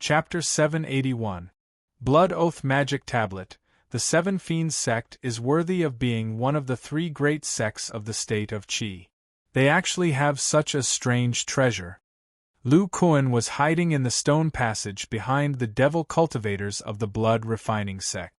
Chapter 781. Blood Oath Magic Tablet. The Seven Fiends sect is worthy of being one of the three great sects of the state of Qi. They actually have such a strange treasure. Lu Kuan was hiding in the stone passage behind the devil cultivators of the blood refining sect.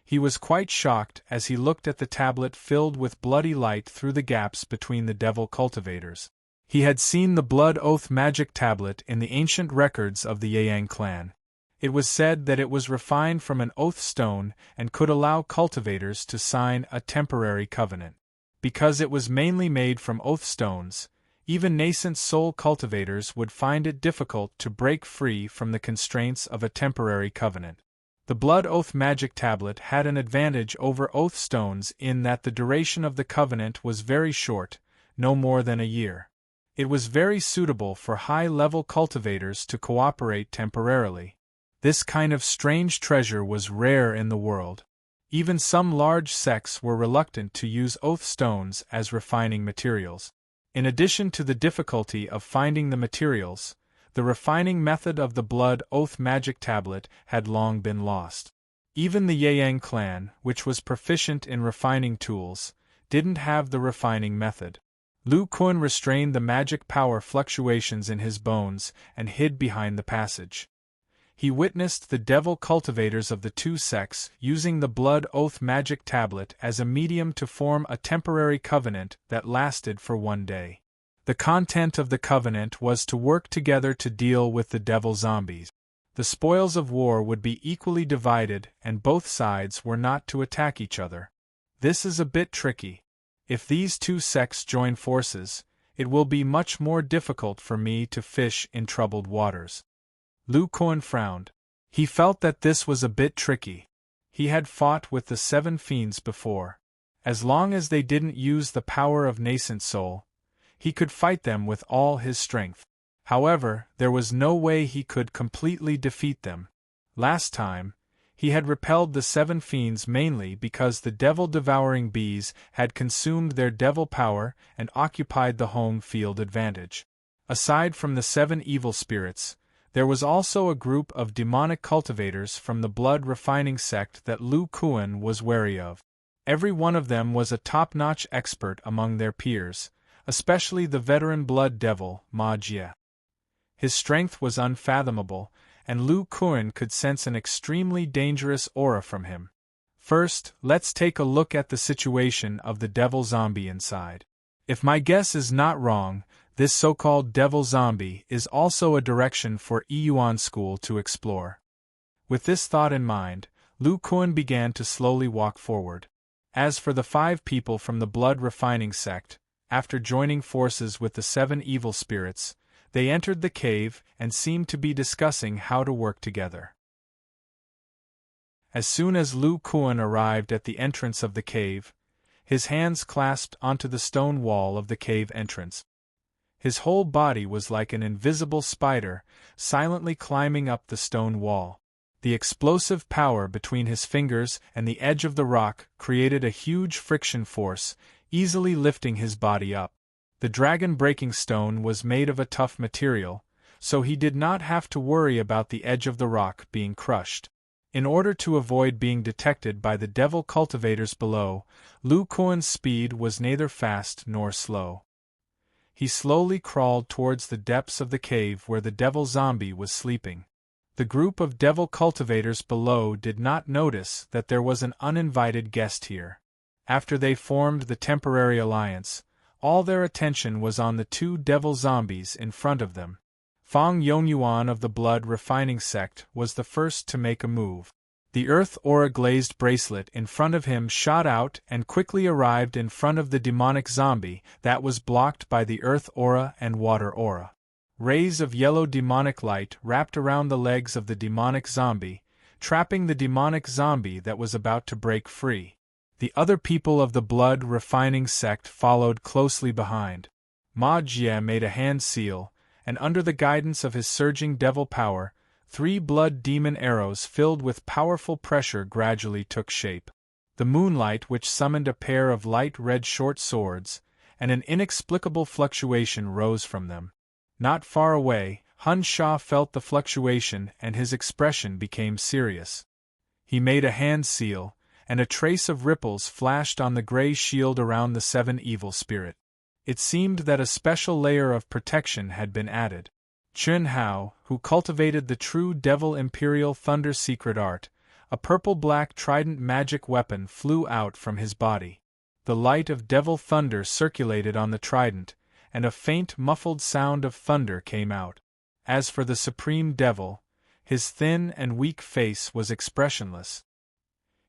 He was quite shocked as he looked at the tablet filled with bloody light through the gaps between the devil cultivators. He had seen the Blood Oath Magic Tablet in the ancient records of the Yang clan. It was said that it was refined from an oath stone and could allow cultivators to sign a temporary covenant. Because it was mainly made from oath stones, even nascent soul cultivators would find it difficult to break free from the constraints of a temporary covenant. The Blood Oath Magic Tablet had an advantage over oath stones in that the duration of the covenant was very short, no more than a year. It was very suitable for high-level cultivators to cooperate temporarily. This kind of strange treasure was rare in the world. Even some large sects were reluctant to use oath stones as refining materials. In addition to the difficulty of finding the materials, the refining method of the Blood Oath Magic Tablet had long been lost. Even the Yang clan, which was proficient in refining tools, didn't have the refining method. Lu Kuan restrained the magic power fluctuations in his bones and hid behind the passage. He witnessed the devil cultivators of the two sects using the Blood Oath Magic Tablet as a medium to form a temporary covenant that lasted for one day. The content of the covenant was to work together to deal with the devil zombies. The spoils of war would be equally divided and both sides were not to attack each other. This is a bit tricky. If these two sects join forces, it will be much more difficult for me to fish in troubled waters. Lu Kuan frowned. He felt that this was a bit tricky. He had fought with the Seven Fiends before. As long as they didn't use the power of nascent soul, he could fight them with all his strength. However, there was no way he could completely defeat them. Last time, he had repelled the Seven Fiends mainly because the devil-devouring bees had consumed their devil power and occupied the home field advantage. Aside from the seven evil spirits, there was also a group of demonic cultivators from the blood refining sect that Lu Kuan was wary of. Every one of them was a top-notch expert among their peers, especially the veteran blood devil, Ma Jie. His strength was unfathomable, and Lu Kuan could sense an extremely dangerous aura from him. First, let's take a look at the situation of the devil zombie inside. If my guess is not wrong, this so-called devil zombie is also a direction for Yuan School to explore. With this thought in mind, Lu Kuan began to slowly walk forward. As for the 5 people from the blood refining sect, after joining forces with the 7 evil spirits, they entered the cave and seemed to be discussing how to work together. As soon as Lu Kuan arrived at the entrance of the cave, his hands clasped onto the stone wall of the cave entrance. His whole body was like an invisible spider, silently climbing up the stone wall. The explosive power between his fingers and the edge of the rock created a huge friction force, easily lifting his body up. The dragon-breaking stone was made of a tough material, so he did not have to worry about the edge of the rock being crushed. In order to avoid being detected by the devil cultivators below, Lu Kuan's speed was neither fast nor slow. He slowly crawled towards the depths of the cave where the devil zombie was sleeping. The group of devil cultivators below did not notice that there was an uninvited guest here. After they formed the temporary alliance, all their attention was on the 2 devil zombies in front of them. Fang Yongyuan of the blood refining sect was the first to make a move. The earth aura glazed bracelet in front of him shot out and quickly arrived in front of the demonic zombie that was blocked by the earth aura and water aura. Rays of yellow demonic light wrapped around the legs of the demonic zombie, trapping the demonic zombie that was about to break free. The other people of the blood refining sect followed closely behind. Ma Jie made a hand seal, and under the guidance of his surging devil power, 3 blood demon arrows filled with powerful pressure gradually took shape. The moonlight which summoned a pair of light red short swords, and an inexplicable fluctuation rose from them. Not far away, Hun Sha felt the fluctuation and his expression became serious. He made a hand seal, and a trace of ripples flashed on the gray shield around the 7 evil spirit. It seemed that a special layer of protection had been added. Chun Hao, who cultivated the true Devil Imperial Thunder secret art, a purple-black trident magic weapon flew out from his body. The light of Devil Thunder circulated on the trident, and a faint muffled sound of thunder came out. As for the Supreme Devil, his thin and weak face was expressionless.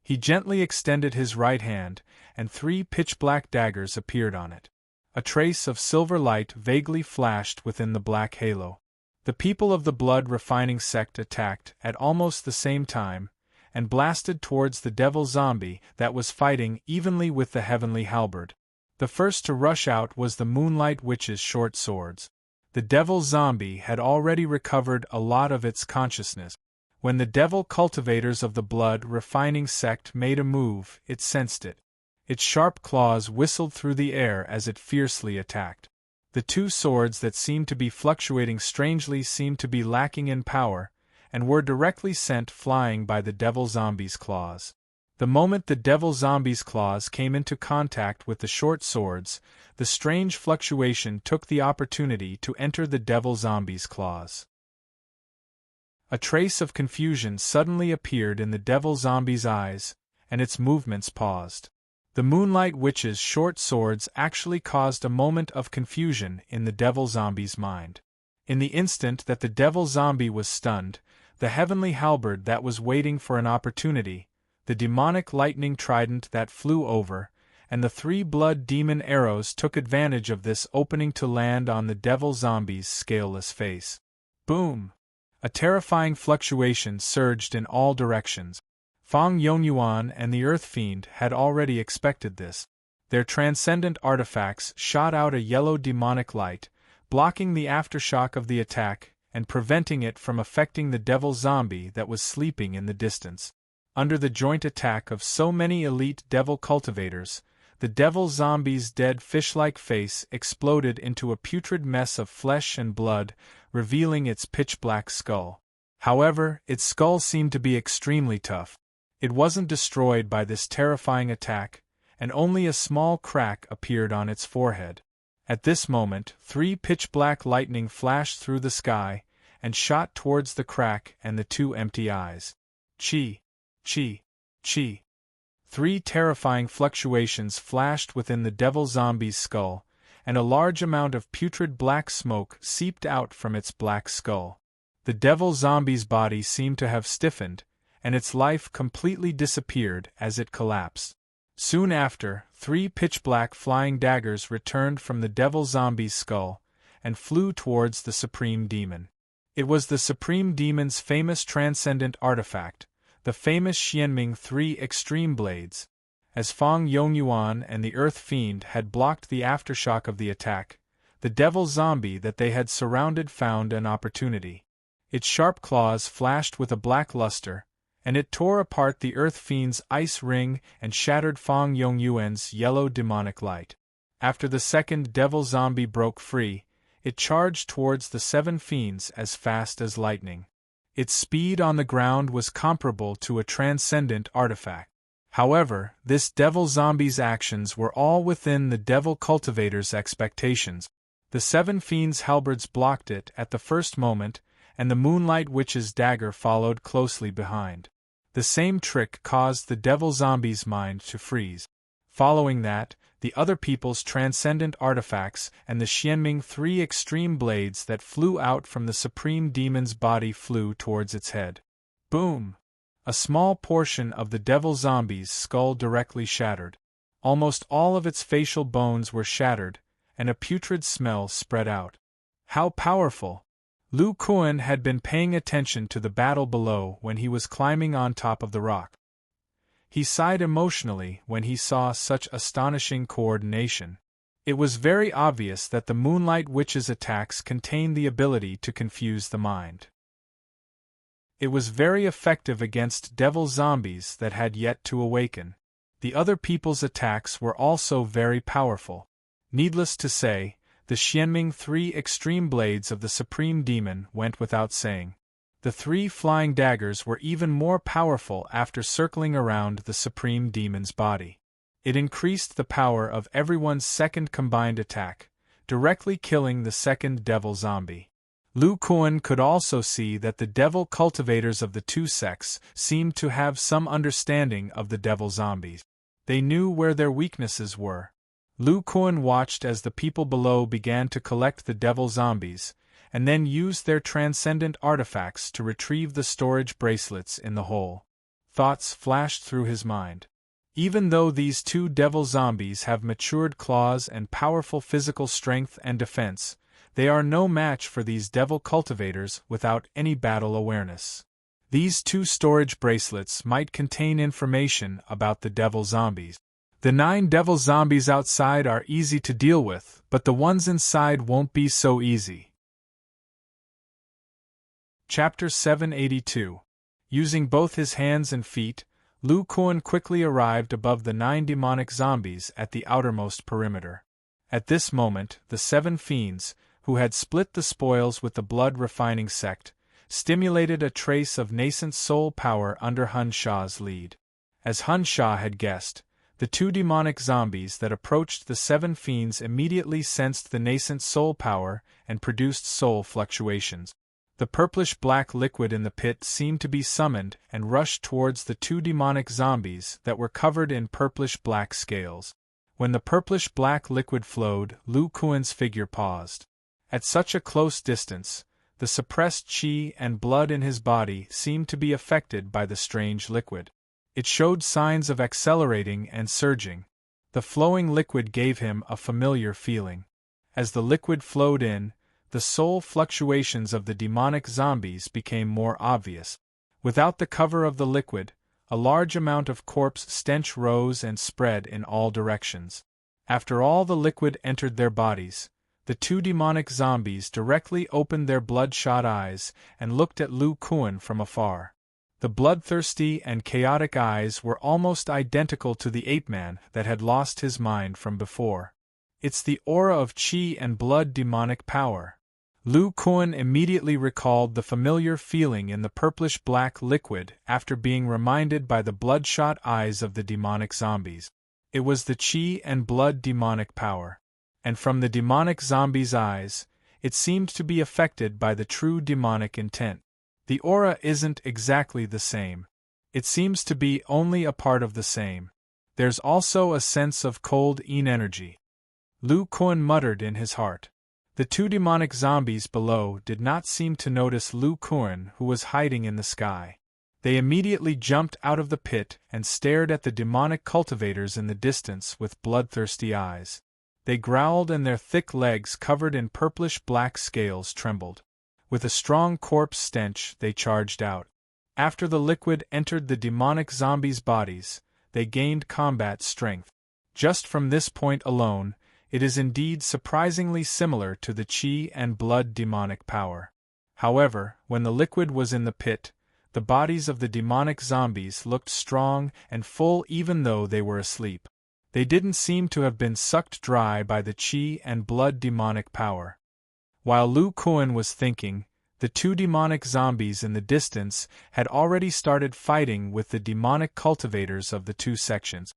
He gently extended his right hand, and 3 pitch-black daggers appeared on it. A trace of silver light vaguely flashed within the black halo. The people of the blood refining sect attacked at almost the same time, and blasted towards the devil zombie that was fighting evenly with the heavenly halberd. The first to rush out was the Moonlight Witch's short swords. The devil zombie had already recovered a lot of its consciousness. When the devil cultivators of the blood refining sect made a move, it sensed it. Its sharp claws whistled through the air as it fiercely attacked. The 2 swords that seemed to be fluctuating strangely seemed to be lacking in power, and were directly sent flying by the devil zombie's claws. The moment the devil zombie's claws came into contact with the short swords, the strange fluctuation took the opportunity to enter the devil zombie's claws. A trace of confusion suddenly appeared in the devil zombie's eyes, and its movements paused. The Moonlight Witch's short swords actually caused a moment of confusion in the devil zombie's mind. In the instant that the devil zombie was stunned, the heavenly halberd that was waiting for an opportunity, the demonic lightning trident that flew over, and the 3 blood demon arrows took advantage of this opening to land on the devil zombie's scaleless face. Boom! A terrifying fluctuation surged in all directions. Fang Yongyuan and the Earth Fiend had already expected this. Their transcendent artifacts shot out a yellow demonic light, blocking the aftershock of the attack and preventing it from affecting the devil zombie that was sleeping in the distance. Under the joint attack of so many elite devil cultivators, the devil zombie's dead fish-like face exploded into a putrid mess of flesh and blood, revealing its pitch-black skull. However, its skull seemed to be extremely tough. It wasn't destroyed by this terrifying attack, and only a small crack appeared on its forehead. At this moment, 3 pitch-black lightning flashed through the sky, and shot towards the crack and the 2 empty eyes. Chi! Chi! Chi! 3 terrifying fluctuations flashed within the devil zombie's skull, and a large amount of putrid black smoke seeped out from its black skull. The devil zombie's body seemed to have stiffened, and its life completely disappeared as it collapsed. Soon after, 3 pitch-black flying daggers returned from the devil zombie's skull, and flew towards the Supreme Demon. It was the Supreme Demon's famous transcendent artifact, the famous Xianming 3 extreme blades. As Fang Yongyuan and the Earth Fiend had blocked the aftershock of the attack, the devil zombie that they had surrounded found an opportunity. Its sharp claws flashed with a black luster, and it tore apart the Earth Fiend's ice ring and shattered Fang Yongyuan's yellow demonic light. After the second devil zombie broke free, it charged towards the 7 fiends as fast as lightning. Its speed on the ground was comparable to a transcendent artifact. However, this devil zombie's actions were all within the devil cultivator's expectations. The 7 fiends' halberds blocked it at the first moment, and the Moonlight Witch's dagger followed closely behind. The same trick caused the devil zombie's mind to freeze. Following that, the other people's transcendent artifacts and the Xianming 3 extreme blades that flew out from the Supreme Demon's body flew towards its head. Boom! A small portion of the devil zombie's skull directly shattered. Almost all of its facial bones were shattered, and a putrid smell spread out. How powerful! Lu Kuan had been paying attention to the battle below when he was climbing on top of the rock. He sighed emotionally when he saw such astonishing coordination. It was very obvious that the Moonlight Witch's attacks contained the ability to confuse the mind. It was very effective against devil zombies that had yet to awaken. The other people's attacks were also very powerful. Needless to say, The Xianming 3 extreme blades of the Supreme Demon went without saying. The 3 flying daggers were even more powerful after circling around the Supreme Demon's body. It increased the power of everyone's second combined attack, directly killing the second devil zombie. Lu Kuan could also see that the devil cultivators of the two sects seemed to have some understanding of the devil zombies. They knew where their weaknesses were. Lu Kuan watched as the people below began to collect the devil zombies, and then used their transcendent artifacts to retrieve the storage bracelets in the hole. Thoughts flashed through his mind. Even though these two devil zombies have matured claws and powerful physical strength and defense, they are no match for these devil cultivators without any battle awareness. These two storage bracelets might contain information about the devil zombies. The 9 devil zombies outside are easy to deal with, but the ones inside won't be so easy. Chapter 782. Using both his hands and feet, Lu Kuan quickly arrived above the 9 demonic zombies at the outermost perimeter. At this moment, the 7 fiends, who had split the spoils with the blood-refining sect, stimulated a trace of nascent soul power under Hun Sha's lead. As Hun Sha had guessed, the 2 demonic zombies that approached the 7 fiends immediately sensed the nascent soul power and produced soul fluctuations. The purplish-black liquid in the pit seemed to be summoned and rushed towards the 2 demonic zombies that were covered in purplish-black scales. When the purplish-black liquid flowed, Lu Kuan's figure paused. At such a close distance, the suppressed qi and blood in his body seemed to be affected by the strange liquid. It showed signs of accelerating and surging. The flowing liquid gave him a familiar feeling. As the liquid flowed in, the soul fluctuations of the demonic zombies became more obvious. Without the cover of the liquid, a large amount of corpse stench rose and spread in all directions. After all the liquid entered their bodies, the 2 demonic zombies directly opened their bloodshot eyes and looked at Lu Kuan from afar. The bloodthirsty and chaotic eyes were almost identical to the ape-man that had lost his mind from before. It's the aura of qi and blood demonic power. Lu Kuan immediately recalled the familiar feeling in the purplish-black liquid after being reminded by the bloodshot eyes of the demonic zombies. It was the qi and blood demonic power. And from the demonic zombies' eyes, it seemed to be affected by the true demonic intent. The aura isn't exactly the same. It seems to be only a part of the same. There's also a sense of cold energy. Lu Kuan muttered in his heart. The 2 demonic zombies below did not seem to notice Lu Kuan, who was hiding in the sky. They immediately jumped out of the pit and stared at the demonic cultivators in the distance with bloodthirsty eyes. They growled and their thick legs covered in purplish-black scales trembled. With a strong corpse stench, they charged out. After the liquid entered the demonic zombies' bodies, they gained combat strength. Just from this point alone, it is indeed surprisingly similar to the qi and blood demonic power. However, when the liquid was in the pit, the bodies of the demonic zombies looked strong and full even though they were asleep. They didn't seem to have been sucked dry by the qi and blood demonic power. While Lu Kuan was thinking, the 2 demonic zombies in the distance had already started fighting with the demonic cultivators of the 2 sections.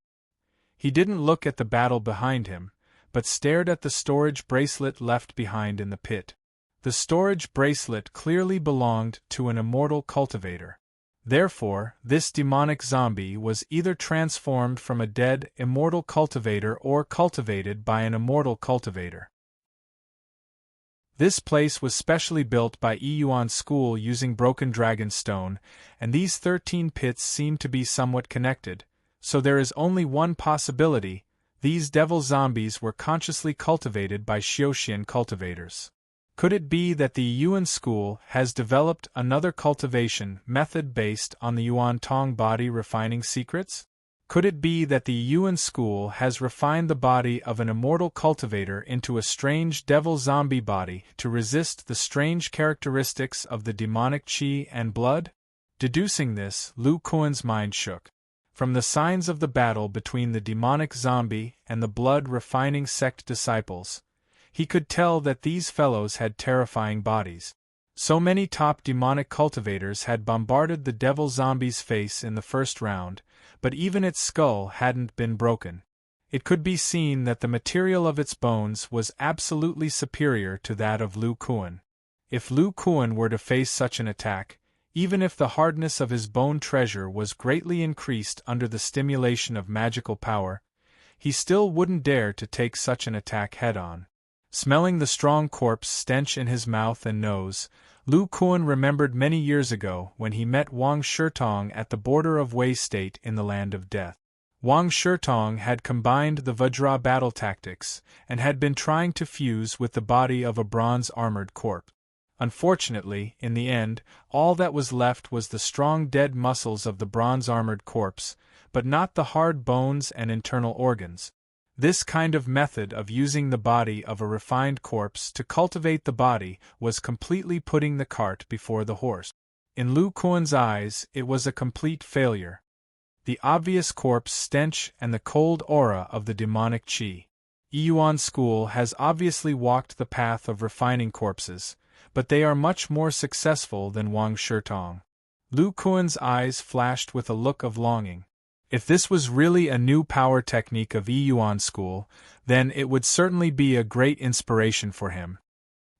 He didn't look at the battle behind him, but stared at the storage bracelet left behind in the pit. The storage bracelet clearly belonged to an immortal cultivator. Therefore, this demonic zombie was either transformed from a dead, immortal cultivator or cultivated by an immortal cultivator. This place was specially built by Yuan School using broken dragon stone, and these 13 pits seem to be somewhat connected, so there is only one possibility: these devil zombies were consciously cultivated by Xiaoxian cultivators. Could it be that the Yuan School has developed another cultivation method based on the Yuan Tong body refining secrets? Could it be that the Yuan School has refined the body of an immortal cultivator into a strange devil zombie body to resist the strange characteristics of the demonic qi and blood? Deducing this, Lu Kuan's mind shook. From the signs of the battle between the demonic zombie and the blood refining sect disciples, He could tell that these fellows had terrifying bodies. So many top demonic cultivators had bombarded the devil zombie's face in the first round, but even its skull hadn't been broken. It could be seen that the material of its bones was absolutely superior to that of Lu Kuan. If Lu Kuan were to face such an attack, even if the hardness of his bone treasure was greatly increased under the stimulation of magical power, he still wouldn't dare to take such an attack head-on. Smelling the strong corpse stench in his mouth and nose, Lu Kuan remembered many years ago when he met Wang Shirtong at the border of Wei State in the Land of Death. Wang Shirtong had combined the Vajra battle tactics and had been trying to fuse with the body of a bronze-armored corpse. Unfortunately, in the end, all that was left was the strong dead muscles of the bronze-armored corpse, but not the hard bones and internal organs. This kind of method of using the body of a refined corpse to cultivate the body was completely putting the cart before the horse. In Lu Kuan's eyes, it was a complete failure. The obvious corpse stench and the cold aura of the demonic qi. Yuan school has obviously walked the path of refining corpses, but they are much more successful than Wang Shirtong. Lu Kuan's eyes flashed with a look of longing. If this was really a new power technique of Yuan school, then it would certainly be a great inspiration for him.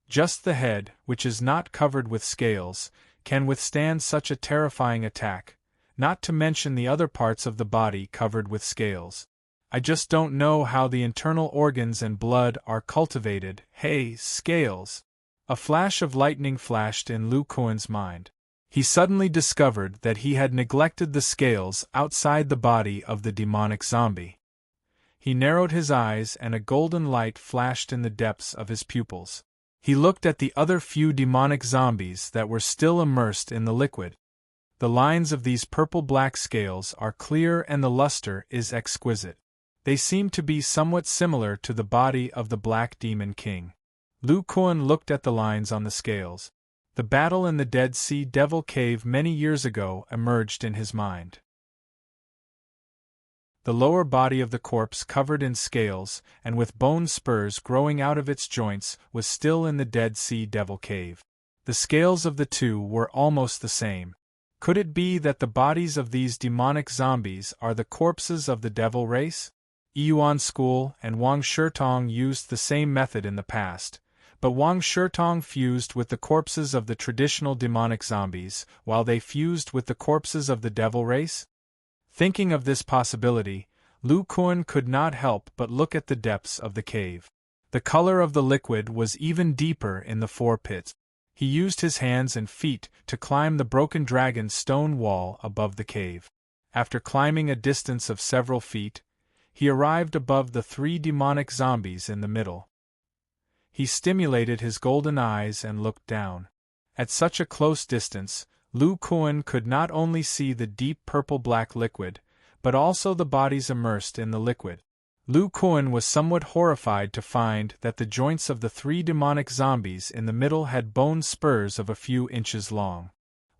Just the head, which is not covered with scales, can withstand such a terrifying attack, not to mention the other parts of the body covered with scales. I just don't know how the internal organs and blood are cultivated. Hey, scales! A flash of lightning flashed in Lu Kuan's mind. He suddenly discovered that he had neglected the scales outside the body of the demonic zombie. He narrowed his eyes and a golden light flashed in the depths of his pupils. He looked at the other few demonic zombies that were still immersed in the liquid. The lines of these purple-black scales are clear and the luster is exquisite. They seem to be somewhat similar to the body of the Black Demon King. Lu Kuan looked at the lines on the scales. The battle in the Dead Sea Devil Cave many years ago emerged in his mind. The lower body of the corpse covered in scales and with bone spurs growing out of its joints was still in the Dead Sea Devil Cave. The scales of the two were almost the same. Could it be that the bodies of these demonic zombies are the corpses of the devil race? Yuan School and Wang Shirtong used the same method in the past, but Wang Shirtong fused with the corpses of the traditional demonic zombies, while they fused with the corpses of the devil race? Thinking of this possibility, Lu Kuan could not help but look at the depths of the cave. The color of the liquid was even deeper in the four pits. He used his hands and feet to climb the broken dragon stone wall above the cave. After climbing a distance of several feet, he arrived above the three demonic zombies in the middle. He stimulated his golden eyes and looked down. At such a close distance, Lu Kuan could not only see the deep purple-black liquid, but also the bodies immersed in the liquid. Lu Kuan was somewhat horrified to find that the joints of the three demonic zombies in the middle had bone spurs of a few inches long.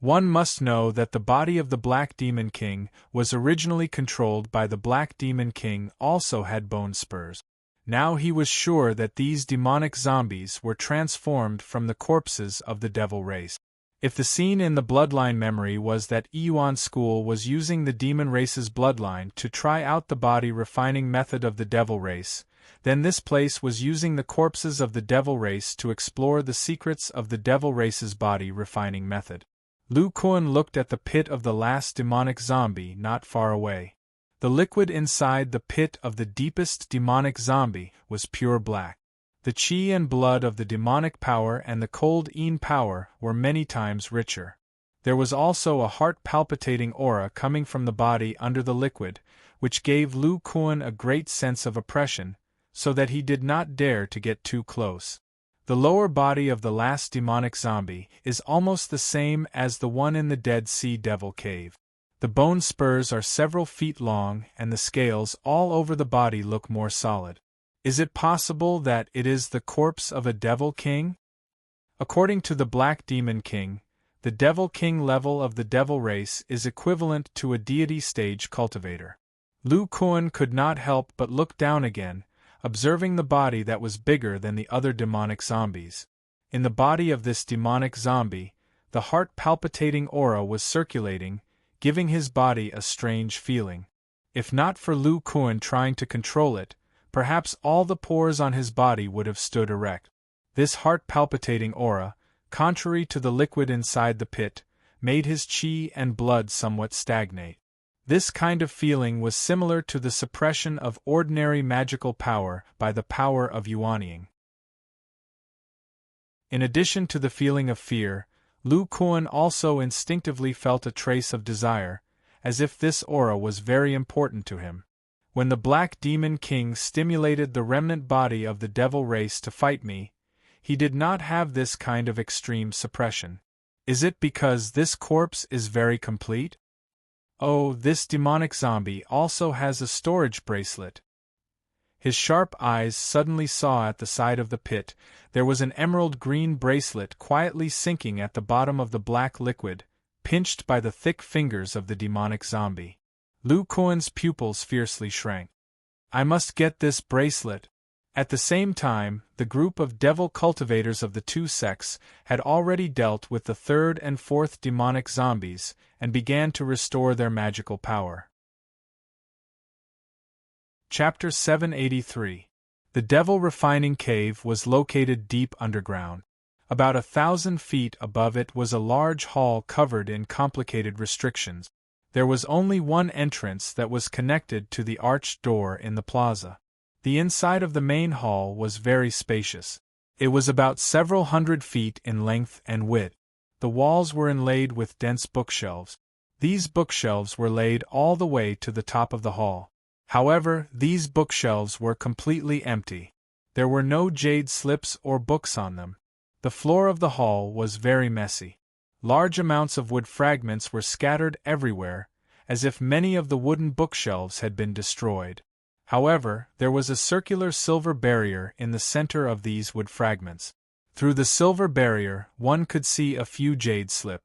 One must know that the body of the Black Demon King was originally controlled by the Black Demon King also had bone spurs. Now he was sure that these demonic zombies were transformed from the corpses of the devil race. If the scene in the bloodline memory was that Yuan School was using the demon race's bloodline to try out the body refining method of the devil race, then this place was using the corpses of the devil race to explore the secrets of the devil race's body refining method. Lu Kuan looked at the pit of the last demonic zombie not far away. The liquid inside the pit of the deepest demonic zombie was pure black. The qi and blood of the demonic power and the cold yin power were many times richer. There was also a heart-palpitating aura coming from the body under the liquid, which gave Lu Kuan a great sense of oppression, so that he did not dare to get too close. The lower body of the last demonic zombie is almost the same as the one in the Dead Sea Devil Cave. The bone spurs are several feet long and the scales all over the body look more solid. Is it possible that it is the corpse of a devil king? According to the Black Demon King, the devil king level of the devil race is equivalent to a deity stage cultivator. Lu Kuan could not help but look down again, observing the body that was bigger than the other demonic zombies. In the body of this demonic zombie, the heart-palpitating aura was circulating, giving his body a strange feeling. If not for Lu Kuan trying to control it, perhaps all the pores on his body would have stood erect. This heart-palpitating aura, contrary to the liquid inside the pit, made his qi and blood somewhat stagnate. This kind of feeling was similar to the suppression of ordinary magical power by the power of yuanying. In addition to the feeling of fear, Lu Kuan also instinctively felt a trace of desire, as if this aura was very important to him. When the Black Demon King stimulated the remnant body of the devil race to fight me, he did not have this kind of extreme suppression. Is it because this corpse is very complete? Oh, this demonic zombie also has a storage bracelet. His sharp eyes suddenly saw at the side of the pit, there was an emerald green bracelet quietly sinking at the bottom of the black liquid, pinched by the thick fingers of the demonic zombie. Lu Kuan's pupils fiercely shrank. I must get this bracelet. At the same time, the group of devil cultivators of the two sects had already dealt with the third and fourth demonic zombies and began to restore their magical power. Chapter 783. The Devil Refining Cave was located deep underground. About 1,000 feet above it was a large hall covered in complicated restrictions. There was only one entrance that was connected to the arched door in the plaza. The inside of the main hall was very spacious. It was about several hundred feet in length and width. The walls were inlaid with dense bookshelves. These bookshelves were laid all the way to the top of the hall. However, these bookshelves were completely empty. There were no jade slips or books on them. The floor of the hall was very messy. Large amounts of wood fragments were scattered everywhere, as if many of the wooden bookshelves had been destroyed. However, there was a circular silver barrier in the center of these wood fragments. Through the silver barrier, one could see a few jade slips.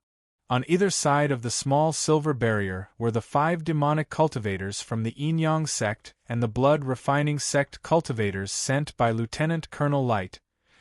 On either side of the small silver barrier were the 5 demonic cultivators from the Yin-Yang sect and the blood refining sect cultivators sent by Lieutenant Colonel Light.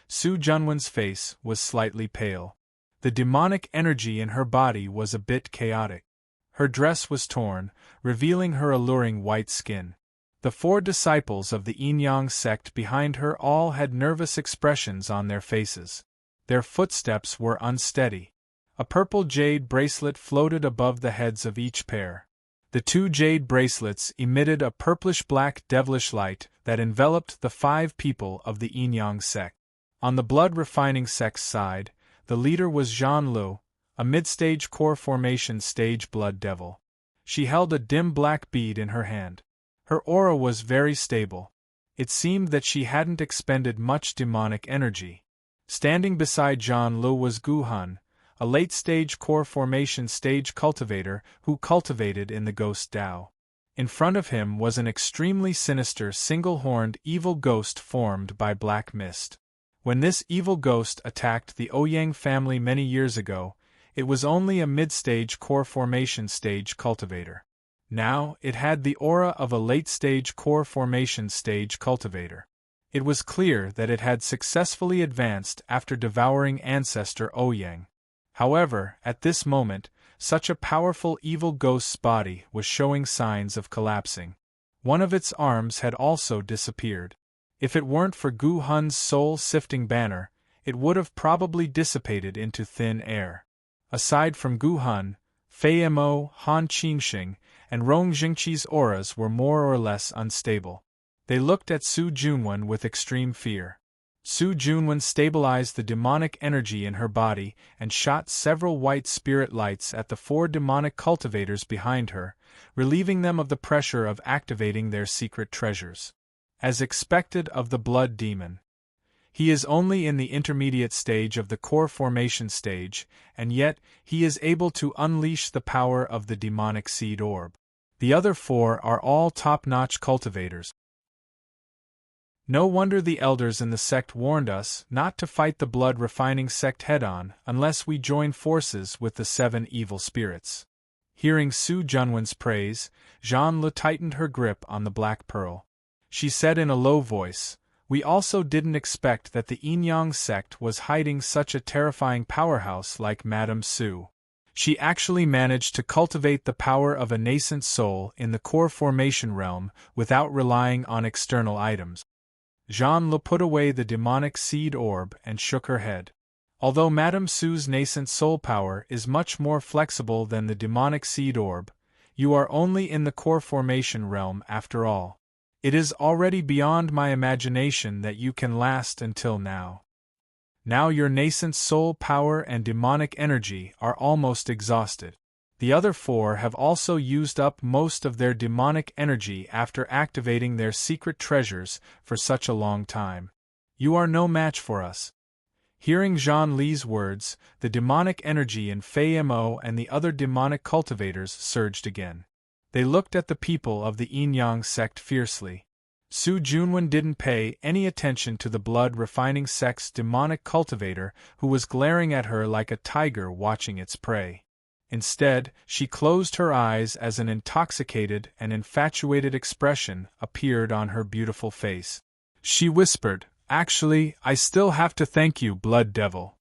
Su Junwen's face was slightly pale. The demonic energy in her body was a bit chaotic. Her dress was torn, revealing her alluring white skin. The 4 disciples of the Yin-Yang sect behind her all had nervous expressions on their faces. Their footsteps were unsteady. A purple jade bracelet floated above the heads of each pair. The 2 jade bracelets emitted a purplish-black devilish light that enveloped the 5 people of the Yin-Yang sect. On the blood-refining sect's side, the leader was Zhan Lu, a mid-stage core formation stage blood devil. She held a dim black bead in her hand. Her aura was very stable. It seemed that she hadn't expended much demonic energy. Standing beside Zhan Lu was Gu Hun, a late-stage core formation stage cultivator who cultivated in the Ghost Dao. In front of him was an extremely sinister single-horned evil ghost formed by black mist. When this evil ghost attacked the Ouyang family many years ago, it was only a mid-stage core formation stage cultivator. Now, it had the aura of a late-stage core formation stage cultivator. It was clear that it had successfully advanced after devouring Ancestor Ouyang. However, at this moment, such a powerful evil ghost's body was showing signs of collapsing. One of its arms had also disappeared. If it weren't for Gu Hun's soul-sifting banner, it would have probably dissipated into thin air. Aside from Gu Hun, Fei Mo, Han Qingxing, and Rong Jingqi's auras were more or less unstable. They looked at Su Junwen with extreme fear. Su Junwen stabilized the demonic energy in her body and shot several white spirit lights at the 4 demonic cultivators behind her, relieving them of the pressure of activating their secret treasures. As expected of the blood demon, he is only in the intermediate stage of the core formation stage, and yet he is able to unleash the power of the demonic seed orb. The other 4 are all top-notch cultivators. No wonder the elders in the sect warned us not to fight the blood-refining sect head-on unless we join forces with the 7 evil spirits. Hearing Su Junwen's praise, Zhan Lu tightened her grip on the black pearl. she said in a low voice. We also didn't expect that the Yin-Yang sect was hiding such a terrifying powerhouse like Madame Su. She actually managed to cultivate the power of a nascent soul in the core formation realm without relying on external items. Jean Le put away the demonic seed orb and shook her head. Although Madame Su's nascent soul power is much more flexible than the demonic seed orb, you are only in the core formation realm after all. It is already beyond my imagination that you can last until now. Now your nascent soul power and demonic energy are almost exhausted. The other four have also used up most of their demonic energy after activating their secret treasures for such a long time. You are no match for us. Hearing Jean Li's words, the demonic energy in Fei Mo and the other demonic cultivators surged again. They looked at the people of the Yin-Yang sect fiercely. Su Junwen didn't pay any attention to the blood-refining sect's demonic cultivator who was glaring at her like a tiger watching its prey. Instead, she closed her eyes as an intoxicated and infatuated expression appeared on her beautiful face. She whispered, "Actually, I still have to thank you, Blood Devil.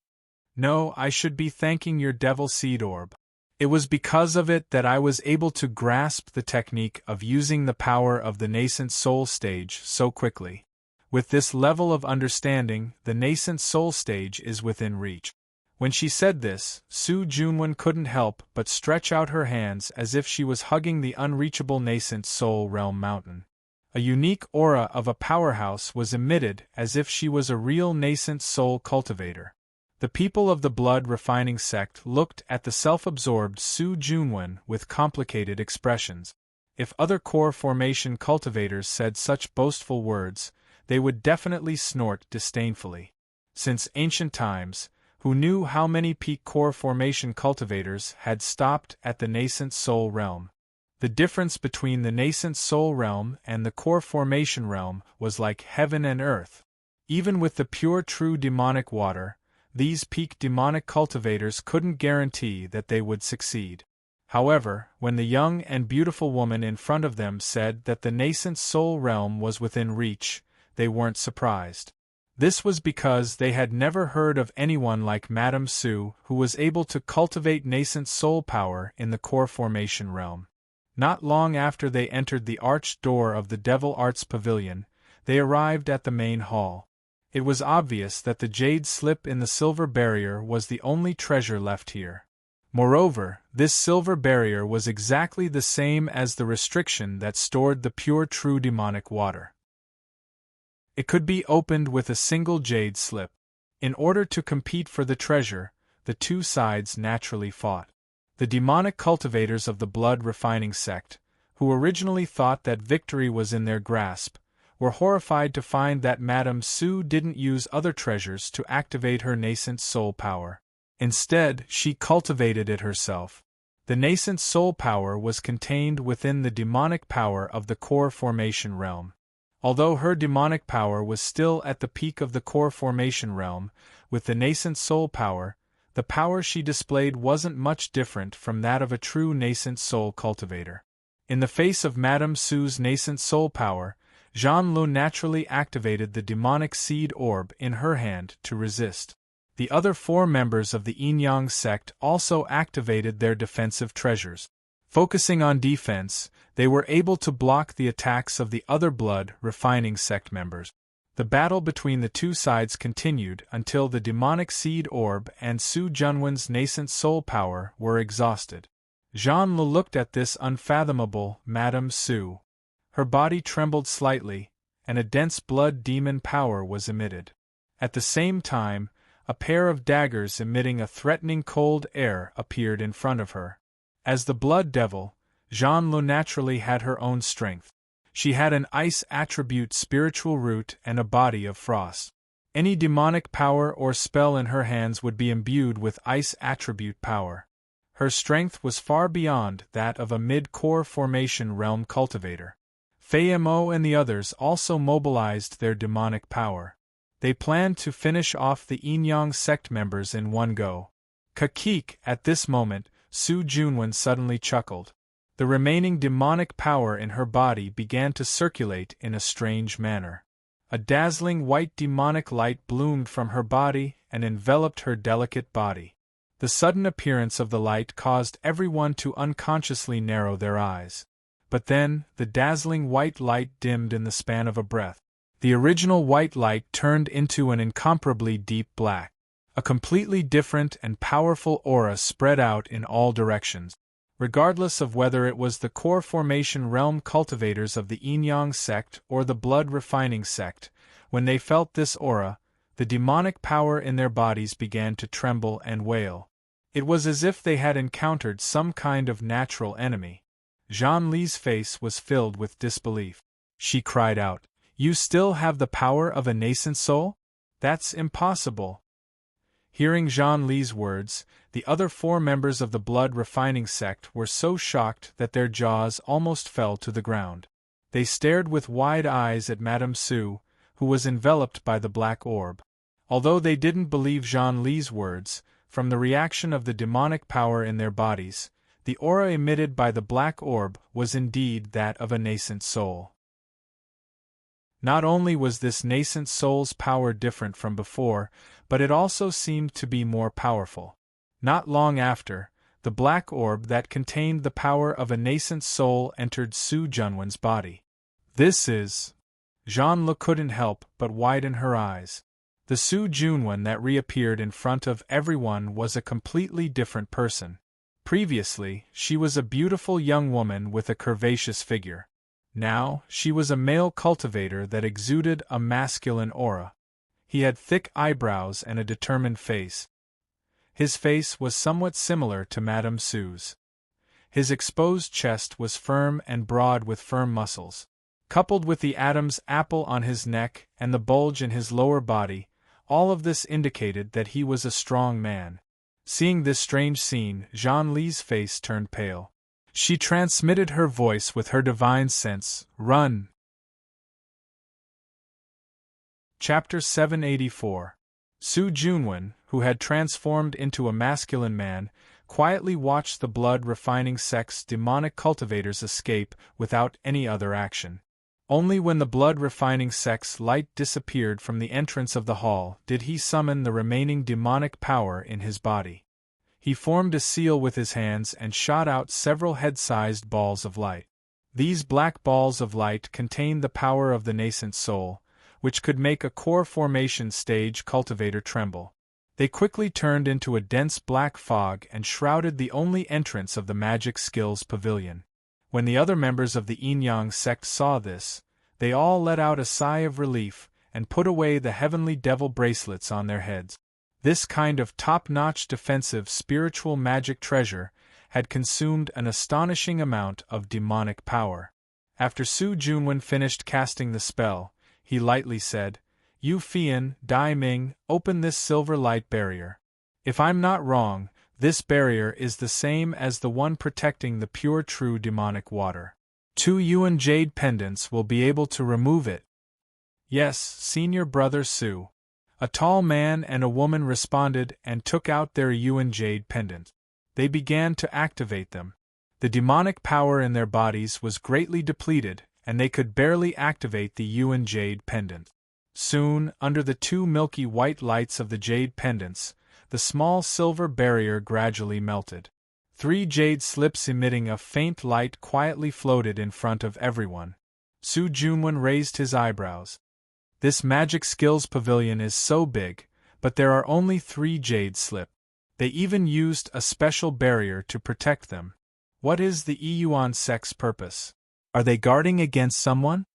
No, I should be thanking your Devil Seed Orb. It was because of it that I was able to grasp the technique of using the power of the nascent soul stage so quickly. With this level of understanding, the nascent soul stage is within reach." When she said this, Su Junwen couldn't help but stretch out her hands as if she was hugging the unreachable nascent soul realm mountain. A unique aura of a powerhouse was emitted as if she was a real nascent soul cultivator. The people of the blood-refining sect looked at the self-absorbed Su Junwen with complicated expressions. If other core formation cultivators said such boastful words, they would definitely snort disdainfully. Since ancient times, who knew how many peak core formation cultivators had stopped at the nascent soul realm? The difference between the nascent soul realm and the core formation realm was like heaven and earth. Even with the pure true demonic water, these peak demonic cultivators couldn't guarantee that they would succeed. However, when the young and beautiful woman in front of them said that the nascent soul realm was within reach, they weren't surprised. This was because they had never heard of anyone like Madame Su who was able to cultivate nascent soul power in the core formation realm. Not long after they entered the arched door of the Devil Arts Pavilion, they arrived at the main hall. It was obvious that the jade slip in the silver barrier was the only treasure left here. Moreover, this silver barrier was exactly the same as the restriction that stored the pure true demonic water. It could be opened with a single jade slip. In order to compete for the treasure, the two sides naturally fought. The demonic cultivators of the blood-refining sect, who originally thought that victory was in their grasp, were horrified to find that Madame Su didn't use other treasures to activate her nascent soul power. Instead, she cultivated it herself. The nascent soul power was contained within the demonic power of the core formation realm. Although her demonic power was still at the peak of the core formation realm, with the nascent soul power, the power she displayed wasn't much different from that of a true nascent soul cultivator. In the face of Madame Su's nascent soul power, Jean Lu naturally activated the demonic seed orb in her hand to resist. The other four members of the Yin-Yang sect also activated their defensive treasures. Focusing on defense, they were able to block the attacks of the other blood-refining sect members. The battle between the two sides continued until the demonic seed orb and Su Junwen's nascent soul power were exhausted. Jean Le looked at this unfathomable Madame Su. Her body trembled slightly, and a dense blood demon power was emitted. At the same time, a pair of daggers emitting a threatening cold air appeared in front of her. As the blood devil, Jean Le naturally had her own strength. She had an ice attribute spiritual root and a body of frost. Any demonic power or spell in her hands would be imbued with ice attribute power. Her strength was far beyond that of a mid-core formation realm cultivator. Fei Mo and the others also mobilized their demonic power. They planned to finish off the Yin-Yang sect members in one go. Kakik, at this moment, Su Junwen suddenly chuckled. The remaining demonic power in her body began to circulate in a strange manner. A dazzling white demonic light bloomed from her body and enveloped her delicate body. The sudden appearance of the light caused everyone to unconsciously narrow their eyes. But then, the dazzling white light dimmed in the span of a breath. The original white light turned into an incomparably deep black. A completely different and powerful aura spread out in all directions. Regardless of whether it was the core formation realm cultivators of the Yin-Yang sect or the blood refining sect, when they felt this aura, the demonic power in their bodies began to tremble and wail. It was as if they had encountered some kind of natural enemy. Zhang Li's face was filled with disbelief. She cried out, "You still have the power of a nascent soul? That's impossible." Hearing Zhang Li's words, the other 4 members of the blood refining sect were so shocked that their jaws almost fell to the ground. They stared with wide eyes at Madame Su, who was enveloped by the black orb. Although they didn't believe Zhang Li's words, from the reaction of the demonic power in their bodies, the aura emitted by the black orb was indeed that of a nascent soul. Not only was this nascent soul's power different from before, but it also seemed to be more powerful. Not long after, the black orb that contained the power of a nascent soul entered Su Junwen's body. This is... Zhang Li couldn't help but widen her eyes. The Su Junwen that reappeared in front of everyone was a completely different person. Previously, she was a beautiful young woman with a curvaceous figure. Now, she was a male cultivator that exuded a masculine aura. He had thick eyebrows and a determined face. His face was somewhat similar to Madame Su's. His exposed chest was firm and broad with firm muscles. Coupled with the Adam's apple on his neck and the bulge in his lower body, all of this indicated that he was a strong man. Seeing this strange scene, Zhang Li's face turned pale. She transmitted her voice with her divine sense, "Run!" Chapter 784. Su Junwen, who had transformed into a masculine man, quietly watched the blood-refining sect's demonic cultivators escape without any other action. Only when the blood-refining sect's light disappeared from the entrance of the hall did he summon the remaining demonic power in his body. He formed a seal with his hands and shot out several head-sized balls of light. These black balls of light contained the power of the nascent soul, which could make a core formation stage cultivator tremble. They quickly turned into a dense black fog and shrouded the only entrance of the magic skills pavilion. When the other members of the Yin-Yang sect saw this, they all let out a sigh of relief and put away the heavenly devil bracelets on their heads. This kind of top-notch defensive spiritual magic treasure had consumed an astonishing amount of demonic power. After Su Junwen finished casting the spell, he lightly said, "Yu Fian, Dai Ming, open this silver light barrier. If I'm not wrong, this barrier is the same as the one protecting the pure true demonic water. 2 Yuan jade pendants will be able to remove it." "Yes, Senior Brother Su." A tall man and a woman responded and took out their Yuan jade pendant. They began to activate them. The demonic power in their bodies was greatly depleted, and they could barely activate the Yuan jade pendant. Soon, under the 2 milky white lights of the jade pendants, the small silver barrier gradually melted. 3 jade slips emitting a faint light quietly floated in front of everyone. Su Junwen raised his eyebrows. "This magic skills pavilion is so big, but there are only 3 jade slip. They even used a special barrier to protect them. What is the Yuan sect's purpose? Are they guarding against someone?"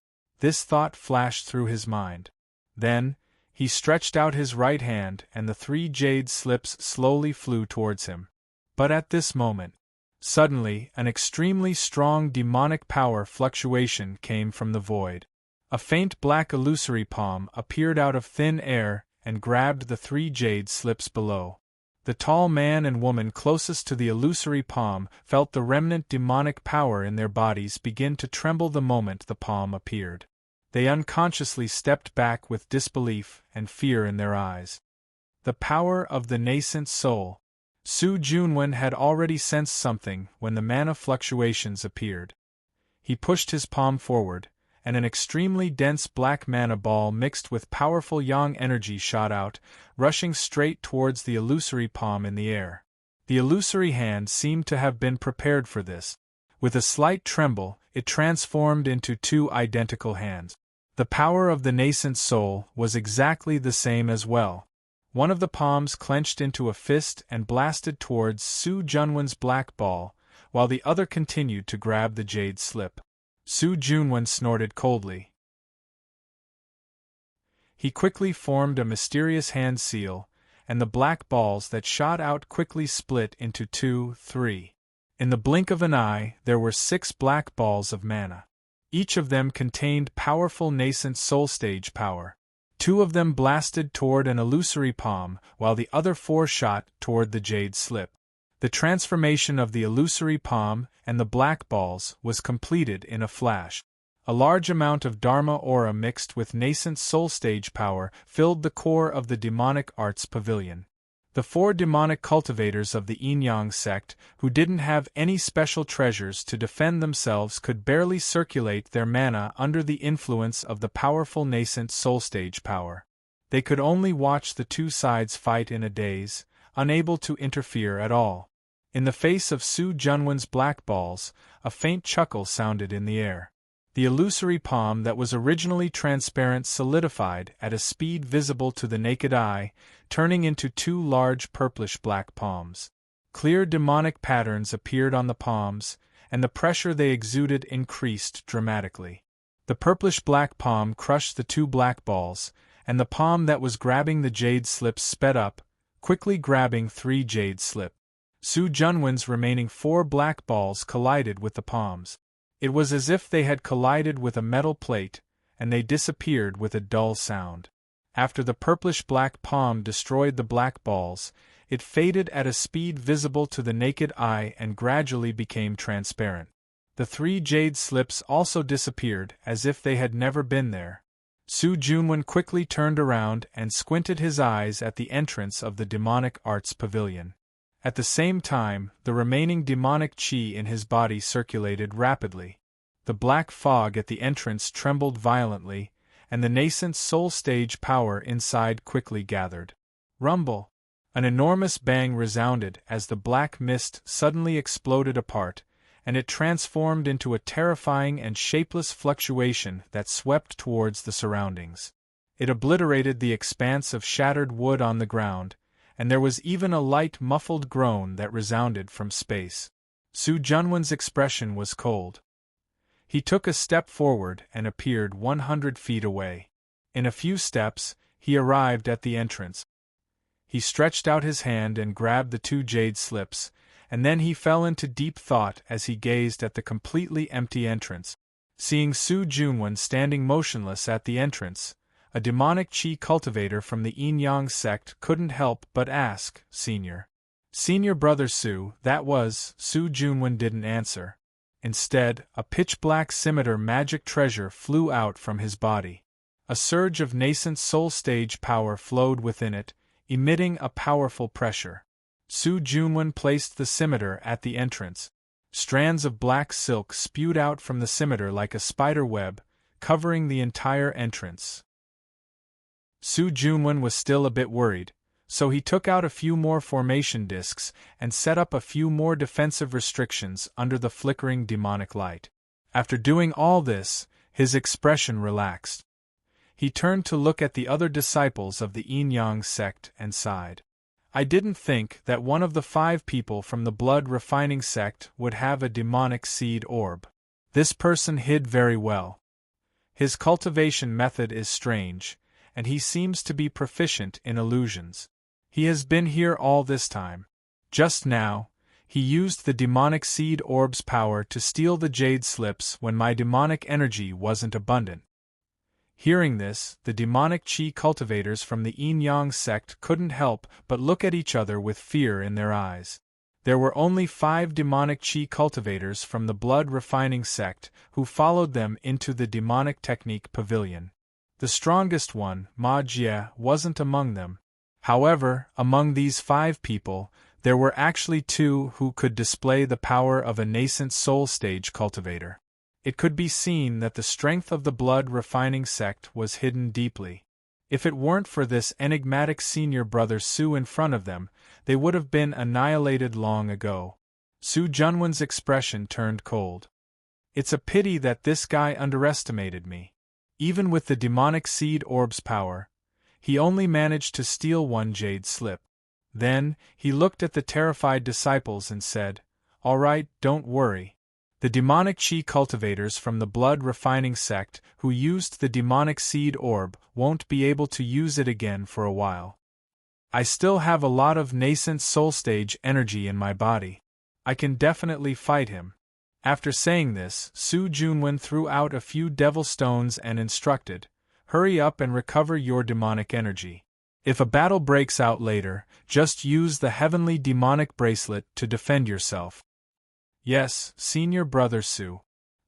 This thought flashed through his mind. Then, he stretched out his right hand and the 3 jade slips slowly flew towards him. But at this moment, suddenly an extremely strong demonic power fluctuation came from the void. A faint black illusory palm appeared out of thin air and grabbed the 3 jade slips below. The tall man and woman closest to the illusory palm felt the remnant demonic power in their bodies begin to tremble the moment the palm appeared. They unconsciously stepped back with disbelief and fear in their eyes. The power of the nascent soul. Su Junwen had already sensed something when the mana fluctuations appeared. He pushed his palm forward, and an extremely dense black mana ball mixed with powerful yang energy shot out, rushing straight towards the illusory palm in the air. The illusory hand seemed to have been prepared for this. With a slight tremble, it transformed into two identical hands. The power of the nascent soul was exactly the same as well. One of the palms clenched into a fist and blasted towards Su Junwen's black ball, while the other continued to grab the jade slip. Su Junwen snorted coldly. He quickly formed a mysterious hand seal, and the black balls that shot out quickly split into 2, 3. In the blink of an eye, there were 6 black balls of mana. Each of them contained powerful nascent soul stage power. 2 of them blasted toward an illusory palm, while the other 4 shot toward the jade slip. The transformation of the illusory palm and the black balls was completed in a flash. A large amount of Dharma aura mixed with nascent soul stage power filled the core of the demonic arts pavilion. The 4 demonic cultivators of the Yin-Yang sect, who didn't have any special treasures to defend themselves, could barely circulate their mana under the influence of the powerful nascent soul stage power. They could only watch the 2 sides fight in a daze, unable to interfere at all. In the face of Su Junwen's black balls, a faint chuckle sounded in the air. The illusory palm that was originally transparent solidified at a speed visible to the naked eye, turning into 2 large purplish-black palms. Clear demonic patterns appeared on the palms, and the pressure they exuded increased dramatically. The purplish-black palm crushed the 2 black balls, and the palm that was grabbing the jade slips sped up, quickly grabbing 3 jade slips. Su Junwen's remaining 4 black balls collided with the palms. It was as if they had collided with a metal plate, and they disappeared with a dull sound. After the purplish-black palm destroyed the black balls, it faded at a speed visible to the naked eye and gradually became transparent. The 3 jade slips also disappeared as if they had never been there. Su Junwen quickly turned around and squinted his eyes at the entrance of the demonic arts pavilion. At the same time, the remaining demonic chi in his body circulated rapidly. The black fog at the entrance trembled violently, and the nascent soul stage power inside quickly gathered. Rumble! An enormous bang resounded as the black mist suddenly exploded apart, and it transformed into a terrifying and shapeless fluctuation that swept towards the surroundings. It obliterated the expanse of shattered wood on the ground, and there was even a light muffled groan that resounded from space. Su Junwen's expression was cold. He took a step forward and appeared 100 feet away. In a few steps, he arrived at the entrance. He stretched out his hand and grabbed the 2 jade slips, and then he fell into deep thought as he gazed at the completely empty entrance. Seeing Su Junwen standing motionless at the entrance, a demonic chi cultivator from the Yin-Yang sect couldn't help but ask, Senior Brother Su, that was. Su Junwen didn't answer. Instead, a pitch-black scimitar magic treasure flew out from his body. A surge of nascent soul stage power flowed within it, emitting a powerful pressure. Su Junwen placed the scimitar at the entrance. Strands of black silk spewed out from the scimitar like a spider web, covering the entire entrance. Su Junwen was still a bit worried, so he took out a few more formation discs and set up a few more defensive restrictions under the flickering demonic light. After doing all this, his expression relaxed. He turned to look at the other disciples of the Yin-Yang sect and sighed. I didn't think that one of the 5 people from the blood refining sect would have a demonic seed orb. This person hid very well. His cultivation method is strange, and he seems to be proficient in illusions. He has been here all this time. Just now, he used the demonic seed orb's power to steal the jade slips when my demonic energy wasn't abundant. Hearing this, the demonic chi cultivators from the Yin-Yang sect couldn't help but look at each other with fear in their eyes. There were only 5 demonic chi cultivators from the blood refining sect who followed them into the demonic technique pavilion. The strongest one, Ma Jie, wasn't among them. However, among these 5 people, There were actually two who could display the power of a nascent soul stage cultivator. It could be seen that the strength of the blood refining sect was hidden deeply. If it weren't for this enigmatic senior brother Su in front of them, they would have been annihilated long ago. Su Junwen's expression turned cold. It's a pity that this guy underestimated me. Even with the demonic seed orb's power, he only managed to steal one jade slip. Then, he looked at the terrified disciples and said, "All right, don't worry. The demonic chi cultivators from the blood refining sect who used the demonic seed orb won't be able to use it again for a while. I still have a lot of nascent soul stage energy in my body. I can definitely fight him." After saying this, Su Junwen threw out a few devil stones and instructed, "Hurry up and recover your demonic energy. If a battle breaks out later, just use the heavenly demonic bracelet to defend yourself." "Yes, Senior Brother Su."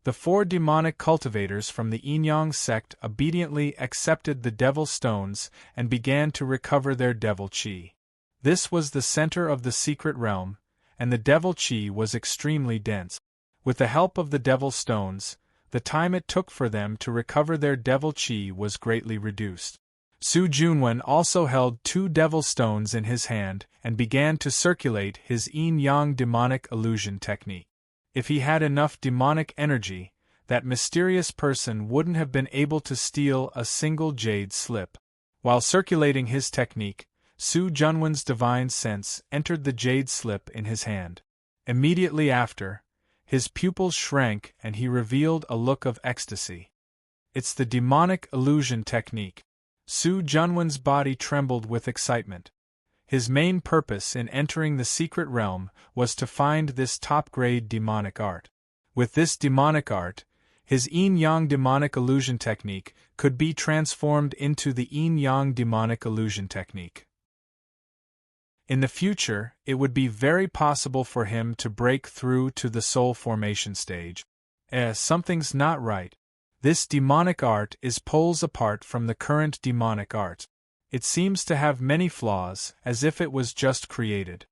The 4 demonic cultivators from the Yin-Yang sect obediently accepted the devil stones and began to recover their devil chi. This was the center of the secret realm, and the devil chi was extremely dense. With the help of the devil stones, the time it took for them to recover their devil chi was greatly reduced. Su Junwen also held 2 devil stones in his hand and began to circulate his yin-yang demonic illusion technique. If he had enough demonic energy, that mysterious person wouldn't have been able to steal a single jade slip. While circulating his technique, Su Junwen's divine sense entered the jade slip in his hand. Immediately after, his pupils shrank and he revealed a look of ecstasy. It's the demonic illusion technique. Su Junwen's body trembled with excitement. His main purpose in entering the secret realm was to find this top-grade demonic art. With this demonic art, his yin-yang demonic illusion technique could be transformed into the yin-yang demonic illusion technique. In the future, it would be very possible for him to break through to the soul formation stage. Something's not right. This demonic art is poles apart from the current demonic art. It seems to have many flaws, as if it was just created.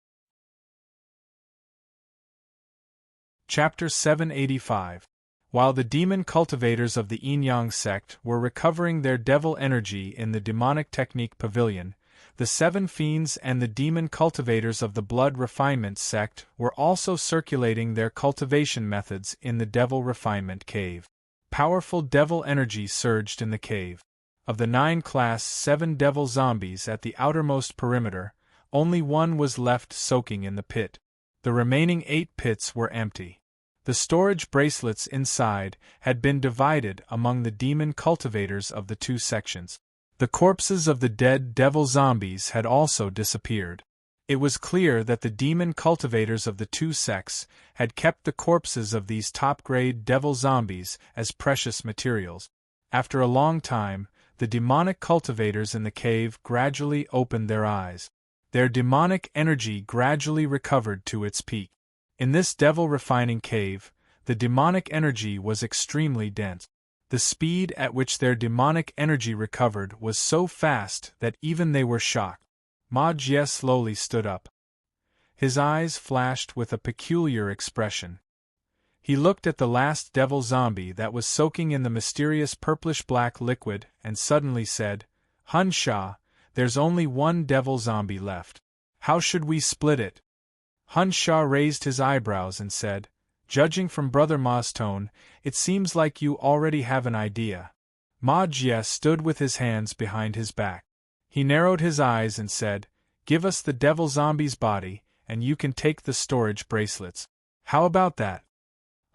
Chapter 785. While the demon cultivators of the Yin-Yang sect were recovering their devil energy in the demonic technique pavilion, the 7 fiends and the demon cultivators of the blood refinement sect were also circulating their cultivation methods in the devil refinement cave. Powerful devil energy surged in the cave. Of the 9 class 7 devil zombies at the outermost perimeter, only 1 was left soaking in the pit. The remaining 8 pits were empty. The storage bracelets inside had been divided among the demon cultivators of the 2 sections. The corpses of the dead devil zombies had also disappeared. It was clear that the demon cultivators of the 2 sects had kept the corpses of these top-grade devil zombies as precious materials. After a long time, the demonic cultivators in the cave gradually opened their eyes. Their demonic energy gradually recovered to its peak. In this devil refining cave, the demonic energy was extremely dense. The speed at which their demonic energy recovered was so fast that even they were shocked. Ma Jie slowly stood up. His eyes flashed with a peculiar expression. He looked at the last devil zombie that was soaking in the mysterious purplish-black liquid and suddenly said, "Hun Sha, there's only 1 devil zombie left. How should we split it?" Hun Sha raised his eyebrows and said, "Judging from Brother Ma's tone, it seems like you already have an idea." Ma Jie stood with his hands behind his back. He narrowed his eyes and said, "Give us the devil zombie's body, and you can take the storage bracelets. How about that?"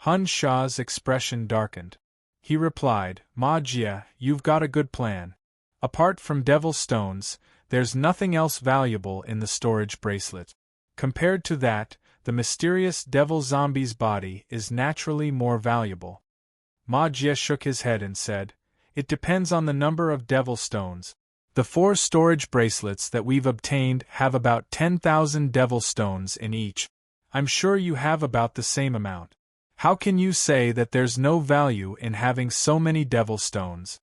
Hun Sha's expression darkened. He replied, "Ma Jie, you've got a good plan. Apart from devil stones, there's nothing else valuable in the storage bracelet. Compared to that, the mysterious devil zombie's body is naturally more valuable." Ma Jie shook his head and said, "It depends on the number of devil stones. The 4 storage bracelets that we've obtained have about 10,000 devil stones in each. I'm sure you have about the same amount. How can you say that there's no value in having so many devil stones?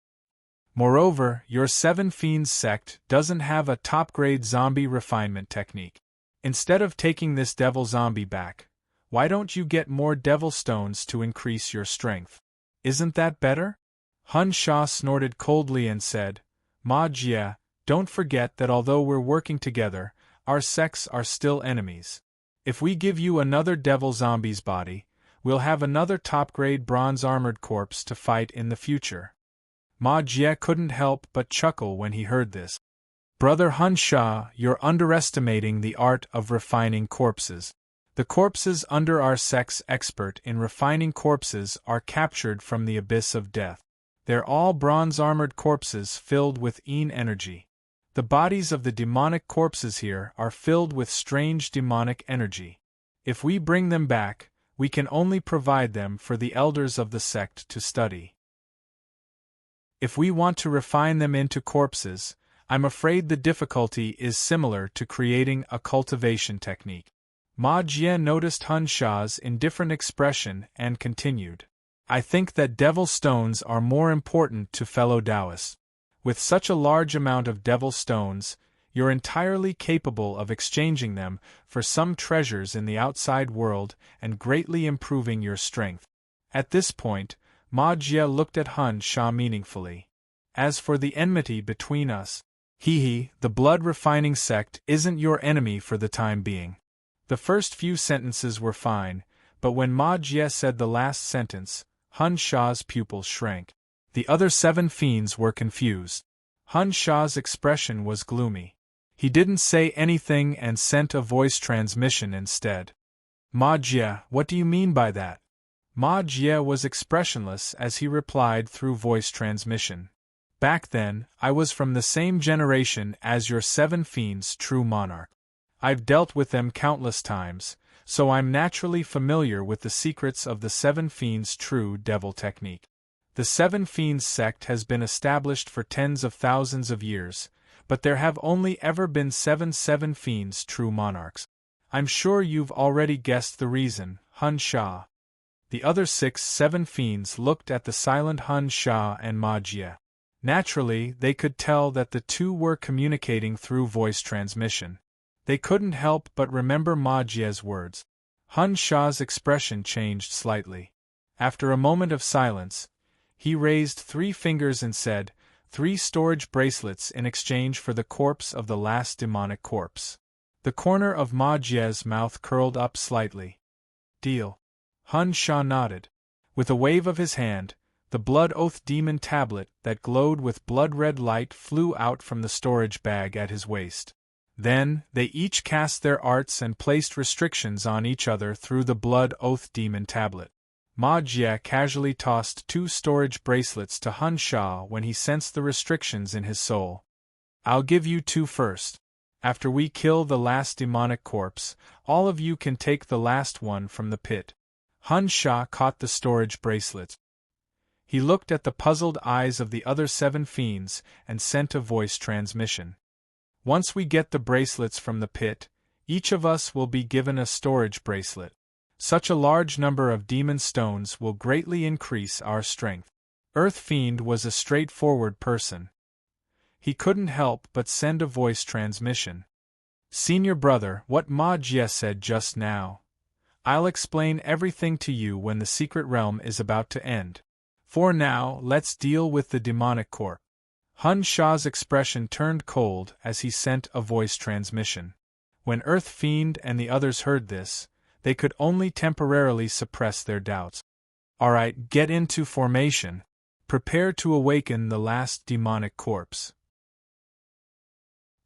Moreover, your 7 Fiends sect doesn't have a top-grade zombie refinement technique. Instead of taking this devil zombie back, why don't you get more devil stones to increase your strength? Isn't that better? Hun Sha snorted coldly and said, Ma Jie, don't forget that although we're working together, our sects are still enemies. If we give you another devil zombie's body, we'll have another top-grade bronze-armored corpse to fight in the future. Ma Jie couldn't help but chuckle when he heard this. Brother Hun Sha, you're underestimating the art of refining corpses. The corpses under our sect's expert in refining corpses are captured from the abyss of death. They're all bronze-armored corpses filled with Yin energy. The bodies of the demonic corpses here are filled with strange demonic energy. If we bring them back, we can only provide them for the elders of the sect to study. If we want to refine them into corpses, I'm afraid the difficulty is similar to creating a cultivation technique. Ma Jie noticed Hun Sha's indifferent expression and continued. I think that devil stones are more important to fellow Taoists. With such a large amount of devil stones, you're entirely capable of exchanging them for some treasures in the outside world and greatly improving your strength. At this point, Ma Jie looked at Hun Sha meaningfully. As for the enmity between us, the blood-refining sect isn't your enemy for the time being. The first few sentences were fine, but when Ma Jie said the last sentence, Hun Sha's pupils shrank. The other 7 fiends were confused. Hun Sha's expression was gloomy. He didn't say anything and sent a voice transmission instead. Ma Jie, what do you mean by that? Ma Jie was expressionless as he replied through voice transmission. Back then, I was from the same generation as your 7 fiends, true monarch. I've dealt with them countless times, so I'm naturally familiar with the secrets of the 7 fiends' true devil technique. The 7 fiends sect has been established for tens of thousands of years, but there have only ever been 7 fiends true monarchs. I'm sure you've already guessed the reason, Hun Sha. The other 7 fiends looked at the silent Hun Sha and Ma Jie. Naturally, they could tell that the two were communicating through voice transmission. They couldn't help but remember Ma Jie's words. Hun Sha's expression changed slightly. After a moment of silence, he raised 3 fingers and said, 3 storage bracelets in exchange for the corpse of the last demonic corpse. The corner of Ma Jie's mouth curled up slightly. Deal. Hun Sha nodded. With a wave of his hand, the Blood Oath Demon tablet that glowed with blood-red light flew out from the storage bag at his waist. Then, they each cast their arts and placed restrictions on each other through the Blood Oath Demon tablet. Ma Jie casually tossed 2 storage bracelets to Hun Sha when he sensed the restrictions in his soul. I'll give you 2 first. After we kill the last demonic corpse, all of you can take the last one from the pit. Hun Sha caught the storage bracelets. He looked at the puzzled eyes of the other 7 fiends and sent a voice transmission. Once we get the bracelets from the pit, each of us will be given a storage bracelet. Such a large number of demon stones will greatly increase our strength. Earth Fiend was a straightforward person. He couldn't help but send a voice transmission. Senior brother, what Ma Jie said just now. I'll explain everything to you when the secret realm is about to end. For now, let's deal with the demonic corpse. Hun Sha's expression turned cold as he sent a voice transmission. When Earth Fiend and the others heard this, they could only temporarily suppress their doubts. Alright, get into formation. Prepare to awaken the last demonic corpse.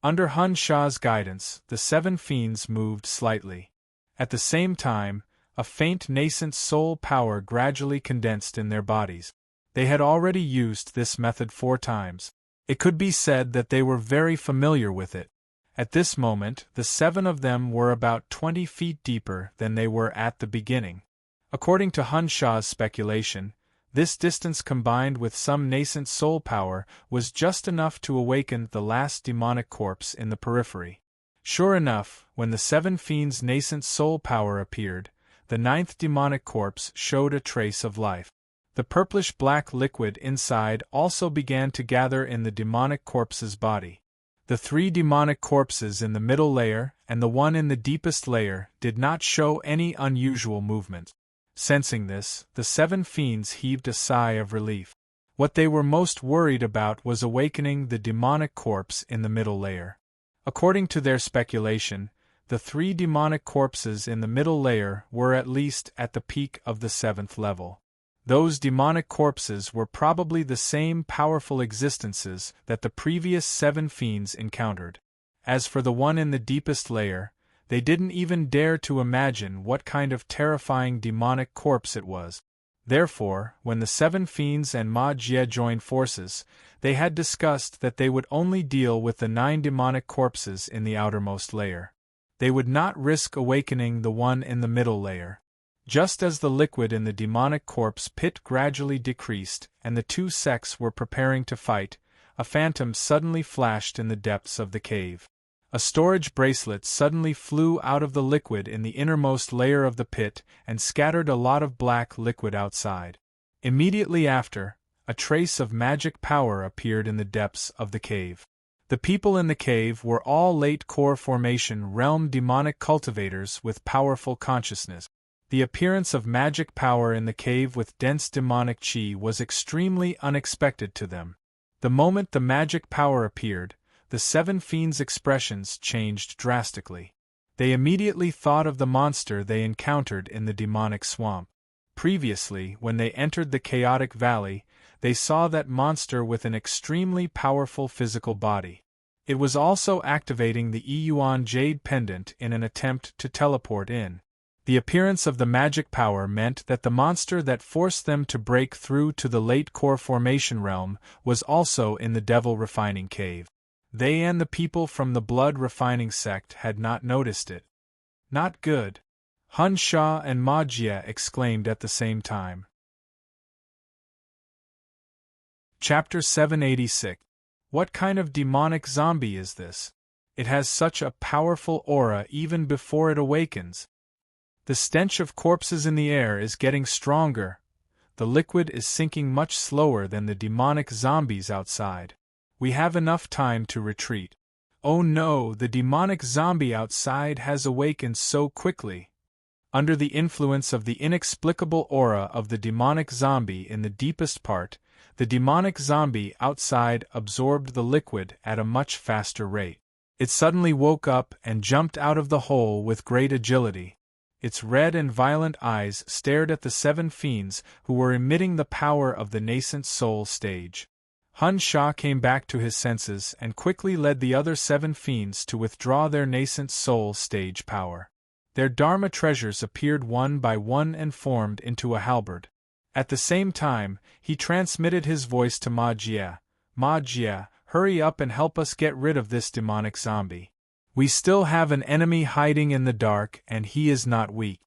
Under Hun Sha's guidance, the 7 fiends moved slightly. At the same time, a faint nascent soul power gradually condensed in their bodies. They had already used this method 4 times. It could be said that they were very familiar with it. At this moment, the 7 of them were about 20 feet deeper than they were at the beginning. According to Hun Sha's speculation, this distance combined with some nascent soul power was just enough to awaken the last demonic corpse in the periphery. Sure enough, when the 7 fiends' nascent soul power appeared, the 9th demonic corpse showed a trace of life. The purplish-black liquid inside also began to gather in the demonic corpse's body. The 3 demonic corpses in the middle layer and the one in the deepest layer did not show any unusual movement. Sensing this, the 7 fiends heaved a sigh of relief. What they were most worried about was awakening the demonic corpse in the middle layer. According to their speculation, the 3 demonic corpses in the middle layer were at least at the peak of the 7th level. Those demonic corpses were probably the same powerful existences that the previous 7 fiends encountered. As for the one in the deepest layer, they didn't even dare to imagine what kind of terrifying demonic corpse it was. Therefore, when the 7 fiends and Ma Jie joined forces, they had discussed that they would only deal with the 9 demonic corpses in the outermost layer. They would not risk awakening the one in the middle layer. Just as the liquid in the demonic corpse pit gradually decreased and the 2 sects were preparing to fight, a phantom suddenly flashed in the depths of the cave. A storage bracelet suddenly flew out of the liquid in the innermost layer of the pit and scattered a lot of black liquid outside. Immediately after, a trace of magic power appeared in the depths of the cave. The people in the cave were all late core formation realm demonic cultivators with powerful consciousness. The appearance of magic power in the cave with dense demonic chi was extremely unexpected to them. The moment the magic power appeared, the 7 fiends' expressions changed drastically. They immediately thought of the monster they encountered in the demonic swamp. Previously, when they entered the chaotic valley, they saw that monster with an extremely powerful physical body. It was also activating the Yuan Jade Pendant in an attempt to teleport in. The appearance of the magic power meant that the monster that forced them to break through to the late core formation realm was also in the Devil Refining Cave. They and the people from the Blood Refining sect had not noticed it. Not good. Hun Sha and Ma Jie exclaimed at the same time. Chapter 786. What kind of demonic zombie is this? It has such a powerful aura even before it awakens. The stench of corpses in the air is getting stronger. The liquid is sinking much slower than the demonic zombies outside. We have enough time to retreat. Oh no, the demonic zombie outside has awakened so quickly. Under the influence of the inexplicable aura of the demonic zombie in the deepest part, the demonic zombie outside absorbed the liquid at a much faster rate. It suddenly woke up and jumped out of the hole with great agility. Its red and violent eyes stared at the 7 fiends who were emitting the power of the nascent soul stage. Hun Sha came back to his senses and quickly led the other 7 fiends to withdraw their nascent soul stage power. Their Dharma treasures appeared one by one and formed into a halberd. At the same time, he transmitted his voice to Ma Jie. Ma Jie, hurry up and help us get rid of this demonic zombie. We still have an enemy hiding in the dark and he is not weak.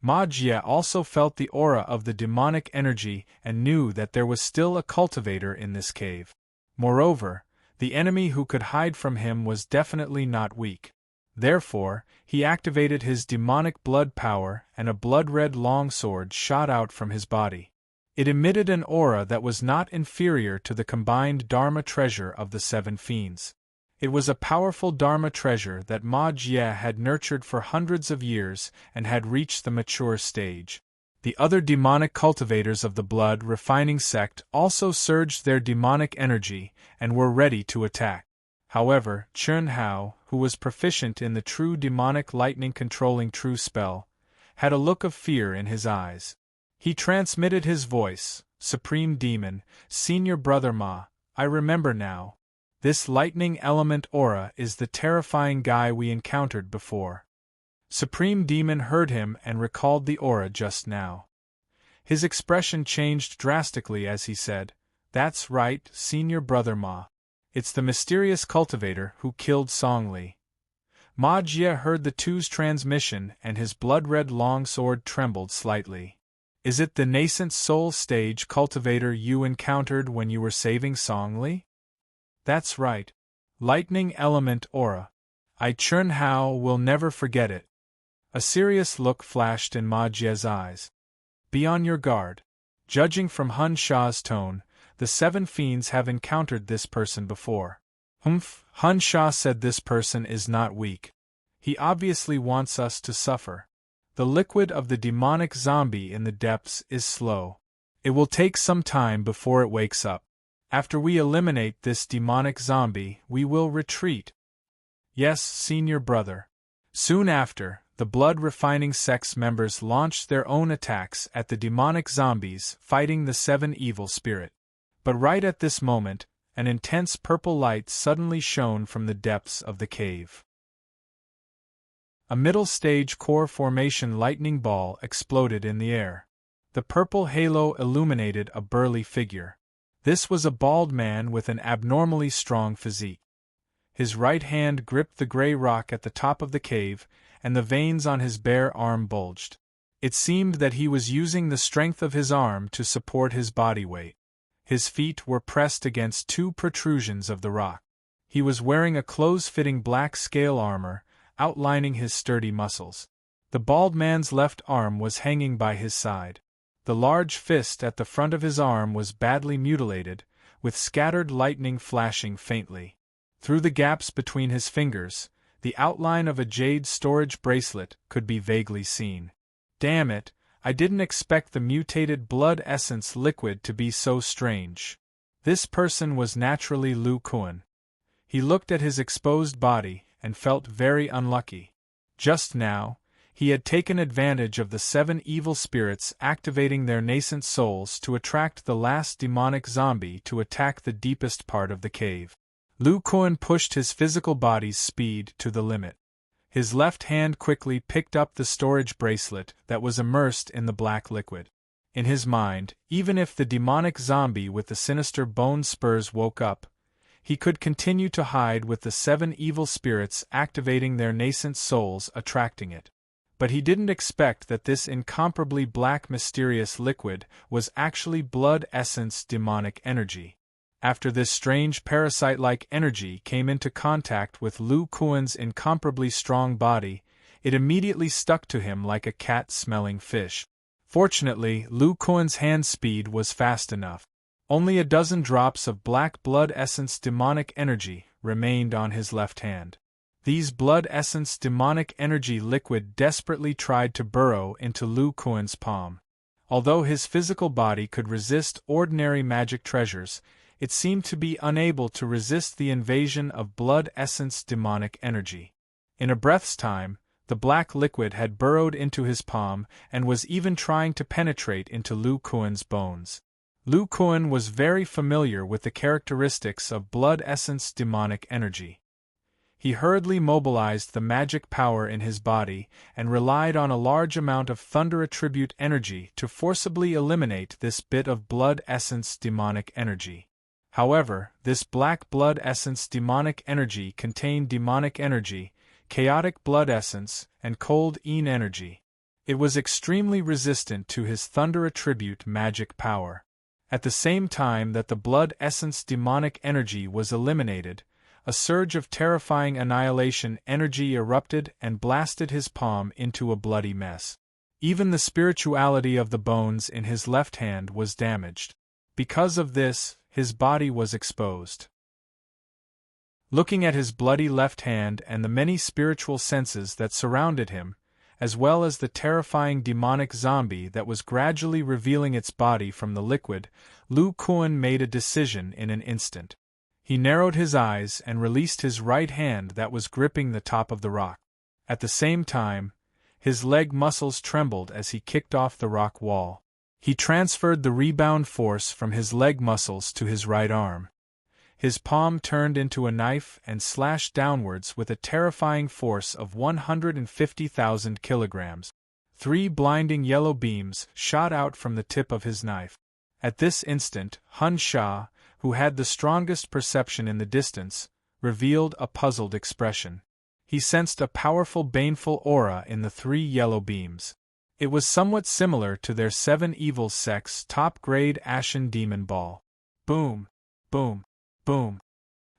Ma Jie also felt the aura of the demonic energy and knew that there was still a cultivator in this cave. Moreover, the enemy who could hide from him was definitely not weak. Therefore, he activated his demonic blood power and a blood-red longsword shot out from his body. It emitted an aura that was not inferior to the combined Dharma treasure of the 7 fiends. It was a powerful Dharma treasure that Ma Jie had nurtured for hundreds of years and had reached the mature stage. The other demonic cultivators of the Blood Refining sect also surged their demonic energy and were ready to attack. However, Chun Hao, who was proficient in the true demonic lightning controlling true spell, had a look of fear in his eyes. He transmitted his voice, Supreme Demon, Senior Brother Ma, I remember now. This lightning element aura is the terrifying guy we encountered before. Supreme Demon heard him and recalled the aura just now. His expression changed drastically as he said, That's right, Senior Brother Ma. It's the mysterious cultivator who killed Song Li. Ma Jie heard the two's transmission and his blood-red longsword trembled slightly. Is it the nascent soul stage cultivator you encountered when you were saving Song Li? That's right. Lightning element aura. Chun Hao will never forget it. A serious look flashed in Ma Jie's eyes. Be on your guard. Judging from Hun Sha's tone, the 7 fiends have encountered this person before. Hun Sha said this person is not weak. He obviously wants us to suffer. The liquid of the demonic zombie in the depths is slow. It will take some time before it wakes up. After we eliminate this demonic zombie, we will retreat. Yes, senior brother. Soon after, the blood-refining sect's members launched their own attacks at the demonic zombies fighting the 7 evil spirit. But right at this moment, an intense purple light suddenly shone from the depths of the cave. A middle-stage core formation lightning ball exploded in the air. The purple halo illuminated a burly figure. This was a bald man with an abnormally strong physique. His right hand gripped the gray rock at the top of the cave, and the veins on his bare arm bulged. It seemed that he was using the strength of his arm to support his body weight. His feet were pressed against 2 protrusions of the rock. He was wearing a close-fitting black scale armor, outlining his sturdy muscles. The bald man's left arm was hanging by his side. The large fist at the front of his arm was badly mutilated, with scattered lightning flashing faintly. Through the gaps between his fingers, the outline of a jade storage bracelet could be vaguely seen. Damn it, I didn't expect the mutated blood essence liquid to be so strange. This person was naturally Lu Kuan. He looked at his exposed body and felt very unlucky. Just now, he had taken advantage of the 7 evil spirits activating their nascent souls to attract the last demonic zombie to attack the deepest part of the cave. Lu Kuan pushed his physical body's speed to the limit. His left hand quickly picked up the storage bracelet that was immersed in the black liquid. In his mind, even if the demonic zombie with the sinister bone spurs woke up, he could continue to hide with the 7 evil spirits activating their nascent souls attracting it. But he didn't expect that this incomparably black mysterious liquid was actually blood essence demonic energy. After this strange parasite-like energy came into contact with Lu Kuan's incomparably strong body, it immediately stuck to him like a cat-smelling fish. Fortunately, Lu Kuan's hand speed was fast enough. Only a dozen drops of black blood essence demonic energy remained on his left hand. These blood essence demonic energy liquid desperately tried to burrow into Lu Kuan's palm. Although his physical body could resist ordinary magic treasures, it seemed to be unable to resist the invasion of blood essence demonic energy. In a breath's time, the black liquid had burrowed into his palm and was even trying to penetrate into Lu Kuan's bones. Lu Kuan was very familiar with the characteristics of blood essence demonic energy. He hurriedly mobilized the magic power in his body and relied on a large amount of thunder attribute energy to forcibly eliminate this bit of blood essence demonic energy. However, this black blood essence demonic energy contained demonic energy, chaotic blood essence, and cold Yin energy. It was extremely resistant to his thunder attribute magic power. At the same time that the blood essence demonic energy was eliminated, a surge of terrifying annihilation energy erupted and blasted his palm into a bloody mess. Even the spirituality of the bones in his left hand was damaged. Because of this, his body was exposed. Looking at his bloody left hand and the many spiritual senses that surrounded him, as well as the terrifying demonic zombie that was gradually revealing its body from the liquid, Lu Kuan made a decision in an instant. He narrowed his eyes and released his right hand that was gripping the top of the rock. At the same time, his leg muscles trembled as he kicked off the rock wall. He transferred the rebound force from his leg muscles to his right arm. His palm turned into a knife and slashed downwards with a terrifying force of 150,000 kilograms. 3 blinding yellow beams shot out from the tip of his knife. At this instant, Hun Sha, who had the strongest perception in the distance, revealed a puzzled expression. He sensed a powerful baneful aura in the 3 yellow beams. It was somewhat similar to their 7 evil sects' top-grade Ashen Demon Ball. Boom! Boom! Boom!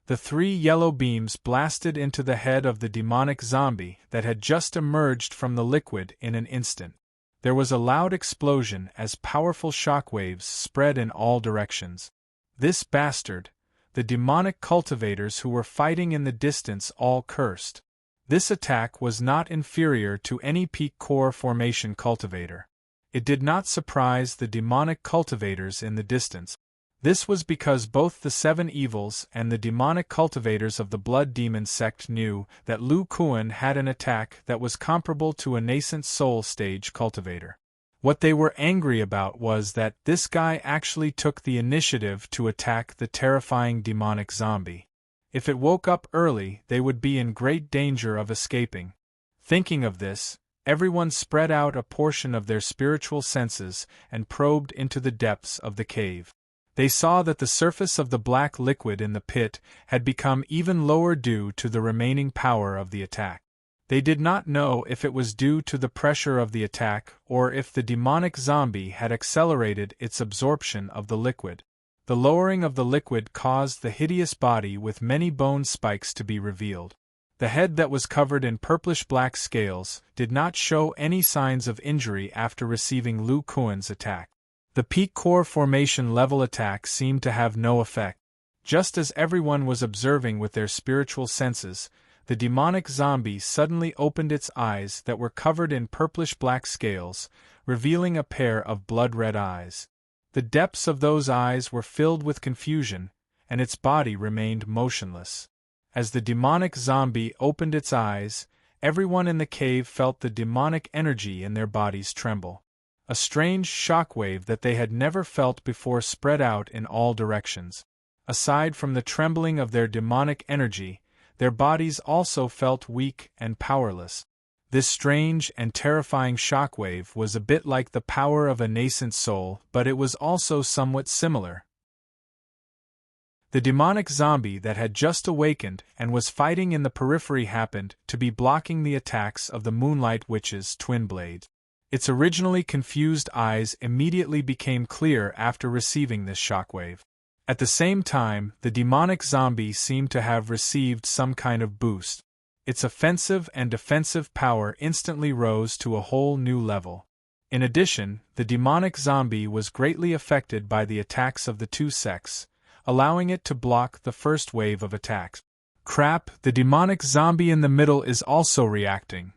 The 3 yellow beams blasted into the head of the demonic zombie that had just emerged from the liquid in an instant. There was a loud explosion as powerful shockwaves spread in all directions. This bastard, the demonic cultivators who were fighting in the distance all cursed. This attack was not inferior to any peak core formation cultivator. It did not surprise the demonic cultivators in the distance. This was because both the seven evils and the demonic cultivators of the Blood Demon sect knew that Lu Kuan had an attack that was comparable to a nascent soul stage cultivator. What they were angry about was that this guy actually took the initiative to attack the terrifying demonic zombie. If it woke up early, they would be in great danger of escaping. Thinking of this, everyone spread out a portion of their spiritual senses and probed into the depths of the cave. They saw that the surface of the black liquid in the pit had become even lower due to the remaining power of the attack. They did not know if it was due to the pressure of the attack or if the demonic zombie had accelerated its absorption of the liquid. The lowering of the liquid caused the hideous body with many bone spikes to be revealed. The head that was covered in purplish-black scales did not show any signs of injury after receiving Lu Kuan's attack. The peak core formation level attack seemed to have no effect. Just as everyone was observing with their spiritual senses, the demonic zombie suddenly opened its eyes that were covered in purplish-black scales, revealing a pair of blood-red eyes. The depths of those eyes were filled with confusion, and its body remained motionless. As the demonic zombie opened its eyes, everyone in the cave felt the demonic energy in their bodies tremble. A strange shockwave that they had never felt before spread out in all directions. Aside from the trembling of their demonic energy, their bodies also felt weak and powerless. This strange and terrifying shockwave was a bit like the power of a nascent soul, but it was also somewhat similar. The demonic zombie that had just awakened and was fighting in the periphery happened to be blocking the attacks of the Moonlight Witch's twin blade. Its originally confused eyes immediately became clear after receiving this shockwave. At the same time, the demonic zombie seemed to have received some kind of boost. Its offensive and defensive power instantly rose to a whole new level. In addition, the demonic zombie was greatly affected by the attacks of the two sects, allowing it to block the first wave of attacks. Crap, the demonic zombie in the middle is also reacting.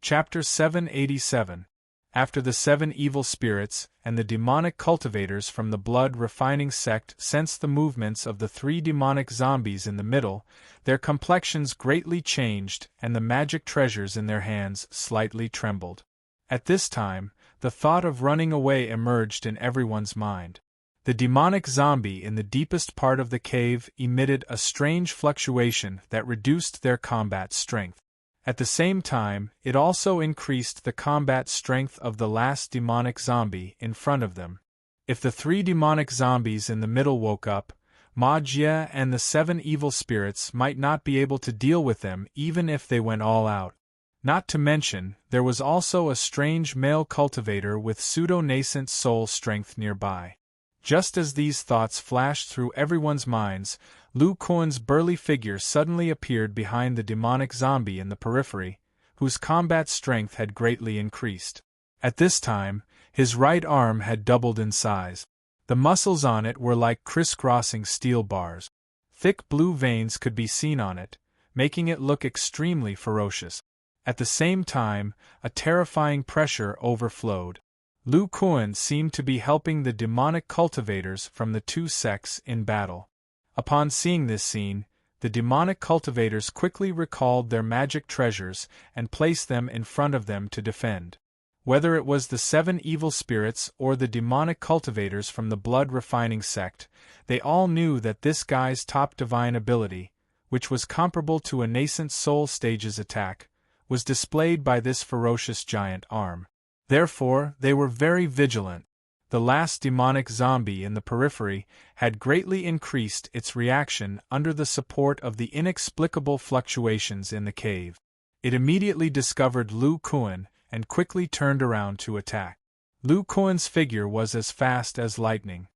Chapter 787. After the seven evil spirits and the demonic cultivators from the blood refining sect sensed the movements of the three demonic zombies in the middle, their complexions greatly changed and the magic treasures in their hands slightly trembled. At this time, the thought of running away emerged in everyone's mind. The demonic zombie in the deepest part of the cave emitted a strange fluctuation that reduced their combat strength. At the same time, it also increased the combat strength of the last demonic zombie in front of them. If the three demonic zombies in the middle woke up, Ma Jie and the seven evil spirits might not be able to deal with them even if they went all out. Not to mention, there was also a strange male cultivator with pseudo-nascent soul strength nearby. Just as these thoughts flashed through everyone's minds, Lu Kuan's burly figure suddenly appeared behind the demonic zombie in the periphery, whose combat strength had greatly increased. At this time, his right arm had doubled in size. The muscles on it were like crisscrossing steel bars. Thick blue veins could be seen on it, making it look extremely ferocious. At the same time, a terrifying pressure overflowed. Lu Kuan seemed to be helping the demonic cultivators from the two sects in battle. Upon seeing this scene, the demonic cultivators quickly recalled their magic treasures and placed them in front of them to defend. Whether it was the seven evil spirits or the demonic cultivators from the blood refining sect, they all knew that this guy's top divine ability, which was comparable to a nascent soul stage's attack, was displayed by this ferocious giant arm. Therefore, they were very vigilant. The last demonic zombie in the periphery had greatly increased its reaction under the support of the inexplicable fluctuations in the cave. It immediately discovered Lu Kuan and quickly turned around to attack. Lu Kuan's figure was as fast as lightning.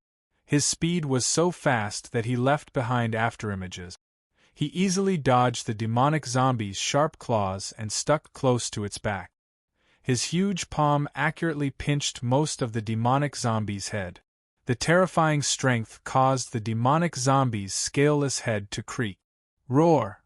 His speed was so fast that he left behind afterimages. He easily dodged the demonic zombie's sharp claws and stuck close to its back. His huge palm accurately pinched most of the demonic zombie's head. The terrifying strength caused the demonic zombie's scaleless head to creak. Roar!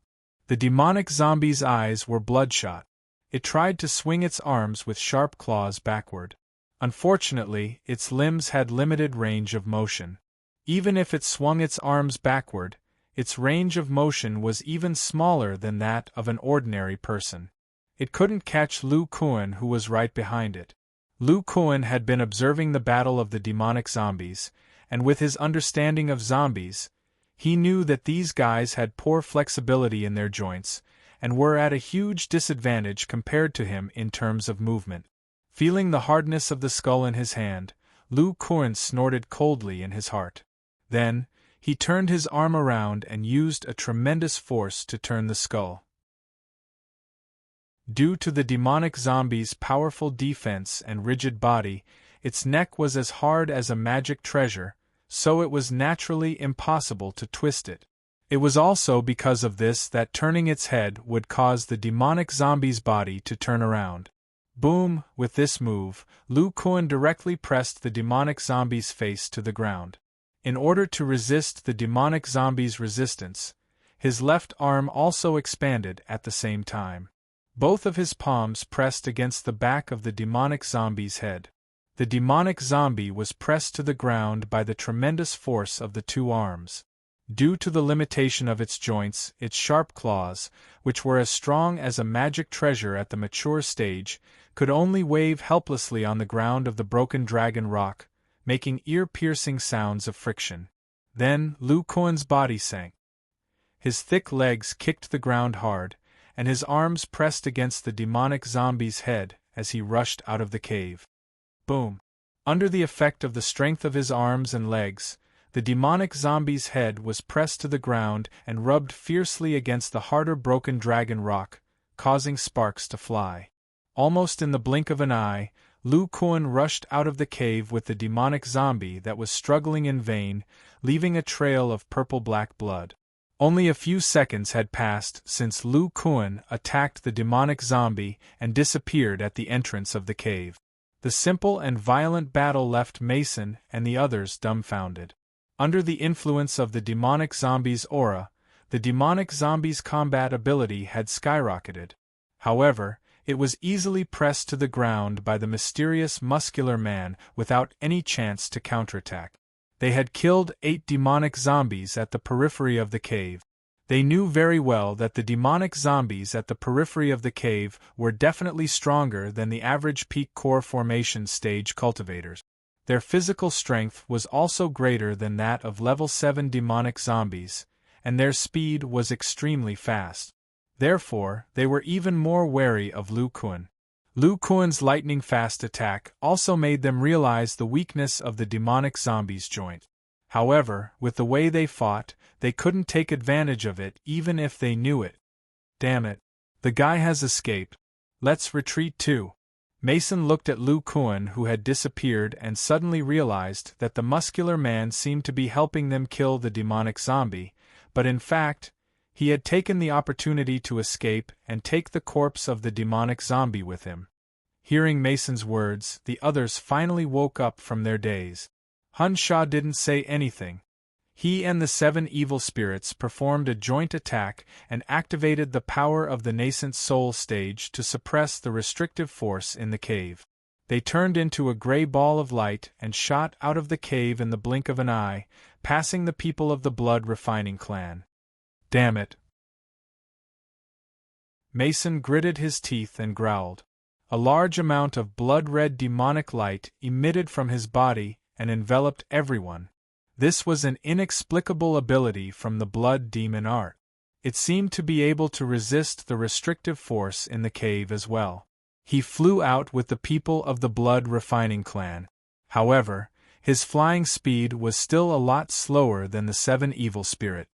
The demonic zombie's eyes were bloodshot. It tried to swing its arms with sharp claws backward. Unfortunately, its limbs had limited range of motion. Even if it swung its arms backward, its range of motion was even smaller than that of an ordinary person. It couldn't catch Lu Kuan, who was right behind it. Lu Kuan had been observing the battle of the demonic zombies, and with his understanding of zombies, he knew that these guys had poor flexibility in their joints, and were at a huge disadvantage compared to him in terms of movement. Feeling the hardness of the skull in his hand, Lu Kuan snorted coldly in his heart. Then, he turned his arm around and used a tremendous force to turn the skull. Due to the demonic zombie's powerful defense and rigid body, its neck was as hard as a magic treasure, so it was naturally impossible to twist it. It was also because of this that turning its head would cause the demonic zombie's body to turn around. Boom! With this move, Lu Kuan directly pressed the demonic zombie's face to the ground. In order to resist the demonic zombie's resistance, his left arm also expanded at the same time. Both of his palms pressed against the back of the demonic zombie's head. The demonic zombie was pressed to the ground by the tremendous force of the two arms. Due to the limitation of its joints, its sharp claws, which were as strong as a magic treasure at the mature stage, could only wave helplessly on the ground of the broken dragon rock, making ear-piercing sounds of friction. Then Lu Kuan's body sank. His thick legs kicked the ground hard, and his arms pressed against the demonic zombie's head as he rushed out of the cave. Boom! Under the effect of the strength of his arms and legs, the demonic zombie's head was pressed to the ground and rubbed fiercely against the harder broken dragon rock, causing sparks to fly. Almost in the blink of an eye, Lu Kuan rushed out of the cave with the demonic zombie that was struggling in vain, leaving a trail of purple-black blood. Only a few seconds had passed since Lu Kuan attacked the demonic zombie and disappeared at the entrance of the cave. The simple and violent battle left Mason and the others dumbfounded. Under the influence of the demonic zombie's aura, the demonic zombie's combat ability had skyrocketed. However, it was easily pressed to the ground by the mysterious muscular man without any chance to counterattack. They had killed 8 demonic zombies at the periphery of the cave. They knew very well that the demonic zombies at the periphery of the cave were definitely stronger than the average peak core formation stage cultivators. Their physical strength was also greater than that of level 7 demonic zombies, and their speed was extremely fast. Therefore, they were even more wary of Lu Kuan. Lu Kuan's lightning-fast attack also made them realize the weakness of the demonic zombie's joint. However, with the way they fought, they couldn't take advantage of it even if they knew it. Damn it. The guy has escaped. Let's retreat too. Mason looked at Lu Kuan, who had disappeared, and suddenly realized that the muscular man seemed to be helping them kill the demonic zombie, but in fact, he had taken the opportunity to escape and take the corpse of the demonic zombie with him. Hearing Mason's words, the others finally woke up from their daze. Hun Sha didn't say anything. He and the 7 evil spirits performed a joint attack and activated the power of the nascent soul stage to suppress the restrictive force in the cave. They turned into a gray ball of light and shot out of the cave in the blink of an eye, passing the people of the blood refining clan. Damn it. Mason gritted his teeth and growled. A large amount of blood-red demonic light emitted from his body and enveloped everyone. This was an inexplicable ability from the blood demon art. It seemed to be able to resist the restrictive force in the cave as well. He flew out with the people of the blood refining clan. However, his flying speed was still a lot slower than the 7 evil spirit.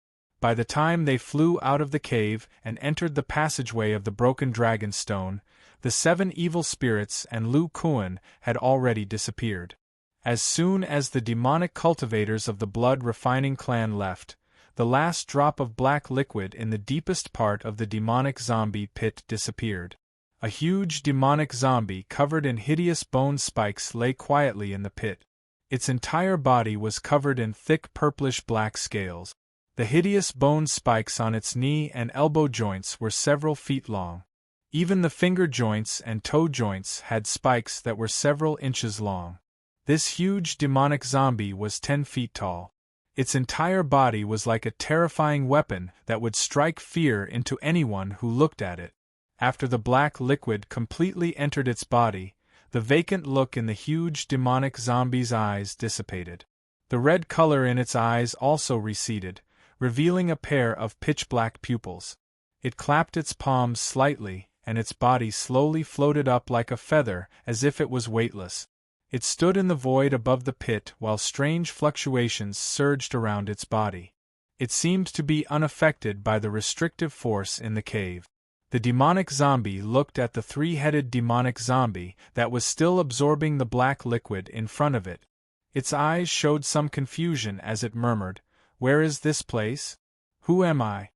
By the time they flew out of the cave and entered the passageway of the broken dragon stone, the 7 evil spirits and Lu Kuan had already disappeared. As soon as the demonic cultivators of the blood refining clan left, the last drop of black liquid in the deepest part of the demonic zombie pit disappeared. A huge demonic zombie covered in hideous bone spikes lay quietly in the pit. Its entire body was covered in thick purplish-black scales. The hideous bone spikes on its knee and elbow joints were several feet long. Even the finger joints and toe joints had spikes that were several inches long. This huge demonic zombie was 10 feet tall. Its entire body was like a terrifying weapon that would strike fear into anyone who looked at it. After the black liquid completely entered its body, the vacant look in the huge demonic zombie's eyes dissipated. The red color in its eyes also receded, revealing a pair of pitch-black pupils. It clapped its palms slightly, and its body slowly floated up like a feather as if it was weightless. It stood in the void above the pit while strange fluctuations surged around its body. It seemed to be unaffected by the restrictive force in the cave. The demonic zombie looked at the three-headed demonic zombie that was still absorbing the black liquid in front of it. Its eyes showed some confusion as it murmured, "Where is this place? Who am I?"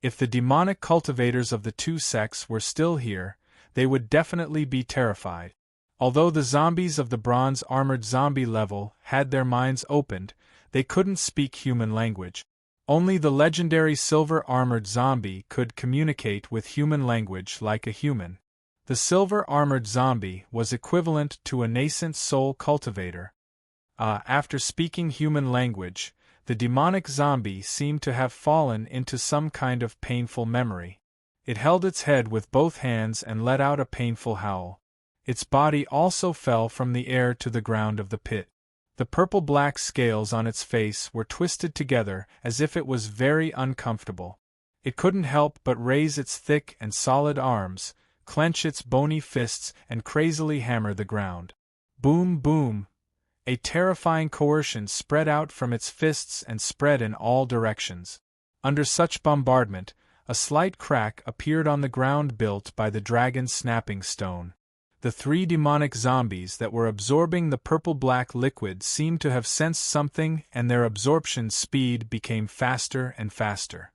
If the demonic cultivators of the two sects were still here, they would definitely be terrified. Although the zombies of the bronze-armored zombie level had their minds opened, they couldn't speak human language. Only the legendary silver-armored zombie could communicate with human language like a human. The silver-armored zombie was equivalent to a nascent soul cultivator. After speaking human language, the demonic zombie seemed to have fallen into some kind of painful memory. It held its head with both hands and let out a painful howl. Its body also fell from the air to the ground of the pit. The purple-black scales on its face were twisted together as if it was very uncomfortable. It couldn't help but raise its thick and solid arms, clench its bony fists, and crazily hammer the ground. Boom, boom! A terrifying coercion spread out from its fists and spread in all directions. Under such bombardment, a slight crack appeared on the ground built by the dragon's snapping stone. The three demonic zombies that were absorbing the purple-black liquid seemed to have sensed something, and their absorption speed became faster and faster.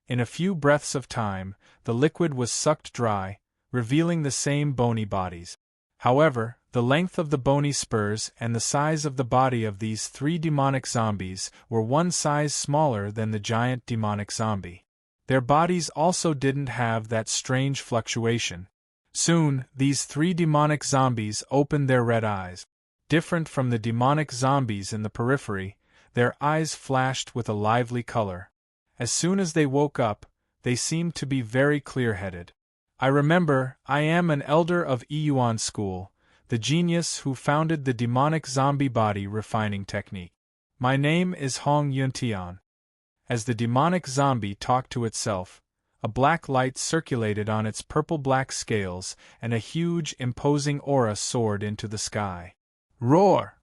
In a few breaths of time, the liquid was sucked dry, revealing the same bony bodies. However, the length of the bony spurs and the size of the body of these three demonic zombies were one size smaller than the giant demonic zombie. Their bodies also didn't have that strange fluctuation. Soon, these three demonic zombies opened their red eyes. Different from the demonic zombies in the periphery, their eyes flashed with a lively color. As soon as they woke up, they seemed to be very clear-headed. "I remember, I am an elder of Yuan School, the genius who founded the demonic zombie body refining technique. My name is Hong Yuntian." As the demonic zombie talked to itself, a black light circulated on its purple-black scales, and a huge, imposing aura soared into the sky. Roar!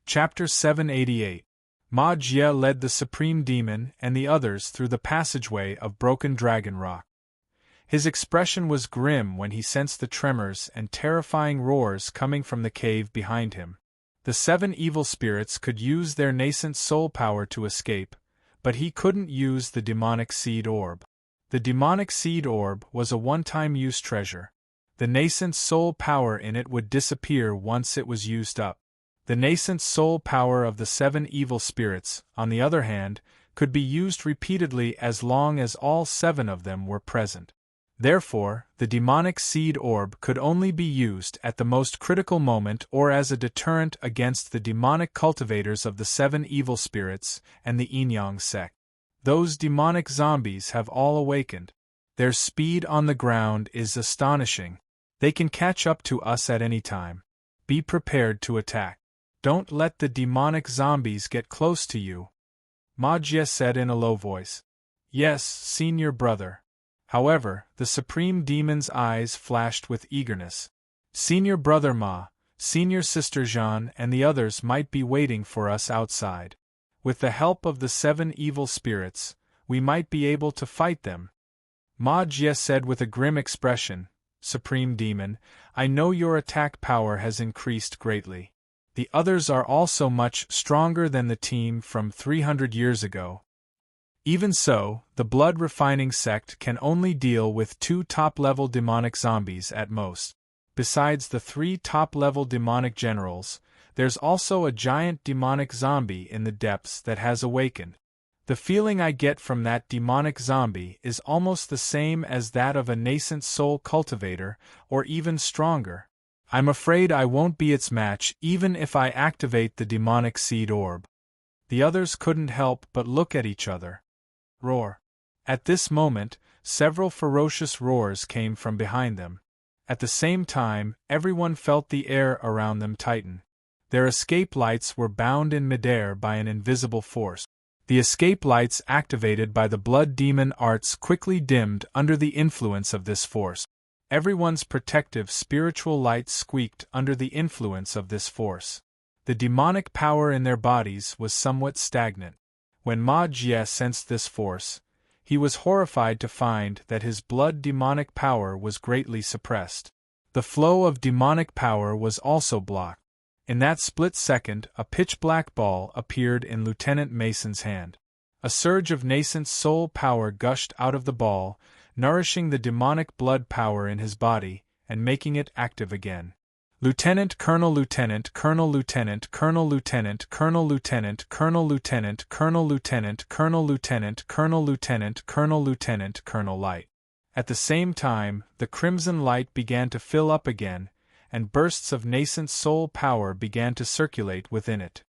Chapter 788. Ma Jie led the Supreme Demon and the others through the passageway of broken dragon rock. His expression was grim when he sensed the tremors and terrifying roars coming from the cave behind him. The 7 evil spirits could use their nascent soul power to escape, but he couldn't use the demonic seed orb. The demonic seed orb was a one-time use treasure. The nascent soul power in it would disappear once it was used up. The nascent soul power of the 7 evil spirits, on the other hand, could be used repeatedly as long as all 7 of them were present. Therefore, the demonic seed orb could only be used at the most critical moment or as a deterrent against the demonic cultivators of the 7 evil spirits and the Yin-Yang sect. Those demonic zombies have all awakened. Their speed on the ground is astonishing. They can catch up to us at any time. Be prepared to attack. Don't let the demonic zombies get close to you, Ma Jie said in a low voice. Yes, senior brother. However, the Supreme Demon's eyes flashed with eagerness. Senior brother Ma, senior sister Jean and the others might be waiting for us outside. With the help of the 7 evil spirits, we might be able to fight them. Ma Jie said with a grim expression, Supreme Demon, I know your attack power has increased greatly. The others are also much stronger than the team from 300 years ago. Even so, the blood-refining sect can only deal with 2 top-level demonic zombies at most. Besides the 3 top-level demonic generals, there's also a giant demonic zombie in the depths that has awakened. The feeling I get from that demonic zombie is almost the same as that of a nascent soul cultivator, or even stronger. I'm afraid I won't be its match even if I activate the demonic seed orb. The others couldn't help but look at each other. Roar. At this moment, several ferocious roars came from behind them. At the same time, everyone felt the air around them tighten. Their escape lights were bound in midair by an invisible force. The escape lights activated by the blood demon arts quickly dimmed under the influence of this force. Everyone's protective spiritual lights squeaked under the influence of this force. The demonic power in their bodies was somewhat stagnant. When Ma Jie sensed this force, he was horrified to find that his blood demonic power was greatly suppressed. The flow of demonic power was also blocked. In that split second, a pitch-black ball appeared in Lieutenant Mason's hand. A surge of nascent soul power gushed out of the ball, nourishing the demonic blood power in his body, and making it active again. Lieutenant Colonel Lieutenant Colonel Lieutenant Colonel Lieutenant Colonel Lieutenant Colonel Lieutenant Colonel Lieutenant Colonel Lieutenant Colonel Lieutenant Colonel Lieutenant Colonel Light. At the same time, the crimson light began to fill up again, and bursts of nascent soul power began to circulate within it.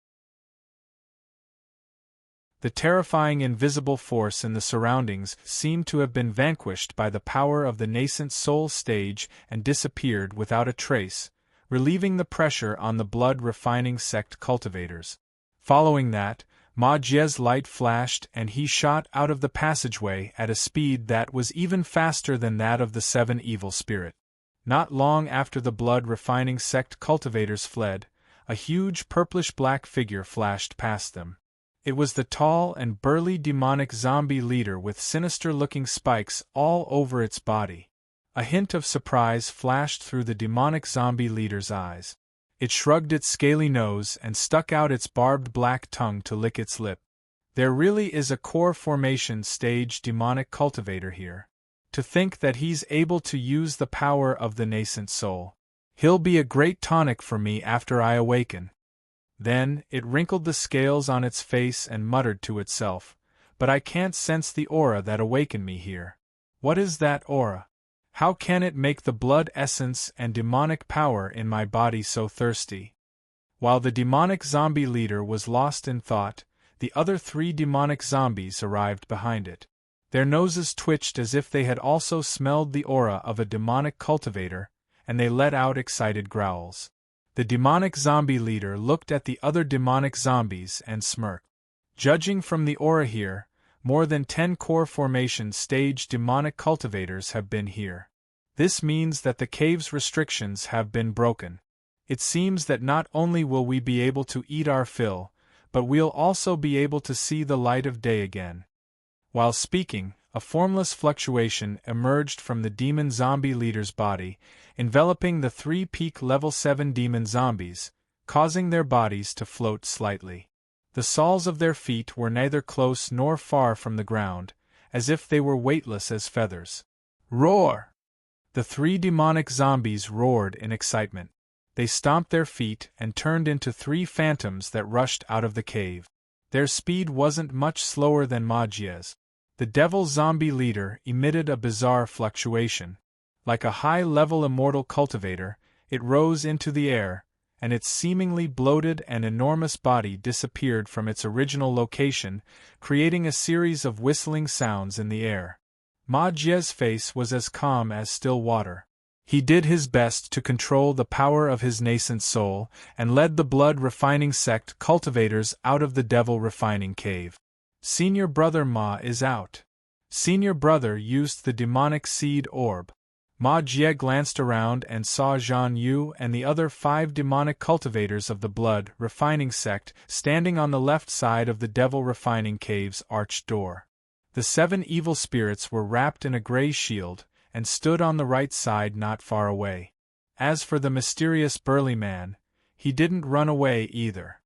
The terrifying invisible force in the surroundings seemed to have been vanquished by the power of the nascent soul stage and disappeared without a trace, relieving the pressure on the blood-refining sect cultivators. Following that, Ma Jie's light flashed and he shot out of the passageway at a speed that was even faster than that of the 7 evil spirit. Not long after the blood-refining sect cultivators fled, a huge purplish-black figure flashed past them. It was the tall and burly demonic zombie leader with sinister-looking spikes all over its body. A hint of surprise flashed through the demonic zombie leader's eyes. It shrugged its scaly nose and stuck out its barbed black tongue to lick its lip. There really is a core formation stage demonic cultivator here. To think that he's able to use the power of the nascent soul. He'll be a great tonic for me after I awaken. Then, it wrinkled the scales on its face and muttered to itself, "But I can't sense the aura that awakened me here. What is that aura? How can it make the blood essence and demonic power in my body so thirsty?" While the demonic zombie leader was lost in thought, the other 3 demonic zombies arrived behind it. Their noses twitched as if they had also smelled the aura of a demonic cultivator, and they let out excited growls. The demonic zombie leader looked at the other demonic zombies and smirked. Judging from the aura here, more than 10 core formation stage demonic cultivators have been here. This means that the cave's restrictions have been broken. It seems that not only will we be able to eat our fill, but we'll also be able to see the light of day again. While speaking, a formless fluctuation emerged from the demon zombie leader's body, enveloping the 3 peak level 7 demon zombies, causing their bodies to float slightly. The soles of their feet were neither close nor far from the ground, as if they were weightless as feathers. Roar! The 3 demonic zombies roared in excitement. They stomped their feet and turned into 3 phantoms that rushed out of the cave. Their speed wasn't much slower than Ma Jie's. The devil zombie leader emitted a bizarre fluctuation. Like a high-level immortal cultivator, it rose into the air, and its seemingly bloated and enormous body disappeared from its original location, creating a series of whistling sounds in the air. Ma Jie's face was as calm as still water. He did his best to control the power of his nascent soul, and led the blood-refining sect cultivators out of the devil-refining cave. Senior Brother Ma is out. Senior Brother used the demonic seed orb. Ma Jie glanced around and saw Zhan Yu and the other 5 demonic cultivators of the blood-refining sect standing on the left side of the devil-refining cave's arched door. The 7 evil spirits were wrapped in a gray shield, and stood on the right side not far away. As for the mysterious burly man, he didn't run away either.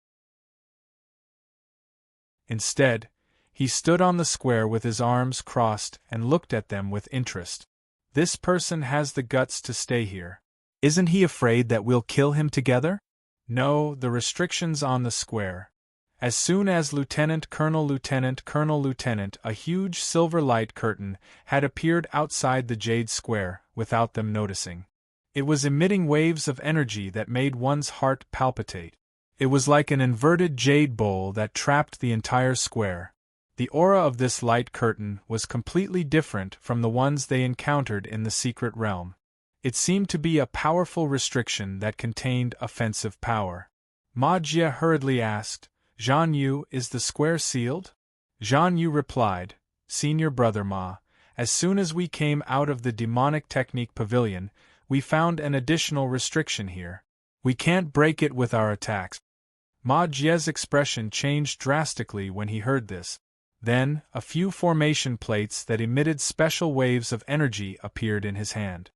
Instead, He stood on the square with his arms crossed and looked at them with interest. This person has the guts to stay here. Isn't he afraid that we'll kill him together? No, the restrictions on the square. As soon as Lieutenant Colonel, a huge silver light curtain had appeared outside the Jade Square, without them noticing. It was emitting waves of energy that made one's heart palpitate. It was like an inverted jade bowl that trapped the entire square. The aura of this light curtain was completely different from the ones they encountered in the secret realm. It seemed to be a powerful restriction that contained offensive power. Ma Jie hurriedly asked, Zhan Yu, is the square sealed? Zhan Yu replied, Senior Brother Ma, as soon as we came out of the demonic technique pavilion, we found an additional restriction here. We can't break it with our attacks. Ma Jie's expression changed drastically when he heard this. Then, a few formation plates that emitted special waves of energy appeared in his hand.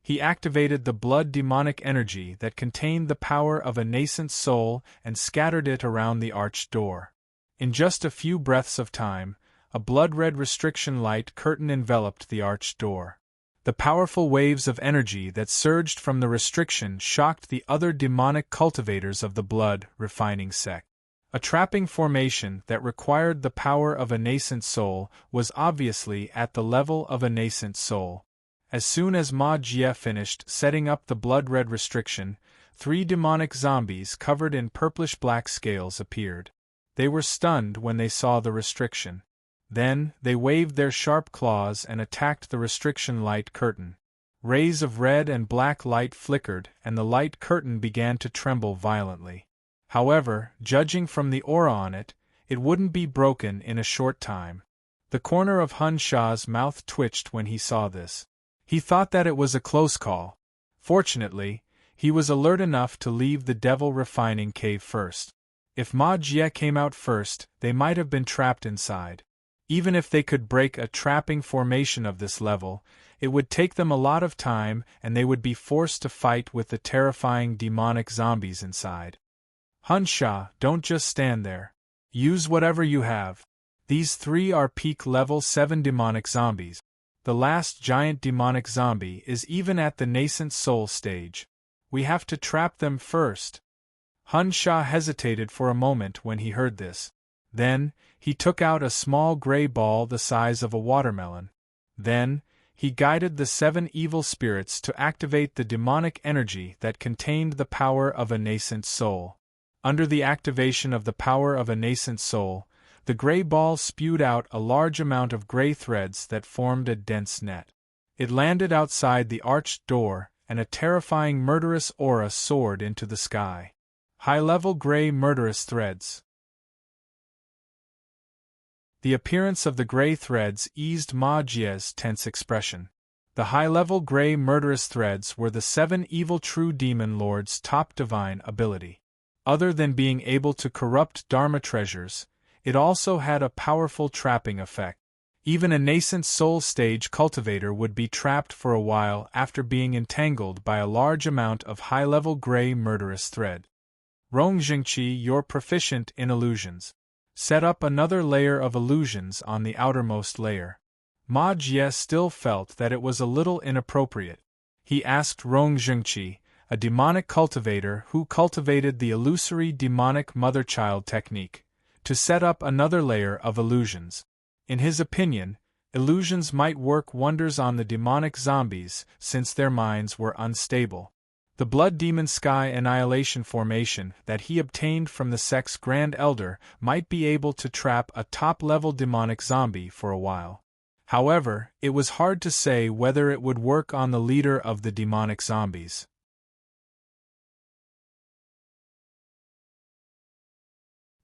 He activated the blood demonic energy that contained the power of a nascent soul and scattered it around the arched door. In just a few breaths of time, a blood-red restriction light curtain enveloped the arched door. The powerful waves of energy that surged from the restriction shocked the other demonic cultivators of the blood refining sect. A trapping formation that required the power of a nascent soul was obviously at the level of a nascent soul. As soon as Ma Jie finished setting up the blood-red restriction, 3 demonic zombies covered in purplish-black scales appeared. They were stunned when they saw the restriction. Then, they waved their sharp claws and attacked the restriction light curtain. Rays of red and black light flickered and the light curtain began to tremble violently. However, judging from the aura on it, it wouldn't be broken in a short time. The corner of Hun Sha's mouth twitched when he saw this. He thought that it was a close call. Fortunately, he was alert enough to leave the devil refining cave first. If Ma Jie came out first, they might have been trapped inside. Even if they could break a trapping formation of this level, it would take them a lot of time and they would be forced to fight with the terrifying demonic zombies inside. Hun Sha, don't just stand there. Use whatever you have. These 3 are peak level 7 demonic zombies. The last giant demonic zombie is even at the nascent soul stage. We have to trap them first. Hun Sha hesitated for a moment when he heard this. Then, he took out a small gray ball the size of a watermelon. Then, he guided the 7 evil spirits to activate the demonic energy that contained the power of a nascent soul. Under the activation of the power of a nascent soul, the gray ball spewed out a large amount of gray threads that formed a dense net. It landed outside the arched door, and a terrifying murderous aura soared into the sky. High-level gray murderous threads. The appearance of the gray threads eased Ma Jie's tense expression. The high-level gray murderous threads were the 7 evil true demon lords' top divine ability. Other than being able to corrupt Dharma treasures, it also had a powerful trapping effect. Even a nascent soul stage cultivator would be trapped for a while after being entangled by a large amount of high-level gray murderous thread. Rong Jingqi, you're proficient in illusions. Set up another layer of illusions on the outermost layer. Ma Jie still felt that it was a little inappropriate. He asked Rong Jingqi, a demonic cultivator who cultivated the illusory demonic mother-child technique, to set up another layer of illusions. In his opinion, illusions might work wonders on the demonic zombies since their minds were unstable. The Blood Demon Sky Annihilation formation that he obtained from the sect's Grand Elder might be able to trap a top-level demonic zombie for a while. However, it was hard to say whether it would work on the leader of the demonic zombies.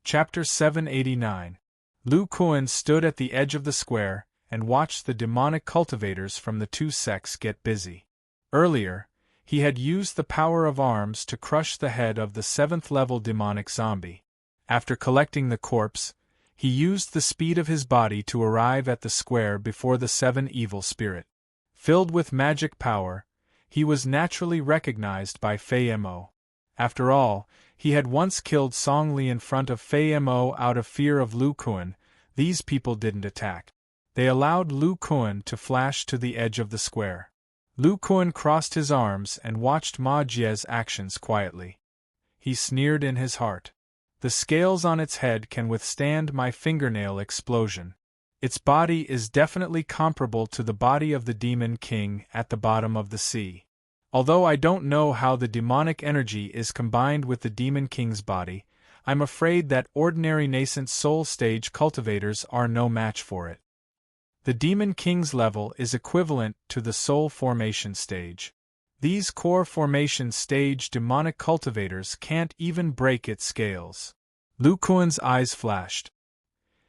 Chapter 789. Lu Kuan stood at the edge of the square and watched the demonic cultivators from the 2 sects get busy. Earlier, he had used the power of arms to crush the head of the 7th-level demonic zombie. After collecting the corpse, he used the speed of his body to arrive at the square before the 7 evil spirit. Filled with magic power, he was naturally recognized by Fei Mo. After all, he had once killed Song Li in front of Fei Mo out of fear of Lu Kuan, These people didn't attack. They allowed Lu Kuan to flash to the edge of the square. Lu Kuan crossed his arms and watched Ma Jie's actions quietly. He sneered in his heart. The scales on its head can withstand my fingernail explosion. Its body is definitely comparable to the body of the Demon King at the bottom of the sea. Although I don't know how the demonic energy is combined with the Demon King's body, I'm afraid that ordinary nascent soul stage cultivators are no match for it. The Demon King's level is equivalent to the soul formation stage. These core formation stage demonic cultivators can't even break its scales. Lu Kuan's eyes flashed.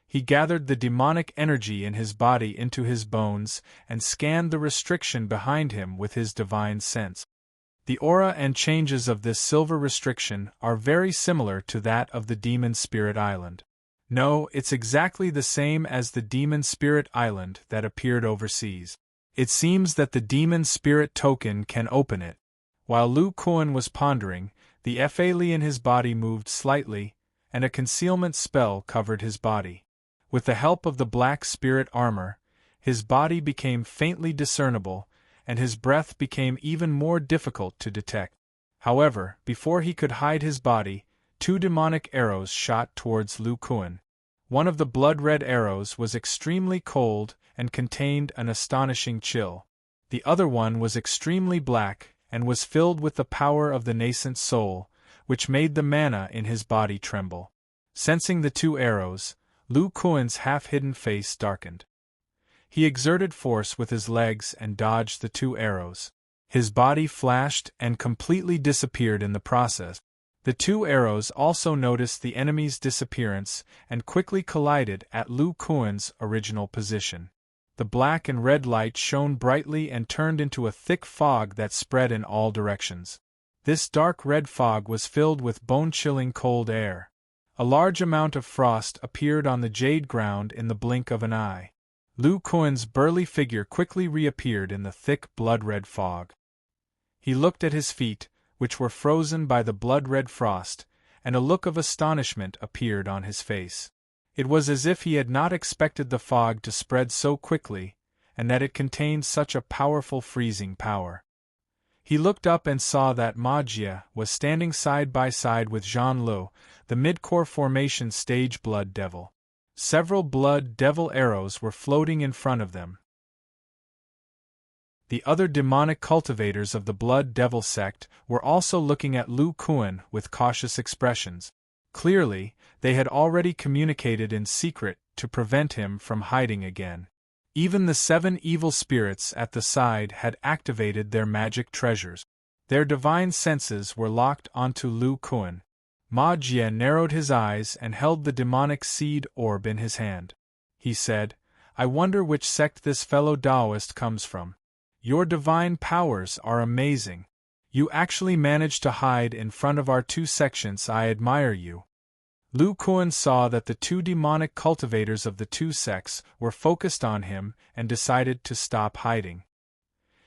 He gathered the demonic energy in his body into his bones and scanned the restriction behind him with his divine sense. The aura and changes of this silver restriction are very similar to that of the Demon Spirit Island. No, it's exactly the same as the Demon Spirit Island that appeared overseas. It seems that the Demon Spirit token can open it. While Lu Kuan was pondering, the Fali in his body moved slightly, and a concealment spell covered his body. With the help of the black spirit armor, his body became faintly discernible, and his breath became even more difficult to detect. However, before he could hide his body, 2 demonic arrows shot towards Lu Kuan. One of the blood-red arrows was extremely cold and contained an astonishing chill. The other one was extremely black and was filled with the power of the nascent soul, which made the mana in his body tremble. Sensing the 2 arrows, Lu Kuan's half-hidden face darkened. He exerted force with his legs and dodged the 2 arrows. His body flashed and completely disappeared in the process. The 2 arrows also noticed the enemy's disappearance and quickly collided at Lu Kuan's original position. The black and red light shone brightly and turned into a thick fog that spread in all directions. This dark red fog was filled with bone-chilling cold air. A large amount of frost appeared on the jade ground in the blink of an eye. Lu Kuan's burly figure quickly reappeared in the thick blood-red fog. He looked at his feet, which were frozen by the blood-red frost, and a look of astonishment appeared on his face. It was as if he had not expected the fog to spread so quickly, and that it contained such a powerful freezing power. He looked up and saw that Ma Jie was standing side by side with Jean Lu, the mid-core formation stage blood devil. Several blood devil arrows were floating in front of them. The other demonic cultivators of the Blood Devil sect were also looking at Lu Kuan with cautious expressions. Clearly, they had already communicated in secret to prevent him from hiding again. Even the 7 evil spirits at the side had activated their magic treasures. Their divine senses were locked onto Lu Kuan. Ma Jie narrowed his eyes and held the demonic seed orb in his hand. He said, "I wonder which sect this fellow Taoist comes from. Your divine powers are amazing. You actually managed to hide in front of our 2 sections. I admire you." Lu Kuan saw that the 2 demonic cultivators of the 2 sects were focused on him and decided to stop hiding.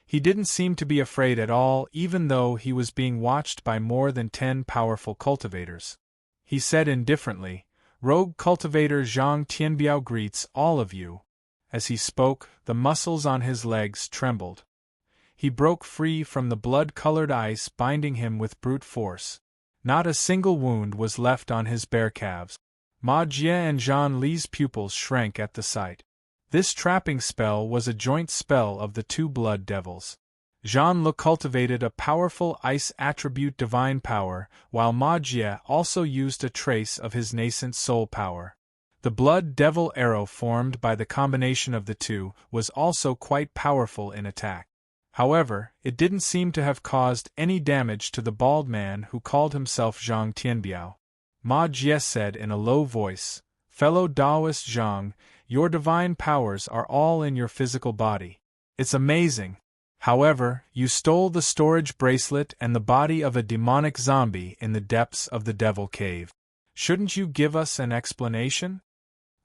He didn't seem to be afraid at all, even though he was being watched by more than 10 powerful cultivators. He said indifferently, "Rogue cultivator Zhang Tianbiao greets all of you." As he spoke, the muscles on his legs trembled. He broke free from the blood-colored ice binding him with brute force. Not a single wound was left on his bare calves. Ma Jie and Zhang Li's pupils shrank at the sight. This trapping spell was a joint spell of the 2 blood devils. Zhang Li cultivated a powerful ice attribute divine power, while Ma Jie also used a trace of his nascent soul power. The blood devil arrow formed by the combination of the 2 was also quite powerful in attack. However, it didn't seem to have caused any damage to the bald man who called himself Zhang Tianbiao. Ma Jie said in a low voice, "Fellow Taoist Zhang, your divine powers are all in your physical body. It's amazing. However, you stole the storage bracelet and the body of a demonic zombie in the depths of the Devil Cave. Shouldn't you give us an explanation?"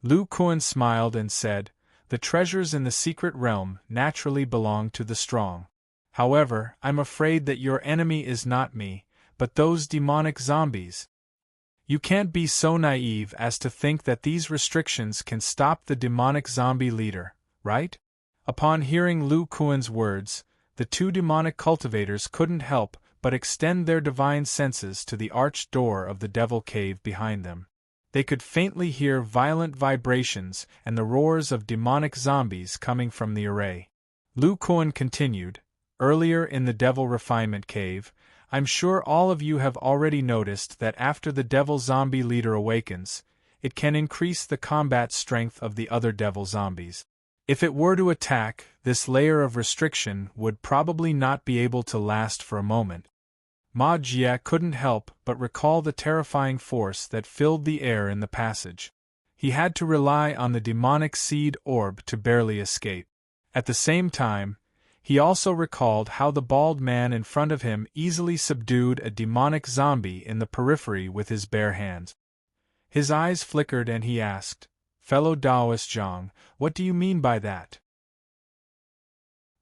Lu Kuan smiled and said, "The treasures in the secret realm naturally belong to the strong. However, I'm afraid that your enemy is not me, but those demonic zombies." You can't be so naive as to think that these restrictions can stop the demonic zombie leader, right? Upon hearing Lu Kuan's words, the two demonic cultivators couldn't help but extend their divine senses to the arched door of the devil cave behind them. They could faintly hear violent vibrations and the roars of demonic zombies coming from the array. Lu Kuan continued, "Earlier in the devil refinement cave, I'm sure all of you have already noticed that after the devil zombie leader awakens, it can increase the combat strength of the other devil zombies. If it were to attack, this layer of restriction would probably not be able to last for a moment." Ma Jie couldn't help but recall the terrifying force that filled the air in the passage. He had to rely on the demonic seed orb to barely escape. At the same time, he also recalled how the bald man in front of him easily subdued a demonic zombie in the periphery with his bare hands. His eyes flickered and he asked, "Fellow Taoist Zhang, what do you mean by that?"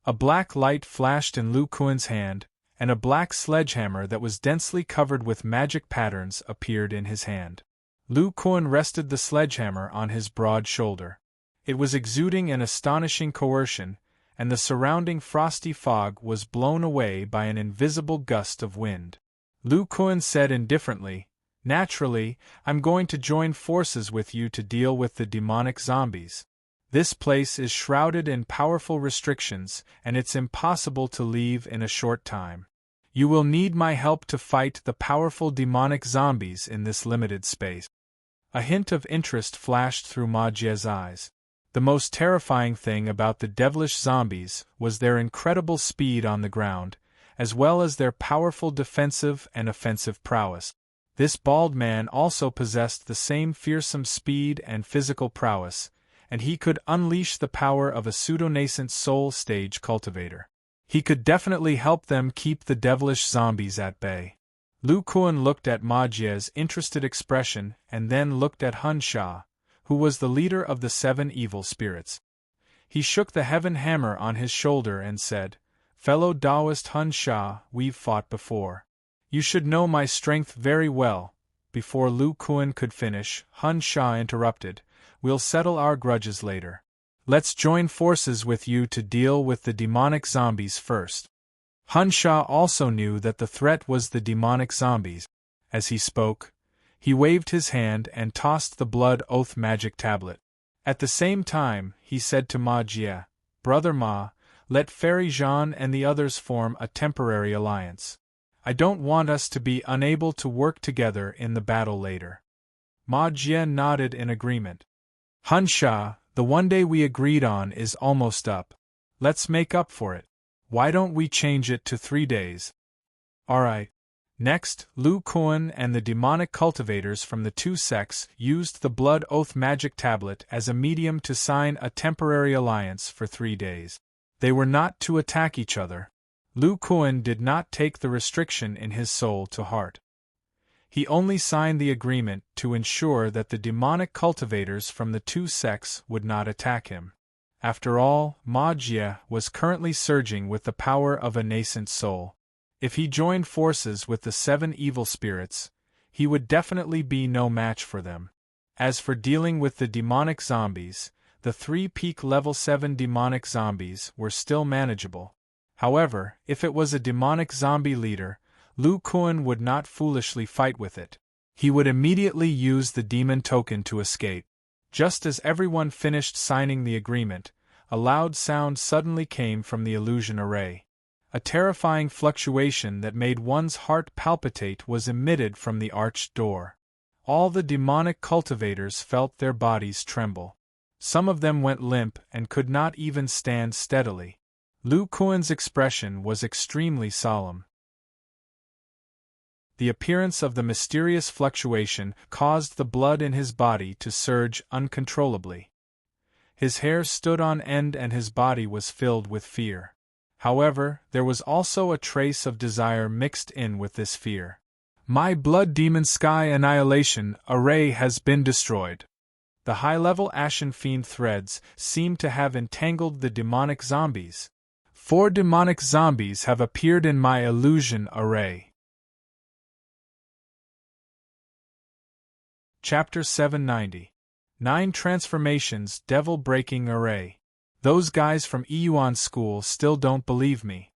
A black light flashed in Lu Kuan's hand, and a black sledgehammer that was densely covered with magic patterns appeared in his hand. Lu Kuan rested the sledgehammer on his broad shoulder. It was exuding an astonishing coercion, and the surrounding frosty fog was blown away by an invisible gust of wind. Lu Kuan said indifferently, "Naturally, I'm going to join forces with you to deal with the demonic zombies. This place is shrouded in powerful restrictions, and it's impossible to leave in a short time. You will need my help to fight the powerful demonic zombies in this limited space." A hint of interest flashed through Ma Jie's eyes. The most terrifying thing about the devilish zombies was their incredible speed on the ground, as well as their powerful defensive and offensive prowess. This bald man also possessed the same fearsome speed and physical prowess, and he could unleash the power of a pseudo-nascent soul stage cultivator. He could definitely help them keep the devilish zombies at bay. Lu Kuan looked at Ma Jie's interested expression and then looked at Hun Sha, who was the leader of the 7 evil spirits. He shook the heaven hammer on his shoulder and said, "Fellow Taoist Hun Sha, we've fought before. You should know my strength very well." Before Lu Kuan could finish, Hun Sha interrupted, "We'll settle our grudges later. Let's join forces with you to deal with the demonic zombies first." Hun Sha also knew that the threat was the demonic zombies. As he spoke, he waved his hand and tossed the blood oath magic tablet. At the same time, he said to Ma Jie, "Brother Ma, let Fairy Zhan and the others form a temporary alliance. I don't want us to be unable to work together in the battle later." Ma Jie nodded in agreement. "Hun Sha, the one day we agreed on is almost up. Let's make up for it. Why don't we change it to 3 days?" "Alright." Next, Lu Kuan and the demonic cultivators from the 2 sects used the Blood Oath magic tablet as a medium to sign a temporary alliance for 3 days. They were not to attack each other. Lu Kuan did not take the restriction in his soul to heart. He only signed the agreement to ensure that the demonic cultivators from the 2 sects would not attack him. After all, Ma Jie was currently surging with the power of a nascent soul. If he joined forces with the 7 evil spirits, he would definitely be no match for them. As for dealing with the demonic zombies, the 3 peak level 7 demonic zombies were still manageable. However, if it was a demonic zombie leader, Lu Kuan would not foolishly fight with it. He would immediately use the demon token to escape. Just as everyone finished signing the agreement, a loud sound suddenly came from the illusion array. A terrifying fluctuation that made one's heart palpitate was emitted from the arched door. All the demonic cultivators felt their bodies tremble. Some of them went limp and could not even stand steadily. Lu Kuan's expression was extremely solemn. The appearance of the mysterious fluctuation caused the blood in his body to surge uncontrollably. His hair stood on end and his body was filled with fear. However, there was also a trace of desire mixed in with this fear. "My blood demon sky annihilation array has been destroyed." The high-level ashen fiend threads seemed to have entangled the demonic zombies. 4 demonic zombies have appeared in my illusion array. Chapter 790. 9 Transformations Devil-Breaking Array. Those guys from Iyuan School still don't believe me.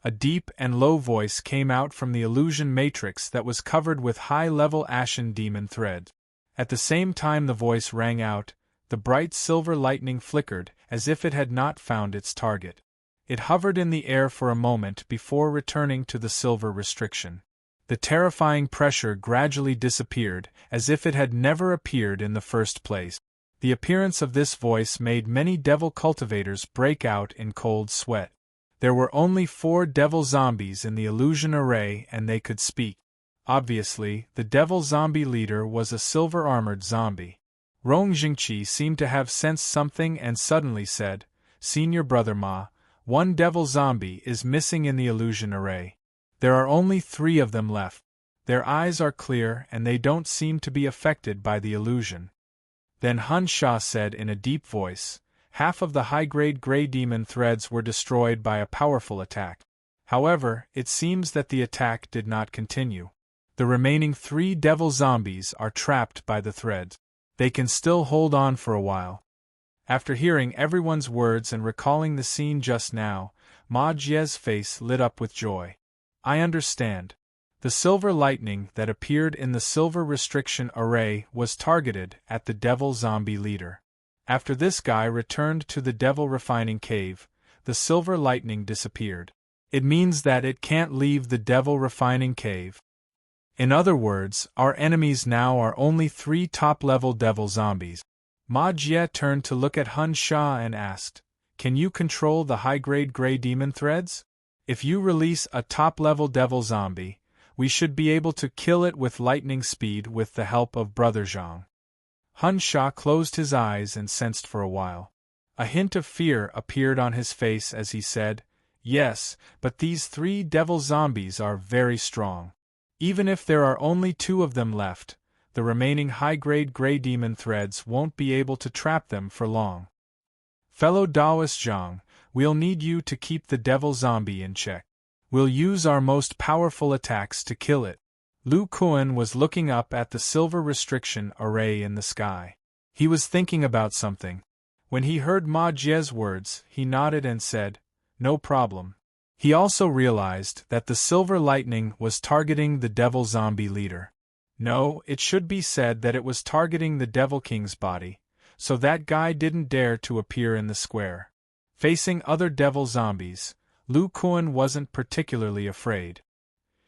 A deep and low voice came out from the illusion matrix that was covered with high-level ashen demon thread. At the same time the voice rang out, the bright silver lightning flickered as if it had not found its target. It hovered in the air for a moment before returning to the silver restriction. The terrifying pressure gradually disappeared, as if it had never appeared in the first place. The appearance of this voice made many devil cultivators break out in cold sweat. There were only 4 devil zombies in the illusion array and they could speak. Obviously, the devil zombie leader was a silver-armored zombie. Rong Jingqi seemed to have sensed something and suddenly said, "Senior Brother Ma, 1 devil zombie is missing in the illusion array. There are only 3 of them left. Their eyes are clear and they don't seem to be affected by the illusion." Then Han Sha said in a deep voice, "Half of the high-grade gray demon threads were destroyed by a powerful attack. However, it seems that the attack did not continue. The remaining 3 devil zombies are trapped by the threads. They can still hold on for a while." After hearing everyone's words and recalling the scene just now, Ma Jie's face lit up with joy. "I understand. The silver lightning that appeared in the silver restriction array was targeted at the devil zombie leader. After this guy returned to the devil refining cave, the silver lightning disappeared. It means that it can't leave the devil refining cave. In other words, our enemies now are only 3 top-level devil zombies." Ma Jie turned to look at Han Sha and asked, "Can you control the high-grade gray demon threads? If you release a top-level devil zombie, we should be able to kill it with lightning speed with the help of Brother Zhang." Han Sha closed his eyes and sensed for a while. A hint of fear appeared on his face as he said, "Yes, but these 3 devil zombies are very strong. Even if there are only 2 of them left, the remaining high-grade gray demon threads won't be able to trap them for long. Fellow Taoist Zhang, we'll need you to keep the devil zombie in check. We'll use our most powerful attacks to kill it." Lu Kuan was looking up at the silver restriction array in the sky. He was thinking about something. When he heard Ma Jie's words, he nodded and said, "No problem." He also realized that the silver lightning was targeting the devil zombie leader. No, it should be said that it was targeting the Devil King's body, so that guy didn't dare to appear in the square. Facing other devil zombies, Lu Kuan wasn't particularly afraid.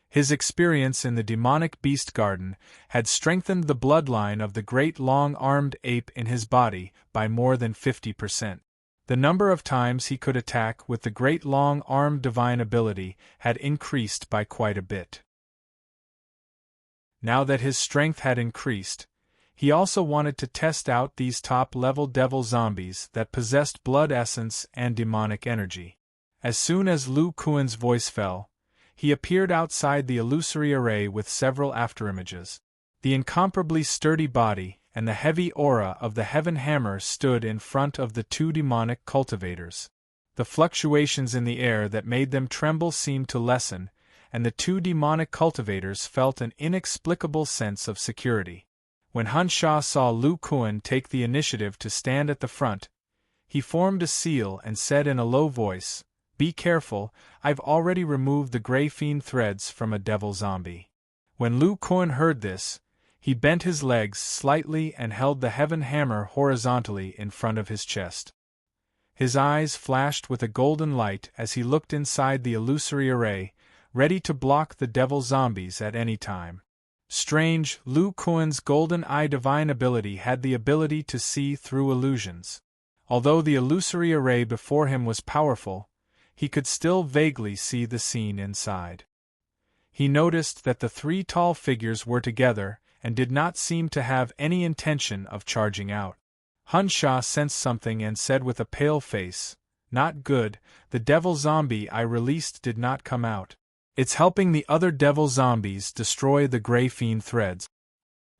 His experience in the demonic beast garden had strengthened the bloodline of the great long-armed ape in his body by more than 50%. The number of times he could attack with the great long-armed divine ability had increased by quite a bit. Now that his strength had increased, he also wanted to test out these top-level devil zombies that possessed blood essence and demonic energy. As soon as Lu Kuan's voice fell, he appeared outside the illusory array with several afterimages. The incomparably sturdy body and the heavy aura of the Heaven Hammer stood in front of the 2 demonic cultivators. The fluctuations in the air that made them tremble seemed to lessen, and the 2 demonic cultivators felt an inexplicable sense of security. When Han Sha saw Lu Kuan take the initiative to stand at the front, he formed a seal and said in a low voice, "Be careful, I've already removed the gray fiend threads from a devil zombie." When Lu Kuan heard this, he bent his legs slightly and held the Heaven Hammer horizontally in front of his chest. His eyes flashed with a golden light as he looked inside the illusory array, ready to block the devil zombies at any time. Strange, Lu Kuan's golden eye divine ability had the ability to see through illusions. Although the illusory array before him was powerful, he could still vaguely see the scene inside. He noticed that the 3 tall figures were together and did not seem to have any intention of charging out. Han Sha sensed something and said with a pale face, "Not good, the devil zombie I released did not come out. It's helping the other devil zombies destroy the gray fiend threads.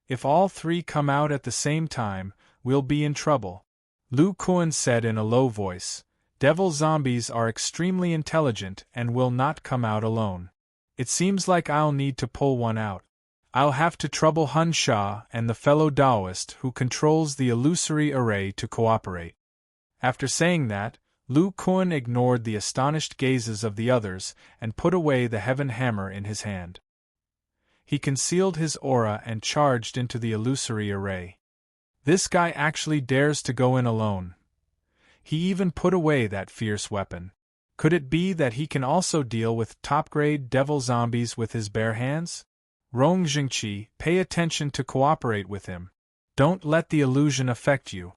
If all 3 come out at the same time, we'll be in trouble." Lu Kuan said in a low voice, "Devil zombies are extremely intelligent and will not come out alone. It seems like I'll need to pull one out. I'll have to trouble Hun Sha and the fellow Taoist who controls the illusory array to cooperate. After saying that, Lu Kuan ignored the astonished gazes of the others and put away the heaven hammer in his hand. He concealed his aura and charged into the illusory array. This guy actually dares to go in alone. He even put away that fierce weapon. Could it be that he can also deal with top-grade devil zombies with his bare hands? Rong Jingqi, pay attention to cooperate with him. Don't let the illusion affect you.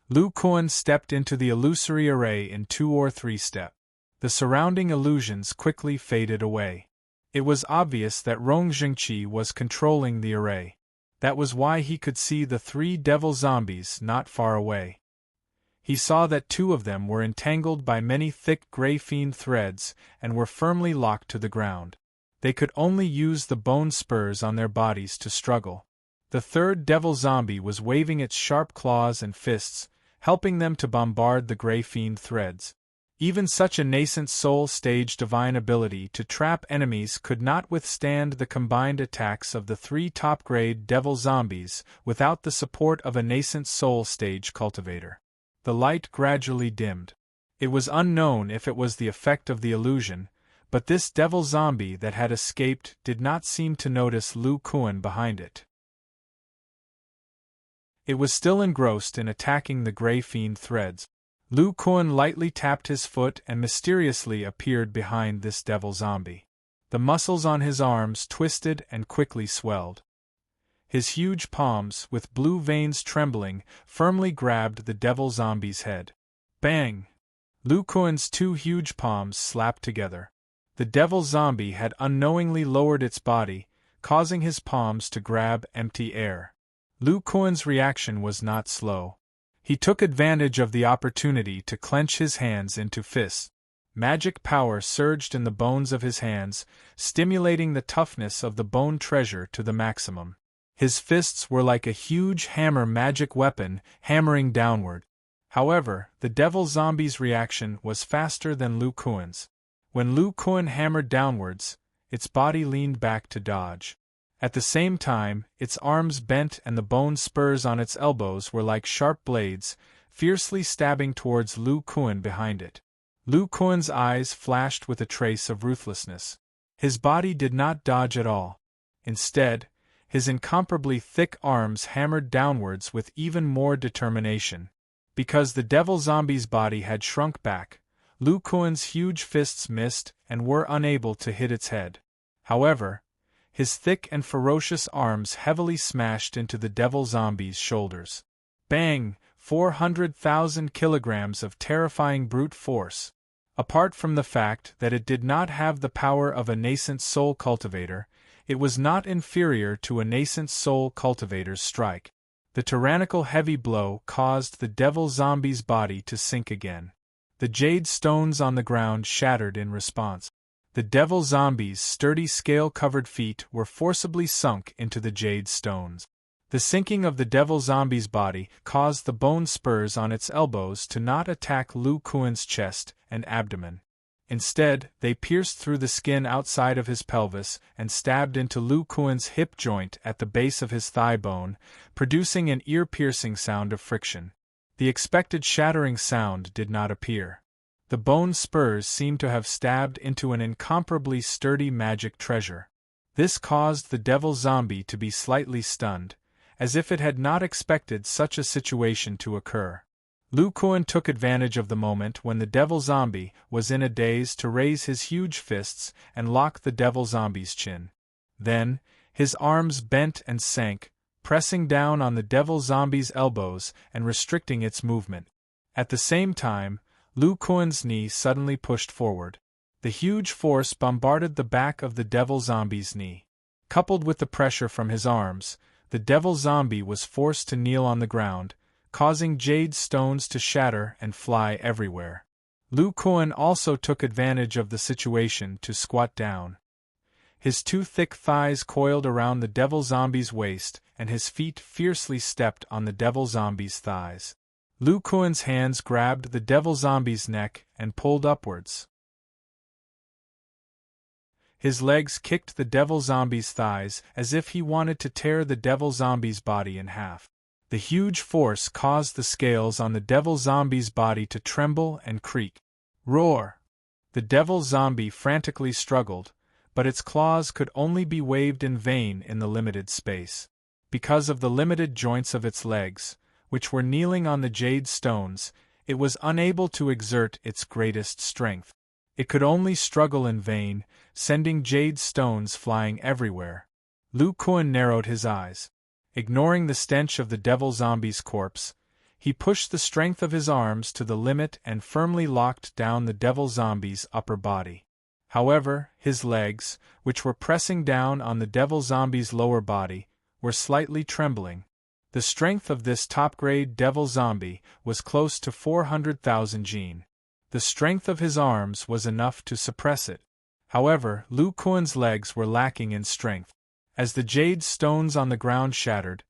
Lu Kuan stepped into the illusory array in 2 or 3 steps. The surrounding illusions quickly faded away. It was obvious that Rong Jingqi was controlling the array. That was why he could see the 3 devil zombies not far away. He saw that 2 of them were entangled by many thick gray fiend threads and were firmly locked to the ground. They could only use the bone spurs on their bodies to struggle. The 3rd devil zombie was waving its sharp claws and fists, helping them to bombard the gray fiend threads. Even such a nascent soul stage divine ability to trap enemies could not withstand the combined attacks of the 3 top-grade devil zombies without the support of a nascent soul stage cultivator. The light gradually dimmed. It was unknown if it was the effect of the illusion, but this devil zombie that had escaped did not seem to notice Lu Kuan behind it. It was still engrossed in attacking the gray fiend threads. Lu Kuan lightly tapped his foot and mysteriously appeared behind this devil zombie. The muscles on his arms twisted and quickly swelled. His huge palms, with blue veins trembling, firmly grabbed the devil zombie's head. Bang! Lu Kuan's 2 huge palms slapped together. The devil zombie had unknowingly lowered its body, causing his palms to grab empty air. Lu Kuan's reaction was not slow. He took advantage of the opportunity to clench his hands into fists. Magic power surged in the bones of his hands, stimulating the toughness of the bone treasure to the maximum. His fists were like a huge hammer magic weapon, hammering downward. However, the devil zombie's reaction was faster than Lu Kuan's. When Lu Kuan hammered downwards, its body leaned back to dodge. At the same time, its arms bent and the bone spurs on its elbows were like sharp blades, fiercely stabbing towards Lu Kuan behind it. Lu Kuan's eyes flashed with a trace of ruthlessness. His body did not dodge at all. Instead, his incomparably thick arms hammered downwards with even more determination. Because the devil zombie's body had shrunk back, Lu Kuan's huge fists missed and were unable to hit its head. However, his thick and ferocious arms heavily smashed into the devil zombie's shoulders. Bang! 400,000 kilograms of terrifying brute force. Apart from the fact that it did not have the power of a nascent soul cultivator, it was not inferior to a nascent soul cultivator's strike. The tyrannical heavy blow caused the devil zombie's body to sink again. The jade stones on the ground shattered in response. The devil zombie's sturdy scale-covered feet were forcibly sunk into the jade stones. The sinking of the devil zombie's body caused the bone spurs on its elbows to not attack Lu Kuan's chest and abdomen. Instead, they pierced through the skin outside of his pelvis and stabbed into Lu Kuan's hip joint at the base of his thigh bone, producing an ear-piercing sound of friction. The expected shattering sound did not appear. The bone spurs seemed to have stabbed into an incomparably sturdy magic treasure. This caused the devil zombie to be slightly stunned, as if it had not expected such a situation to occur. Lu Kuan took advantage of the moment when the devil zombie was in a daze to raise his huge fists and lock the devil zombie's chin. Then, his arms bent and sank, pressing down on the devil zombie's elbows and restricting its movement. At the same time, Lu Kuan's knee suddenly pushed forward. The huge force bombarded the back of the devil zombie's knee. Coupled with the pressure from his arms, the devil zombie was forced to kneel on the ground, causing jade stones to shatter and fly everywhere. Lu Kuan also took advantage of the situation to squat down. His 2 thick thighs coiled around the devil zombie's waist and his feet fiercely stepped on the devil zombie's thighs. Lu Kuan's hands grabbed the devil zombie's neck and pulled upwards. His legs kicked the devil zombie's thighs as if he wanted to tear the devil zombie's body in half. The huge force caused the scales on the devil zombie's body to tremble and creak. Roar! The devil zombie frantically struggled, but its claws could only be waved in vain in the limited space. Because of the limited joints of its legs, which were kneeling on the jade stones, it was unable to exert its greatest strength. It could only struggle in vain, sending jade stones flying everywhere. Lu Kuan narrowed his eyes. Ignoring the stench of the devil zombie's corpse, he pushed the strength of his arms to the limit and firmly locked down the devil zombie's upper body. However, his legs, which were pressing down on the devil zombie's lower body, were slightly trembling. The strength of this top-grade devil zombie was close to 400,000 jin. The strength of his arms was enough to suppress it. However, Lu Kuan's legs were lacking in strength. As the jade stones on the ground shattered,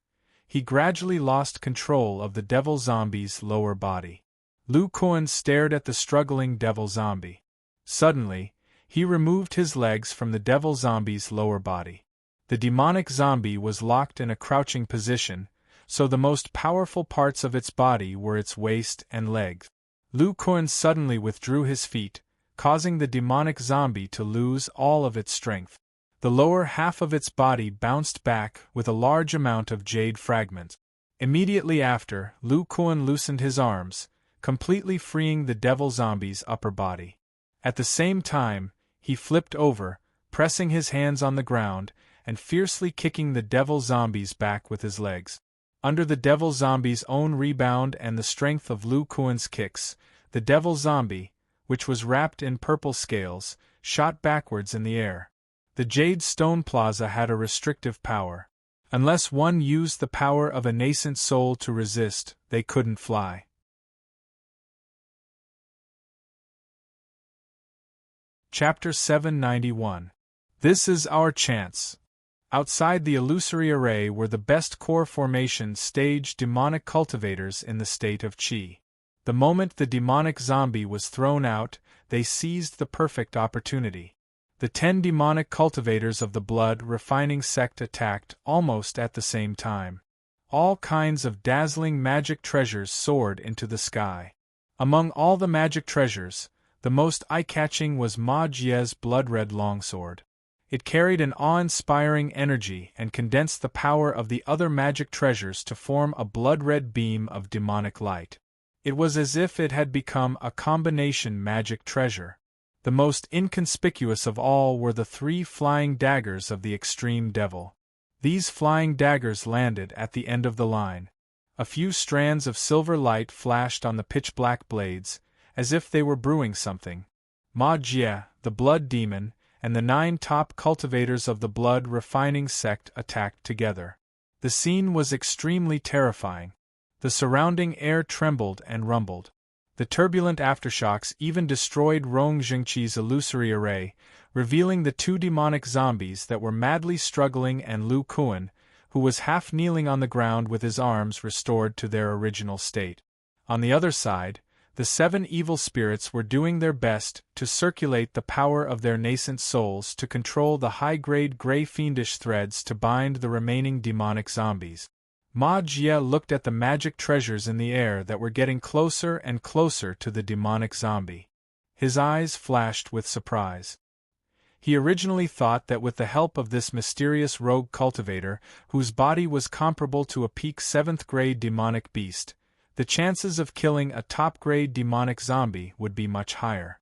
he gradually lost control of the devil zombie's lower body. Lu Kuan stared at the struggling devil zombie. Suddenly, he removed his legs from the devil zombie's lower body. The demonic zombie was locked in a crouching position, so the most powerful parts of its body were its waist and legs. Lu Kuan suddenly withdrew his feet, causing the demonic zombie to lose all of its strength. The lower half of its body bounced back with a large amount of jade fragments. Immediately after, Lu Kuan loosened his arms, completely freeing the devil zombie's upper body. At the same time, he flipped over, pressing his hands on the ground, and fiercely kicking the devil zombie's back with his legs. Under the devil zombie's own rebound and the strength of Lu Kuan's kicks, the devil zombie, which was wrapped in purple scales, shot backwards in the air. The Jade Stone Plaza had a restrictive power. Unless one used the power of a nascent soul to resist, they couldn't fly. Chapter 791. This is our chance. Outside the illusory array were the best core formation stage demonic cultivators in the state of Qi. The moment the demonic zombie was thrown out, they seized the perfect opportunity. The 10 demonic cultivators of the blood refining sect attacked almost at the same time. All kinds of dazzling magic treasures soared into the sky. Among all the magic treasures, the most eye-catching was Ma Jie's blood-red longsword. It carried an awe-inspiring energy and condensed the power of the other magic treasures to form a blood-red beam of demonic light. It was as if it had become a combination magic treasure. The most inconspicuous of all were the 3 flying daggers of the extreme devil. These flying daggers landed at the end of the line. A few strands of silver light flashed on the pitch-black blades, as if they were brewing something. Ma Jie, the blood demon, and the 9 top cultivators of the blood refining sect attacked together. The scene was extremely terrifying. The surrounding air trembled and rumbled. The turbulent aftershocks even destroyed Rong Zhengqi's illusory array, revealing the 2 demonic zombies that were madly struggling and Lu Kuan, who was half kneeling on the ground with his arms restored to their original state. On the other side, the 7 evil spirits were doing their best to circulate the power of their nascent souls to control the high-grade gray fiendish threads to bind the remaining demonic zombies. Ma Jie looked at the magic treasures in the air that were getting closer and closer to the demonic zombie. His eyes flashed with surprise. He originally thought that with the help of this mysterious rogue cultivator, whose body was comparable to a peak 7th-grade demonic beast, the chances of killing a top-grade demonic zombie would be much higher.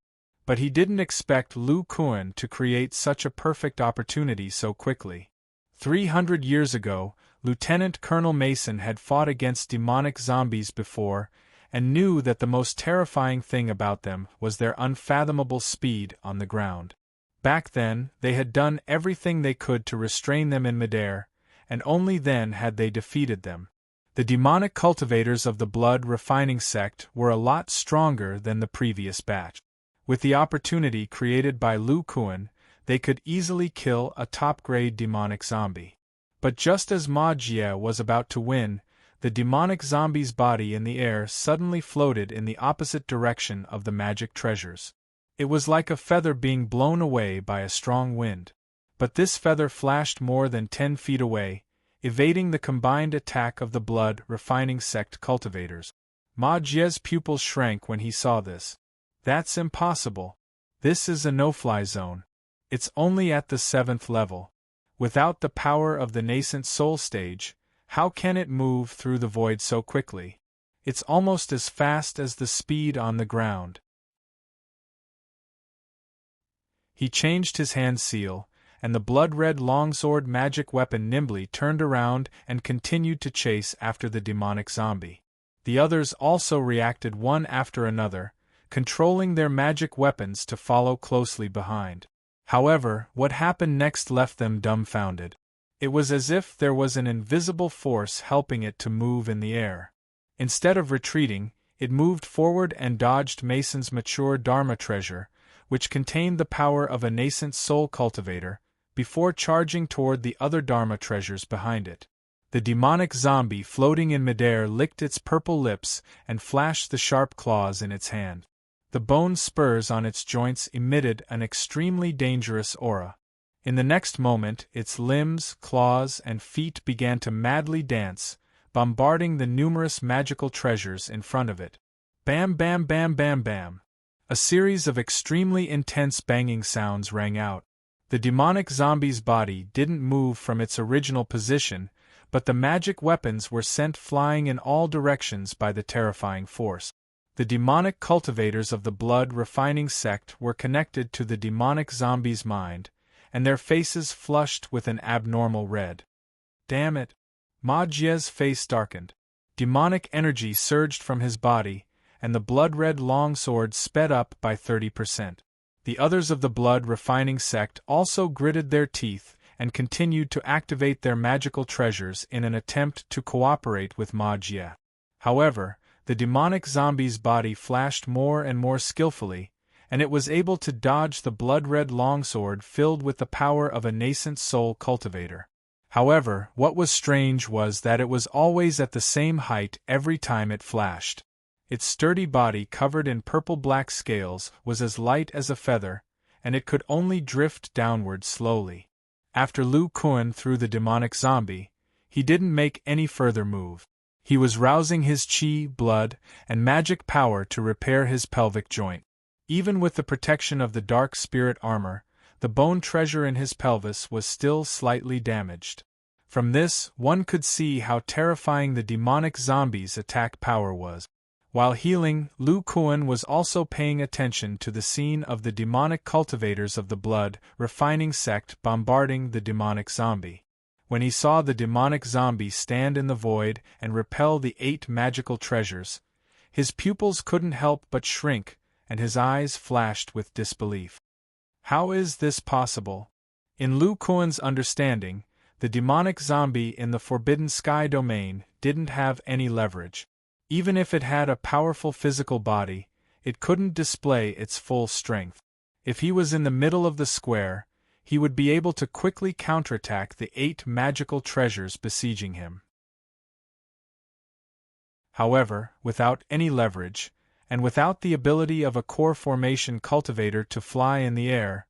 But he didn't expect Lu Kuan to create such a perfect opportunity so quickly. 300 years ago, Lieutenant Colonel Mason had fought against demonic zombies before, and knew that the most terrifying thing about them was their unfathomable speed on the ground. Back then, they had done everything they could to restrain them in midair, and only then had they defeated them. The demonic cultivators of the blood refining sect were a lot stronger than the previous batch. With the opportunity created by Lu Kuan, they could easily kill a top-grade demonic zombie. But just as Ma Jie was about to win, the demonic zombie's body in the air suddenly floated in the opposite direction of the magic treasures. It was like a feather being blown away by a strong wind. But this feather flashed more than 10 feet away, evading the combined attack of the blood-refining sect cultivators. Ma Jie's pupils shrank when he saw this. That's impossible. This is a no-fly zone. It's only at the 7th level. Without the power of the nascent soul stage, how can it move through the void so quickly? It's almost as fast as the speed on the ground. He changed his hand seal, and the blood-red longsword magic weapon nimbly turned around and continued to chase after the demonic zombie. The others also reacted one after another, controlling their magic weapons to follow closely behind. However, what happened next left them dumbfounded. It was as if there was an invisible force helping it to move in the air. Instead of retreating, it moved forward and dodged Mason's mature Dharma treasure, which contained the power of a nascent soul cultivator, before charging toward the other Dharma treasures behind it. The demonic zombie floating in midair licked its purple lips and flashed the sharp claws in its hand. The bone spurs on its joints emitted an extremely dangerous aura. In the next moment, its limbs, claws, and feet began to madly dance, bombarding the numerous magical treasures in front of it. Bam, bam, bam, bam, bam. A series of extremely intense banging sounds rang out. The demonic zombie's body didn't move from its original position, but the magic weapons were sent flying in all directions by the terrifying force. The demonic cultivators of the blood-refining sect were connected to the demonic zombie's mind, and their faces flushed with an abnormal red. Damn it! Ma Jie's face darkened. Demonic energy surged from his body, and the blood-red longsword sped up by 30%. The others of the blood-refining sect also gritted their teeth and continued to activate their magical treasures in an attempt to cooperate with Ma Jie. However, the demonic zombie's body flashed more and more skillfully, and it was able to dodge the blood-red longsword filled with the power of a nascent soul cultivator. However, what was strange was that it was always at the same height every time it flashed. Its sturdy body covered in purple-black scales was as light as a feather, and it could only drift downward slowly. After Lu Kuan threw the demonic zombie, he didn't make any further move. He was rousing his qi, blood, and magic power to repair his pelvic joint. Even with the protection of the dark spirit armor, the bone treasure in his pelvis was still slightly damaged. From this, one could see how terrifying the demonic zombie's attack power was. While healing, Lu Kuan was also paying attention to the scene of the demonic cultivators of the blood-refining sect bombarding the demonic zombie. When he saw the demonic zombie stand in the void and repel the 8 magical treasures, his pupils couldn't help but shrink, and his eyes flashed with disbelief. How is this possible? In Lu Kuan's understanding, the demonic zombie in the Forbidden Sky domain didn't have any leverage. Even if it had a powerful physical body, it couldn't display its full strength. If he was in the middle of the square, he would be able to quickly counterattack the 8 magical treasures besieging him. However, without any leverage, and without the ability of a core formation cultivator to fly in the air,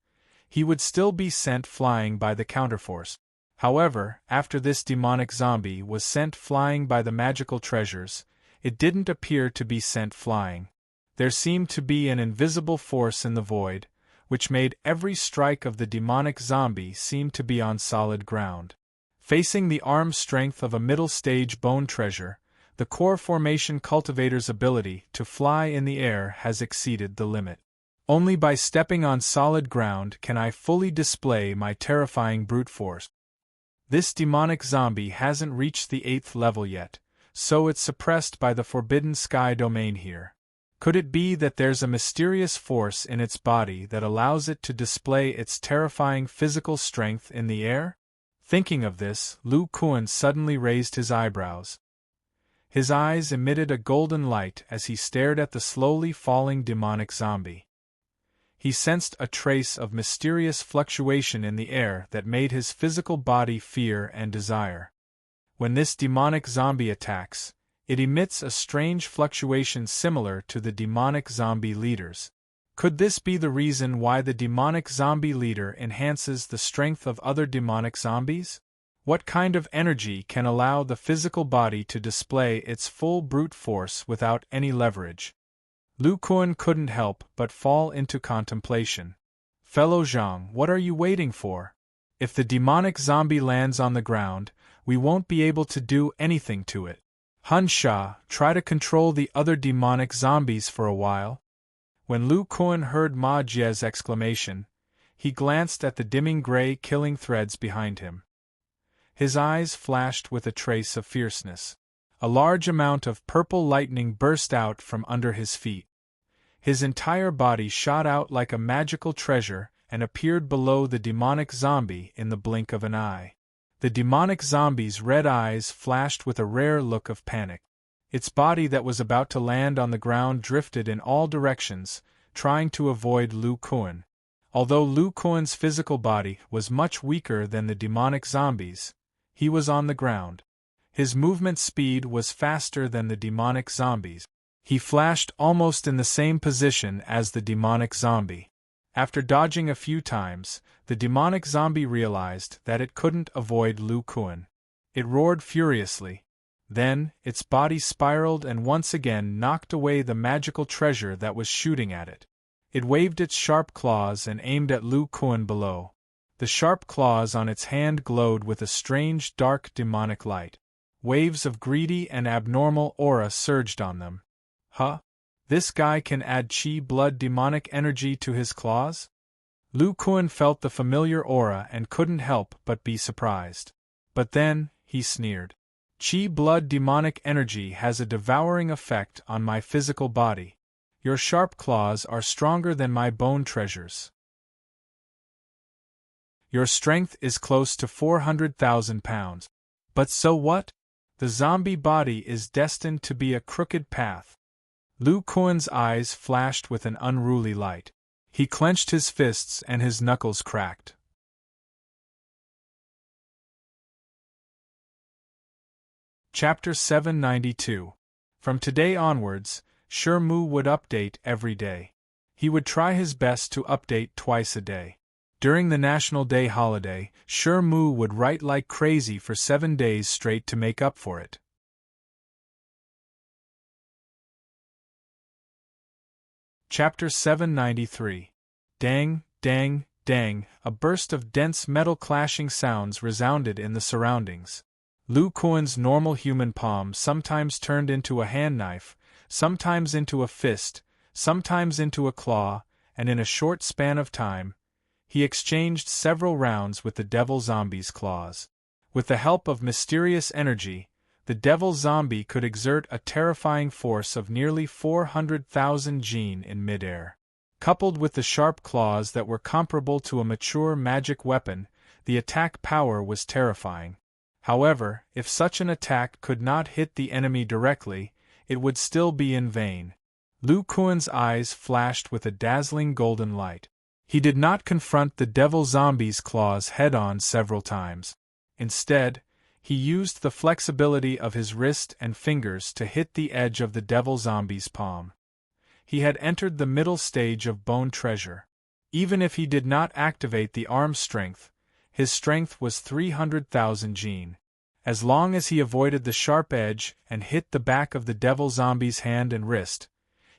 he would still be sent flying by the counterforce. However, after this demonic zombie was sent flying by the magical treasures, it didn't appear to be sent flying. There seemed to be an invisible force in the void, which made every strike of the demonic zombie seem to be on solid ground. Facing the arm strength of a middle-stage bone treasure, the core formation cultivator's ability to fly in the air has exceeded the limit. Only by stepping on solid ground can I fully display my terrifying brute force. This demonic zombie hasn't reached the 8th level yet, so it's suppressed by the Forbidden Sky domain here. Could it be that there's a mysterious force in its body that allows it to display its terrifying physical strength in the air? Thinking of this, Lu Kuan suddenly raised his eyebrows. His eyes emitted a golden light as he stared at the slowly falling demonic zombie. He sensed a trace of mysterious fluctuation in the air that made his physical body fear and desire. When this demonic zombie attacks, it emits a strange fluctuation similar to the demonic zombie leaders. Could this be the reason why the demonic zombie leader enhances the strength of other demonic zombies? What kind of energy can allow the physical body to display its full brute force without any leverage? Lu Kuan couldn't help but fall into contemplation. Fellow Zhang, what are you waiting for? If the demonic zombie lands on the ground, we won't be able to do anything to it. Han Sha, try to control the other demonic zombies for a while. When Lu Kuan heard Ma Jie's exclamation, he glanced at the dimming gray killing threads behind him. His eyes flashed with a trace of fierceness. A large amount of purple lightning burst out from under his feet. His entire body shot out like a magical treasure and appeared below the demonic zombie in the blink of an eye. The demonic zombie's red eyes flashed with a rare look of panic. Its body that was about to land on the ground drifted in all directions, trying to avoid Lu Kuan. Although Lu Kuan's physical body was much weaker than the demonic zombie's, he was on the ground. His movement speed was faster than the demonic zombie's. He flashed almost in the same position as the demonic zombie. After dodging a few times, the demonic zombie realized that it couldn't avoid Lu Kuan. It roared furiously. Then, its body spiraled and once again knocked away the magical treasure that was shooting at it. It waved its sharp claws and aimed at Lu Kuan below. The sharp claws on its hand glowed with a strange dark demonic light. Waves of greedy and abnormal aura surged on them. Huh? This guy can add Qi blood demonic energy to his claws? Lu Kuan felt the familiar aura and couldn't help but be surprised. But then, he sneered. Qi blood demonic energy has a devouring effect on my physical body. Your sharp claws are stronger than my bone treasures. Your strength is close to 400,000 pounds. But so what? The zombie body is destined to be a crooked path. Lu Kuan's eyes flashed with an unruly light. He clenched his fists and his knuckles cracked. Chapter 792. From today onwards, Shi Mu would update every day. He would try his best to update twice a day. During the National Day holiday, Shi Mu would write like crazy for 7 days straight to make up for it. Chapter 793. Dang, dang, dang, a burst of dense metal clashing sounds resounded in the surroundings. Lu Kuan's normal human palm sometimes turned into a hand knife, sometimes into a fist, sometimes into a claw, and in a short span of time, he exchanged several rounds with the devil zombie's claws. With the help of mysterious energy, the devil zombie could exert a terrifying force of nearly 400,000 jin in midair. Coupled with the sharp claws that were comparable to a mature magic weapon, the attack power was terrifying. However, if such an attack could not hit the enemy directly, it would still be in vain. Lu Kuan's eyes flashed with a dazzling golden light. He did not confront the devil zombie's claws head-on several times. Instead, he used the flexibility of his wrist and fingers to hit the edge of the devil zombie's palm. He had entered the middle stage of bone treasure. Even if he did not activate the arm strength, his strength was 300,000 jin. As long as he avoided the sharp edge and hit the back of the devil zombie's hand and wrist,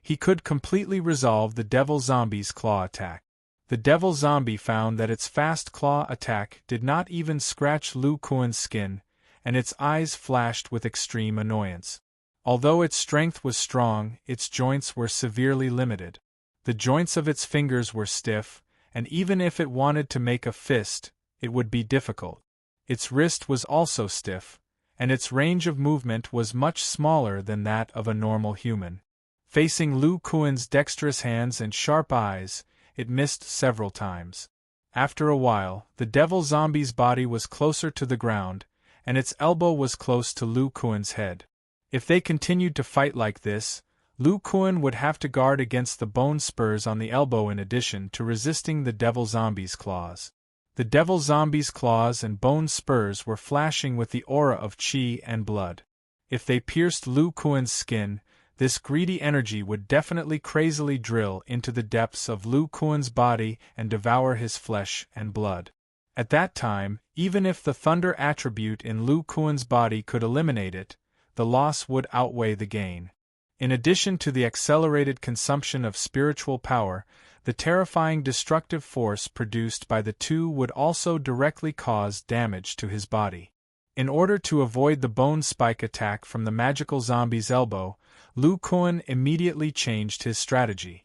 he could completely resolve the devil zombie's claw attack. The devil zombie found that its fast claw attack did not even scratch Lu Kuan's skin, and its eyes flashed with extreme annoyance. Although its strength was strong, its joints were severely limited. The joints of its fingers were stiff, and even if it wanted to make a fist, it would be difficult. Its wrist was also stiff, and its range of movement was much smaller than that of a normal human. Facing Lu Kuan's dexterous hands and sharp eyes, it missed several times. After a while, the devil zombie's body was closer to the ground, and its elbow was close to Lu Kuan's head. If they continued to fight like this, Lu Kuan would have to guard against the bone spurs on the elbow in addition to resisting the devil zombie's claws. The devil zombie's claws and bone spurs were flashing with the aura of qi and blood. If they pierced Lu Kuan's skin, This greedy energy would definitely crazily drill into the depths of Lu Kuan's body and devour his flesh and blood. At that time, even if the thunder attribute in Lu Kuan's body could eliminate it, the loss would outweigh the gain. In addition to the accelerated consumption of spiritual power, the terrifying destructive force produced by the two would also directly cause damage to his body. In order to avoid the bone spike attack from the magical zombie's elbow, Lu Kuan immediately changed his strategy.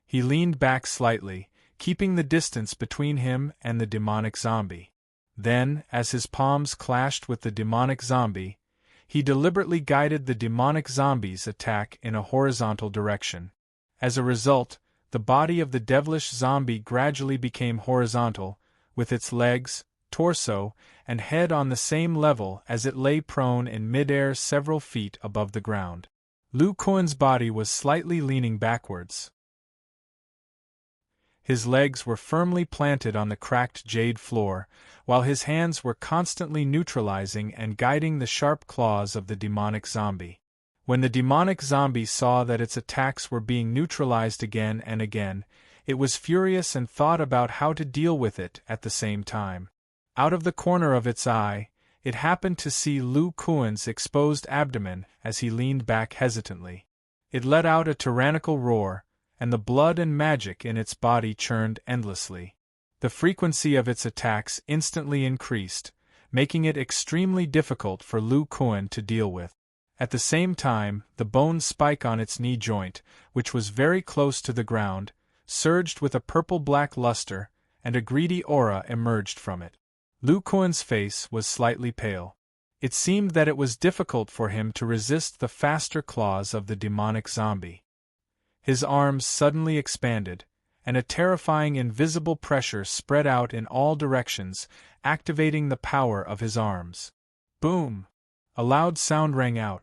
He leaned back slightly, keeping the distance between him and the demonic zombie. Then, as his palms clashed with the demonic zombie, he deliberately guided the demonic zombie's attack in a horizontal direction. As a result, the body of the devilish zombie gradually became horizontal, with its legs, torso, and head on the same level as it lay prone in midair several feet above the ground. Lu Kuan's body was slightly leaning backwards. His legs were firmly planted on the cracked jade floor, while his hands were constantly neutralizing and guiding the sharp claws of the demonic zombie. When the demonic zombie saw that its attacks were being neutralized again and again, it was furious and thought about how to deal with it at the same time. Out of the corner of its eye, it happened to see Lu Kuan's exposed abdomen as he leaned back hesitantly. It let out a tyrannical roar, and the blood and magic in its body churned endlessly. The frequency of its attacks instantly increased, making it extremely difficult for Lu Kuan to deal with. At the same time, the bone spike on its knee joint, which was very close to the ground, surged with a purple-black luster, and a greedy aura emerged from it. Lu Kuan's face was slightly pale. It seemed that it was difficult for him to resist the faster claws of the demonic zombie. His arms suddenly expanded, and a terrifying invisible pressure spread out in all directions, activating the power of his arms. Boom! A loud sound rang out.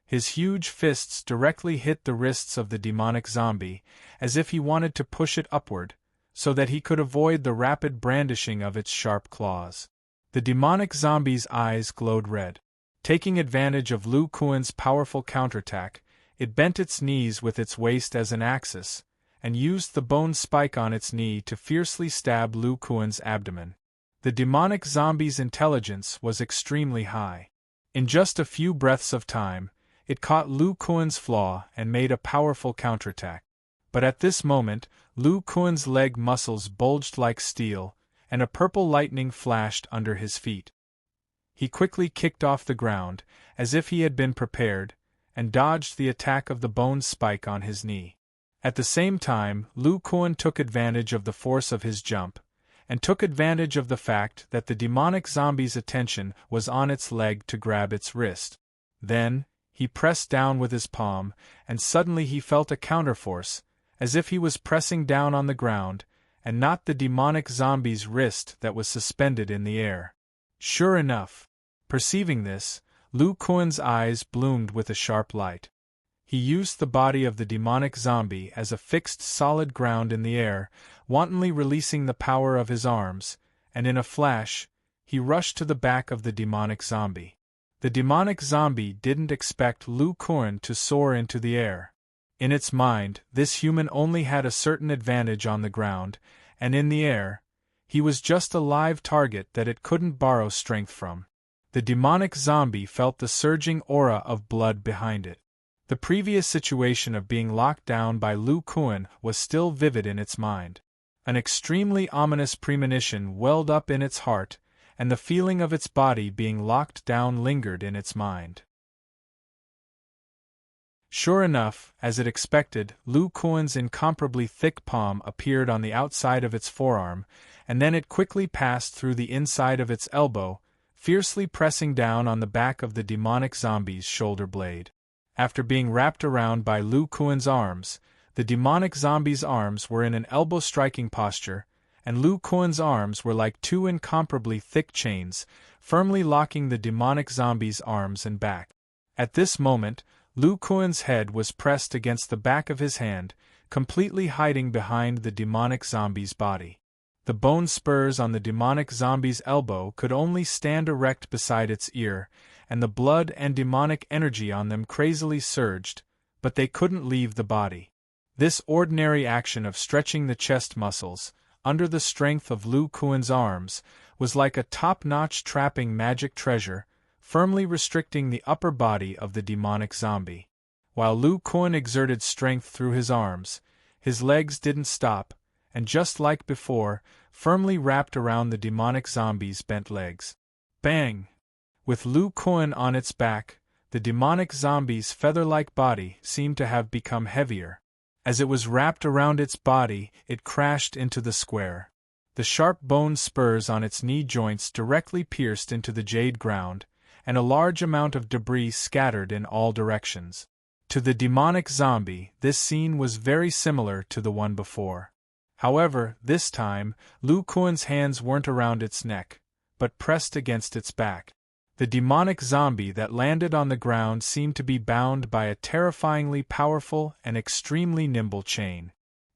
His huge fists directly hit the wrists of the demonic zombie, as if he wanted to push it upward, so that he could avoid the rapid brandishing of its sharp claws. The demonic zombie's eyes glowed red. Taking advantage of Lu Kuan's powerful counterattack, it bent its knees with its waist as an axis, and used the bone spike on its knee to fiercely stab Lu Kuan's abdomen. The demonic zombie's intelligence was extremely high. In just a few breaths of time, it caught Lu Kuan's flaw and made a powerful counterattack. But at this moment, Lu Kuan's leg muscles bulged like steel, and a purple lightning flashed under his feet. He quickly kicked off the ground, as if he had been prepared, and dodged the attack of the bone spike on his knee. At the same time, Lu Kuan took advantage of the force of his jump, and took advantage of the fact that the demonic zombie's attention was on its leg to grab its wrist. Then, he pressed down with his palm, and suddenly he felt a counterforce, as if he was pressing down on the ground, and not the demonic zombie's wrist that was suspended in the air. Sure enough, perceiving this, Lu Kuan's eyes bloomed with a sharp light. He used the body of the demonic zombie as a fixed solid ground in the air, wantonly releasing the power of his arms, and in a flash, he rushed to the back of the demonic zombie. The demonic zombie didn't expect Lu Kuan to soar into the air. In its mind, this human only had a certain advantage on the ground, and in the air, he was just a live target that it couldn't borrow strength from. The demonic zombie felt the surging aura of blood behind it. The previous situation of being locked down by Lu Kuan was still vivid in its mind. An extremely ominous premonition welled up in its heart, and the feeling of its body being locked down lingered in its mind. Sure enough, as it expected, Lu Kuan's incomparably thick palm appeared on the outside of its forearm, and then it quickly passed through the inside of its elbow, fiercely pressing down on the back of the demonic zombie's shoulder blade. After being wrapped around by Lu Kuan's arms, the demonic zombie's arms were in an elbow-striking posture, and Lu Kuan's arms were like two incomparably thick chains, firmly locking the demonic zombie's arms and back. At this moment, Lu Kuan's head was pressed against the back of his hand, completely hiding behind the demonic zombie's body. The bone spurs on the demonic zombie's elbow could only stand erect beside its ear, and the blood and demonic energy on them crazily surged, but they couldn't leave the body. This ordinary action of stretching the chest muscles, under the strength of Lu Kuan's arms, was like a top-notch trapping magic treasure, firmly restricting the upper body of the demonic zombie. While Lu Kuan exerted strength through his arms, his legs didn't stop, and just like before, firmly wrapped around the demonic zombie's bent legs. Bang! With Lu Kuan on its back, the demonic zombie's feather-like body seemed to have become heavier. As it was wrapped around its body, it crashed into the square. The sharp bone spurs on its knee joints directly pierced into the jade ground, and a large amount of debris scattered in all directions. To the demonic zombie, this scene was very similar to the one before. However, this time, Lu Kuan's hands weren't around its neck, but pressed against its back. The demonic zombie that landed on the ground seemed to be bound by a terrifyingly powerful and extremely nimble chain.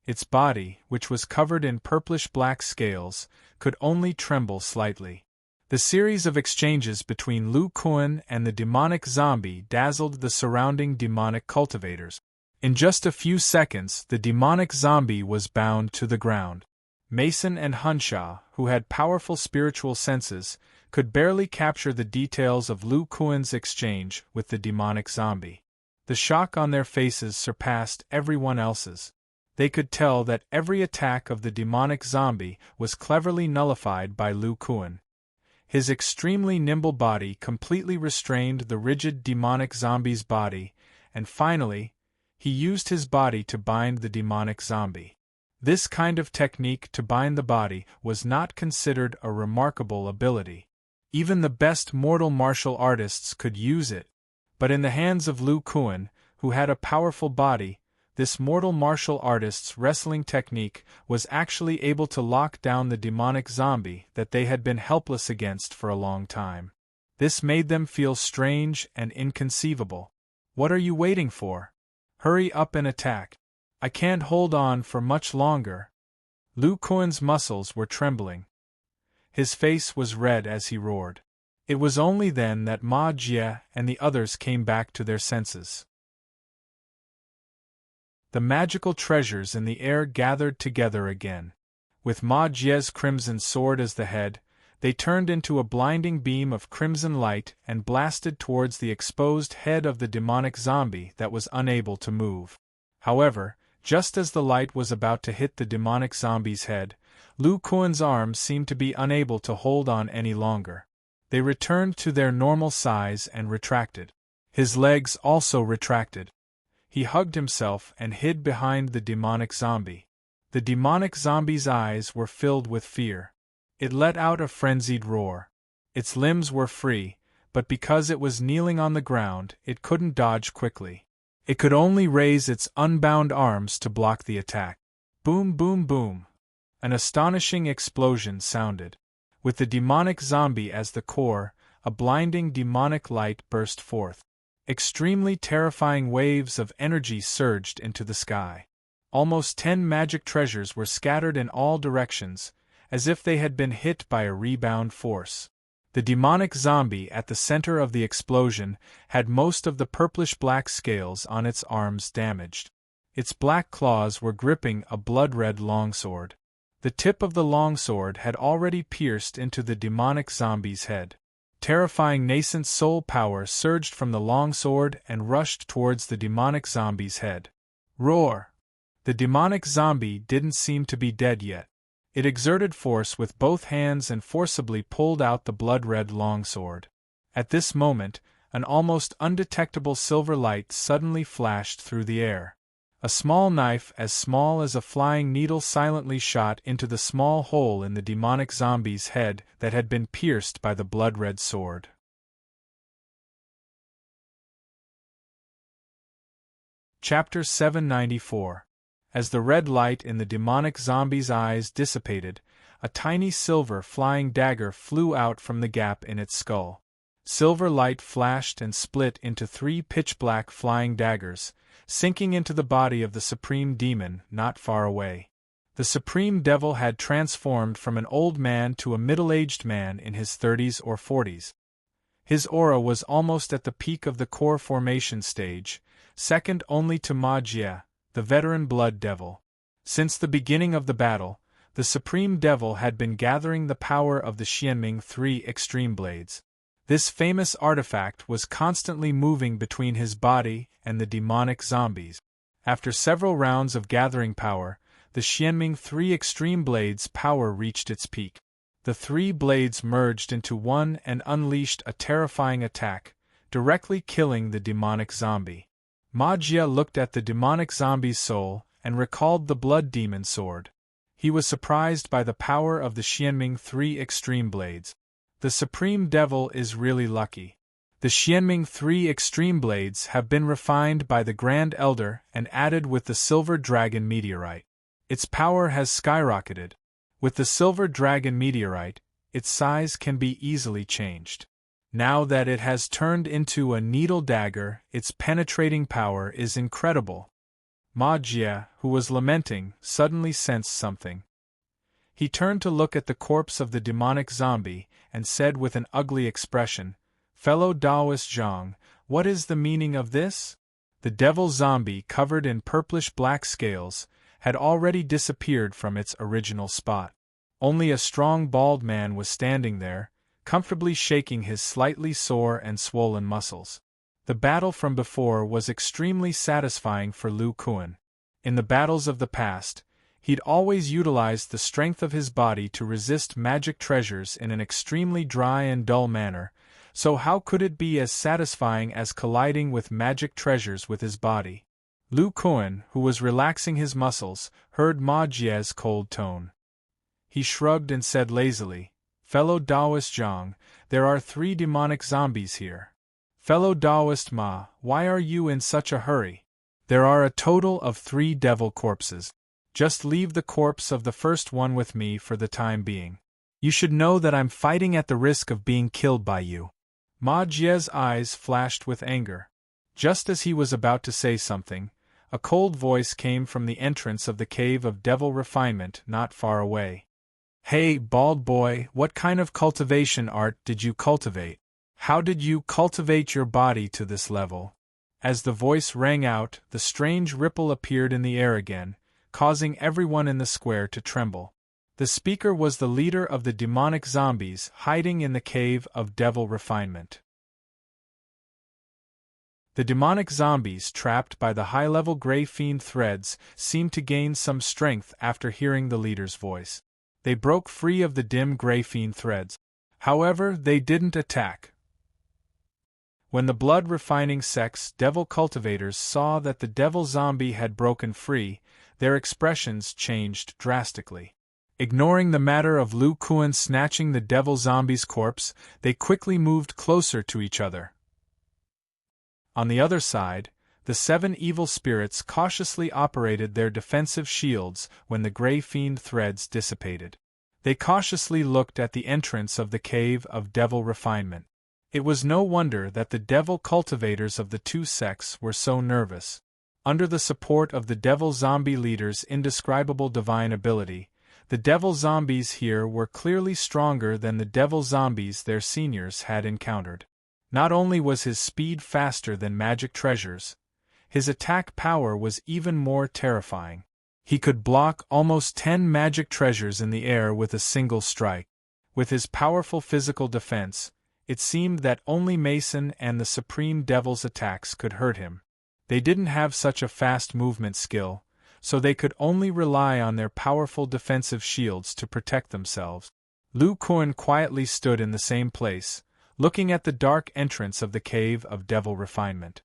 Its body, which was covered in purplish-black scales, could only tremble slightly. The series of exchanges between Lu Kuan and the demonic zombie dazzled the surrounding demonic cultivators. In just a few seconds, the demonic zombie was bound to the ground. Mason and Hunsha, who had powerful spiritual senses, could barely capture the details of Lu Kuan's exchange with the demonic zombie. The shock on their faces surpassed everyone else's. They could tell that every attack of the demonic zombie was cleverly nullified by Lu Kuan. His extremely nimble body completely restrained the rigid demonic zombie's body, and finally, he used his body to bind the demonic zombie. This kind of technique to bind the body was not considered a remarkable ability. Even the best mortal martial artists could use it, but in the hands of Lu Kuan, who had a powerful body, this mortal martial artist's wrestling technique was actually able to lock down the demonic zombie that they had been helpless against for a long time. This made them feel strange and inconceivable. What are you waiting for? Hurry up and attack. I can't hold on for much longer. Lu Kuan's muscles were trembling. His face was red as he roared. It was only then that Ma Jie and the others came back to their senses. The magical treasures in the air gathered together again. With Ma Jie's crimson sword as the head, they turned into a blinding beam of crimson light and blasted towards the exposed head of the demonic zombie that was unable to move. However, just as the light was about to hit the demonic zombie's head, Lu Kuan's arms seemed to be unable to hold on any longer. They returned to their normal size and retracted. His legs also retracted. He hugged himself and hid behind the demonic zombie. The demonic zombie's eyes were filled with fear. It let out a frenzied roar. Its limbs were free, but because it was kneeling on the ground, it couldn't dodge quickly. It could only raise its unbound arms to block the attack. Boom, boom, boom. An astonishing explosion sounded. With the demonic zombie as the core, a blinding demonic light burst forth. Extremely terrifying waves of energy surged into the sky. Almost 10 magic treasures were scattered in all directions, as if they had been hit by a rebound force. The demonic zombie at the center of the explosion had most of the purplish-black scales on its arms damaged. Its black claws were gripping a blood-red longsword. The tip of the longsword had already pierced into the demonic zombie's head. Terrifying nascent soul power surged from the longsword and rushed towards the demonic zombie's head. Roar! The demonic zombie didn't seem to be dead yet. It exerted force with both hands and forcibly pulled out the blood-red longsword. At this moment, an almost undetectable silver light suddenly flashed through the air. A small knife as small as a flying needle silently shot into the small hole in the demonic zombie's head that had been pierced by the blood-red sword. Chapter 794. As the red light in the demonic zombie's eyes dissipated, a tiny silver flying dagger flew out from the gap in its skull. Silver light flashed and split into 3 pitch-black flying daggers, sinking into the body of the Supreme Demon not far away. The Supreme Devil had transformed from an old man to a middle-aged man in his 30s or 40s. His aura was almost at the peak of the core formation stage, second only to Ma Jie, the veteran blood devil. Since the beginning of the battle, the Supreme Devil had been gathering the power of the Xianming Three Extreme Blades. This famous artifact was constantly moving between his body and the demonic zombies. After several rounds of gathering power, the Xianming Three Extreme Blades' power reached its peak. The three blades merged into one and unleashed a terrifying attack, directly killing the demonic zombie. Ma Jie looked at the demonic zombie's soul and recalled the blood demon sword. He was surprised by the power of the Xianming Three Extreme Blades. The Supreme Devil is really lucky. The Xianming Three Extreme Blades have been refined by the Grand Elder and added with the Silver Dragon Meteorite. Its power has skyrocketed. With the Silver Dragon Meteorite, its size can be easily changed. Now that it has turned into a needle dagger, its penetrating power is incredible. Ma Jie, who was lamenting, suddenly sensed something. He turned to look at the corpse of the demonic zombie and said with an ugly expression, "Fellow Taoist Zhang, what is the meaning of this?" The devil zombie, covered in purplish-black scales, had already disappeared from its original spot. Only a strong bald man was standing there, comfortably shaking his slightly sore and swollen muscles. The battle from before was extremely satisfying for Lu Kuan. In the battles of the past, he'd always utilized the strength of his body to resist magic treasures in an extremely dry and dull manner, so how could it be as satisfying as colliding with magic treasures with his body? Lu Kuan, who was relaxing his muscles, heard Ma Jie's cold tone. He shrugged and said lazily, "Fellow Taoist Zhang, there are 3 demonic zombies here." "Fellow Taoist Ma, why are you in such a hurry? There are a total of 3 devil corpses. Just leave the corpse of the first one with me for the time being. You should know that I'm fighting at the risk of being killed by you." Ma Jie's eyes flashed with anger. Just as he was about to say something, a cold voice came from the entrance of the cave of devil refinement not far away. "Hey, bald boy, what kind of cultivation art did you cultivate? How did you cultivate your body to this level?" As the voice rang out, the strange ripple appeared in the air again, causing everyone in the square to tremble. The speaker was the leader of the demonic zombies hiding in the cave of devil refinement. The demonic zombies trapped by the high-level gray fiend threads seemed to gain some strength after hearing the leader's voice. They broke free of the dim gray fiend threads. However, they didn't attack. When the blood-refining sect's devil cultivators saw that the devil zombie had broken free, their expressions changed drastically. Ignoring the matter of Lu Kuan snatching the devil zombie's corpse, they quickly moved closer to each other. On the other side, the 7 evil spirits cautiously operated their defensive shields when the gray fiend threads dissipated. They cautiously looked at the entrance of the cave of devil refinement. It was no wonder that the devil cultivators of the 2 sects were so nervous. Under the support of the devil zombie leader's indescribable divine ability, the devil zombies here were clearly stronger than the devil zombies their seniors had encountered. Not only was his speed faster than magic treasures, his attack power was even more terrifying. He could block almost 10 magic treasures in the air with a single strike. With his powerful physical defense, it seemed that only Mason and the Supreme Devil's attacks could hurt him. They didn't have such a fast movement skill, so they could only rely on their powerful defensive shields to protect themselves. Lu Kuan quietly stood in the same place, looking at the dark entrance of the cave of devil refinement.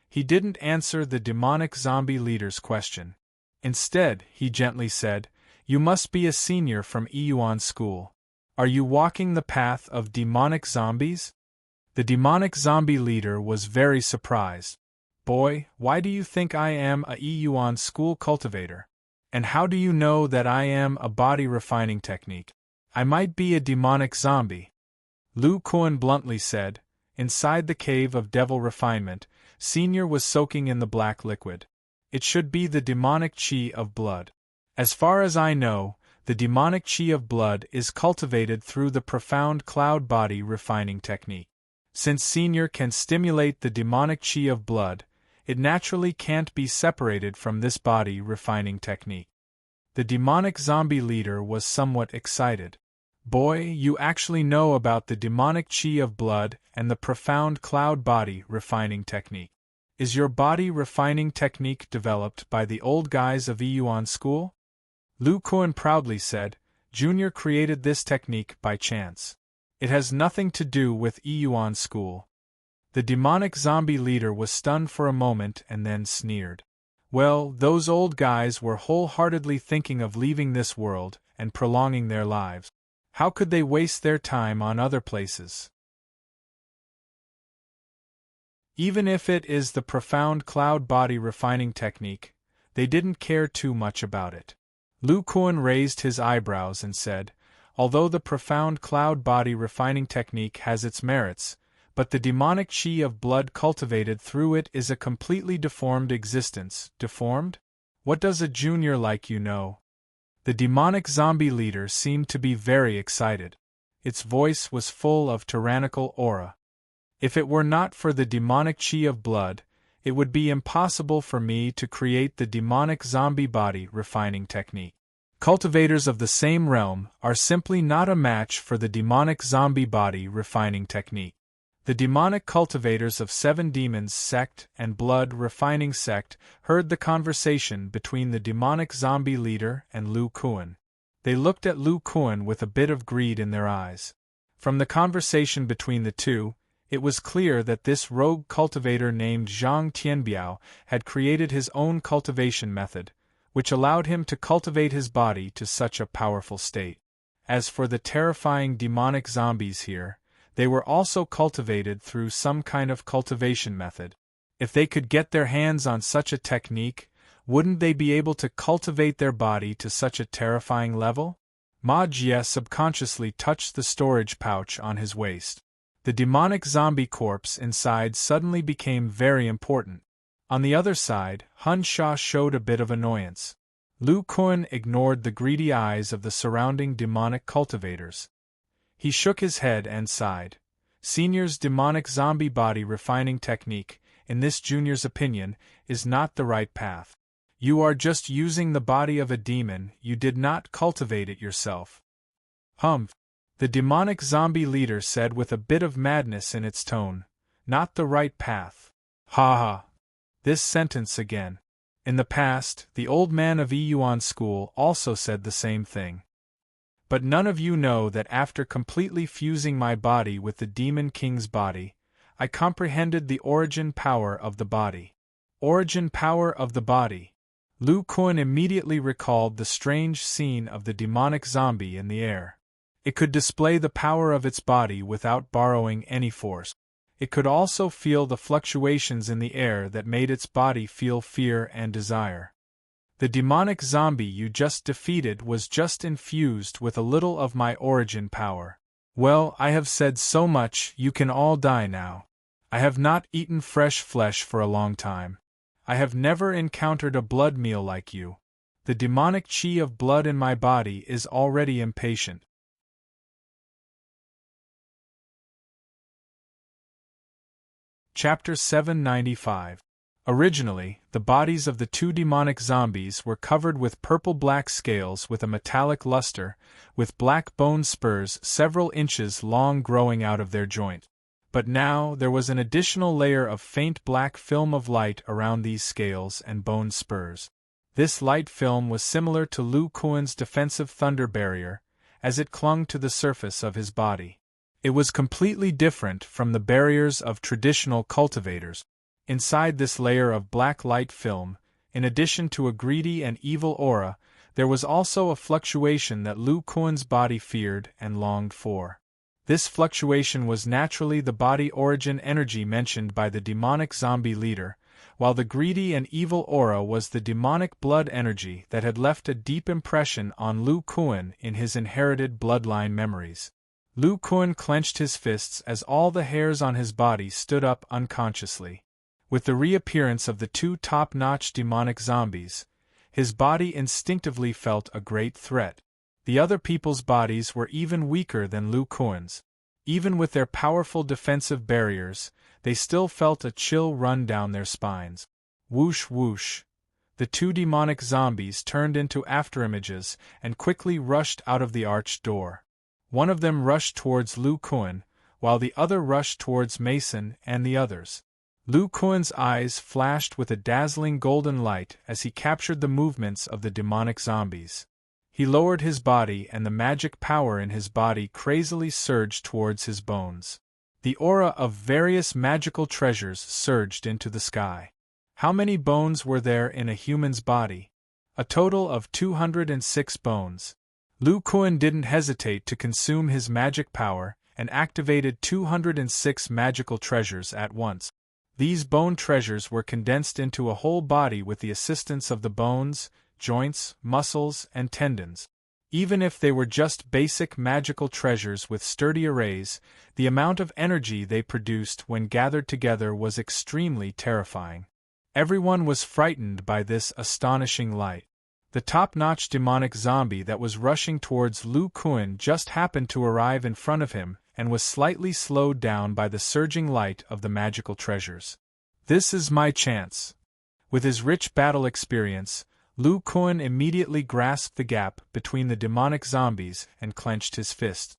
He didn't answer the demonic zombie leader's question. Instead, he gently said, "You must be a senior from Iyuan School. Are you walking the path of demonic zombies?" The demonic zombie leader was very surprised. "Boy, why do you think I am a Iyuan School cultivator? And how do you know that I am a body refining technique? I might be a demonic zombie." Lu Kuan bluntly said. Inside the cave of devil refinement, Senior was soaking in the black liquid. It should be the demonic chi of blood. As far as I know, the demonic chi of blood is cultivated through the profound cloud body refining technique. Since Senior can stimulate the demonic chi of blood, It naturally can't be separated from this body refining technique. The demonic zombie leader was somewhat excited. Boy, you actually know about the demonic chi of blood and the profound cloud body refining technique. Is your body refining technique developed by the old guys of Yuan school? Lu Kuan proudly said, Junior created this technique by chance. It has nothing to do with Yuan school. The demonic zombie leader was stunned for a moment and then sneered. Well, those old guys were wholeheartedly thinking of leaving this world and prolonging their lives. How could they waste their time on other places? Even if it is the profound cloud body refining technique, they didn't care too much about it. Lu Kuan raised his eyebrows and said, although the profound cloud body refining technique has its merits, but the demonic chi of blood cultivated through it is a completely deformed existence. Deformed? What does a junior like you know? The demonic zombie leader seemed to be very excited. Its voice was full of tyrannical aura. If it were not for the demonic chi of blood, it would be impossible for me to create the demonic zombie body refining technique. Cultivators of the same realm are simply not a match for the demonic zombie body refining technique. The demonic cultivators of Seven Demons sect and blood refining sect heard the conversation between the demonic zombie leader and Lu Kuan. They looked at Lu Kuan with a bit of greed in their eyes. From the conversation between the two, it was clear that this rogue cultivator named Zhang Tianbiao had created his own cultivation method, which allowed him to cultivate his body to such a powerful state. As for the terrifying demonic zombies here, they were also cultivated through some kind of cultivation method. If they could get their hands on such a technique, wouldn't they be able to cultivate their body to such a terrifying level? Ma Jie subconsciously touched the storage pouch on his waist. The demonic zombie corpse inside suddenly became very important. On the other side, Hun Sha showed a bit of annoyance. Lu Kuan ignored the greedy eyes of the surrounding demonic cultivators. He shook his head and sighed. Senior's demonic zombie body refining technique, in this junior's opinion, is not the right path. You are just using the body of a demon, you did not cultivate it yourself. Humph! The demonic zombie leader said with a bit of madness in its tone. Not the right path. Ha ha! This sentence again. In the past, the old man of Yuan school also said the same thing. But none of you know that after completely fusing my body with the Demon King's body, I comprehended the origin power of the body. Origin power of the body. Lu Kuan immediately recalled the strange scene of the demonic zombie in the air. It could display the power of its body without borrowing any force. It could also feel the fluctuations in the air that made its body feel fear and desire. The demonic zombie you just defeated was just infused with a little of my origin power. Well, I have said so much, you can all die now. I have not eaten fresh flesh for a long time. I have never encountered a blood meal like you. The demonic chi of blood in my body is already impatient. Chapter 795. Originally, the bodies of the two demonic zombies were covered with purple-black scales with a metallic luster, with black bone spurs several inches long growing out of their joint. But now there was an additional layer of faint black film of light around these scales and bone spurs. This light film was similar to Lu Kuan's defensive thunder barrier, as it clung to the surface of his body. It was completely different from the barriers of traditional cultivators. Inside this layer of black light film, in addition to a greedy and evil aura, there was also a fluctuation that Lu Kuan's body feared and longed for. This fluctuation was naturally the body origin energy mentioned by the demonic zombie leader, while the greedy and evil aura was the demonic blood energy that had left a deep impression on Lu Kuan in his inherited bloodline memories. Lu Kuan clenched his fists as all the hairs on his body stood up unconsciously. With the reappearance of the two top-notch demonic zombies, his body instinctively felt a great threat. The other people's bodies were even weaker than Lu Kuan's. Even with their powerful defensive barriers, they still felt a chill run down their spines. Whoosh whoosh. The two demonic zombies turned into afterimages and quickly rushed out of the arched door. One of them rushed towards Lu Kuan, while the other rushed towards Mason and the others. Lu Kuan's eyes flashed with a dazzling golden light as he captured the movements of the demonic zombies. He lowered his body and the magic power in his body crazily surged towards his bones. The aura of various magical treasures surged into the sky. How many bones were there in a human's body? A total of 206 bones. Lu Kuan didn't hesitate to consume his magic power and activated 206 magical treasures at once. These bone treasures were condensed into a whole body with the assistance of the bones, joints, muscles, and tendons. Even if they were just basic magical treasures with sturdy arrays, the amount of energy they produced when gathered together was extremely terrifying. Everyone was frightened by this astonishing light. The top-notch demonic zombie that was rushing towards Lu Kuan just happened to arrive in front of him and was slightly slowed down by the surging light of the magical treasures. This is my chance. With his rich battle experience, Lu Kuan immediately grasped the gap between the demonic zombies and clenched his fists.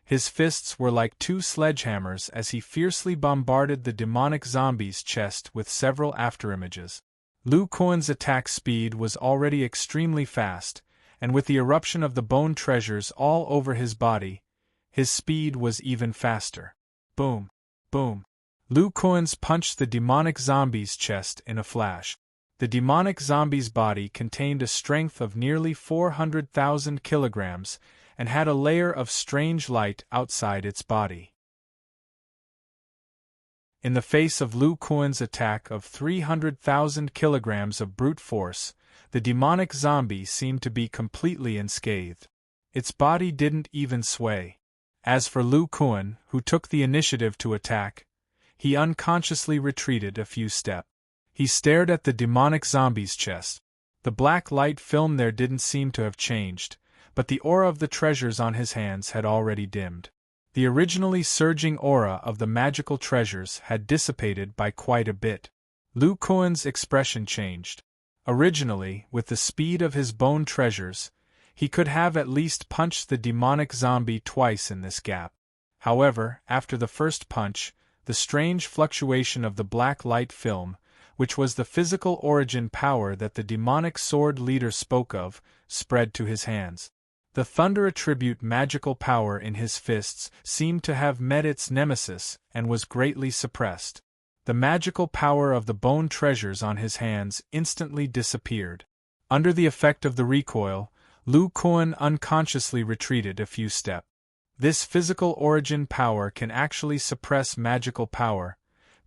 His fists were like two sledgehammers as he fiercely bombarded the demonic zombie's chest with several afterimages. Lu Kuan's attack speed was already extremely fast, and with the eruption of the bone treasures all over his body, his speed was even faster. Boom! Boom! Lu Kuan's punched the demonic zombie's chest in a flash. The demonic zombie's body contained a strength of nearly 400,000 kilograms and had a layer of strange light outside its body. In the face of Lu Kuan's attack of 300,000 kilograms of brute force, the demonic zombie seemed to be completely unscathed. Its body didn't even sway. As for Lu Kuan, who took the initiative to attack, he unconsciously retreated a few steps. He stared at the demonic zombie's chest. The black light film there didn't seem to have changed, but the aura of the treasures on his hands had already dimmed. The originally surging aura of the magical treasures had dissipated by quite a bit. Lu Kuan's expression changed. Originally, with the speed of his bone treasures, he could have at least punched the demonic zombie twice in this gap. However, after the first punch, the strange fluctuation of the black light film, which was the physical origin power that the demonic sword leader spoke of, spread to his hands. The thunder attribute magical power in his fists seemed to have met its nemesis and was greatly suppressed. The magical power of the bone treasures on his hands instantly disappeared. Under the effect of the recoil, Lu Kuan unconsciously retreated a few steps. This physical origin power can actually suppress magical power.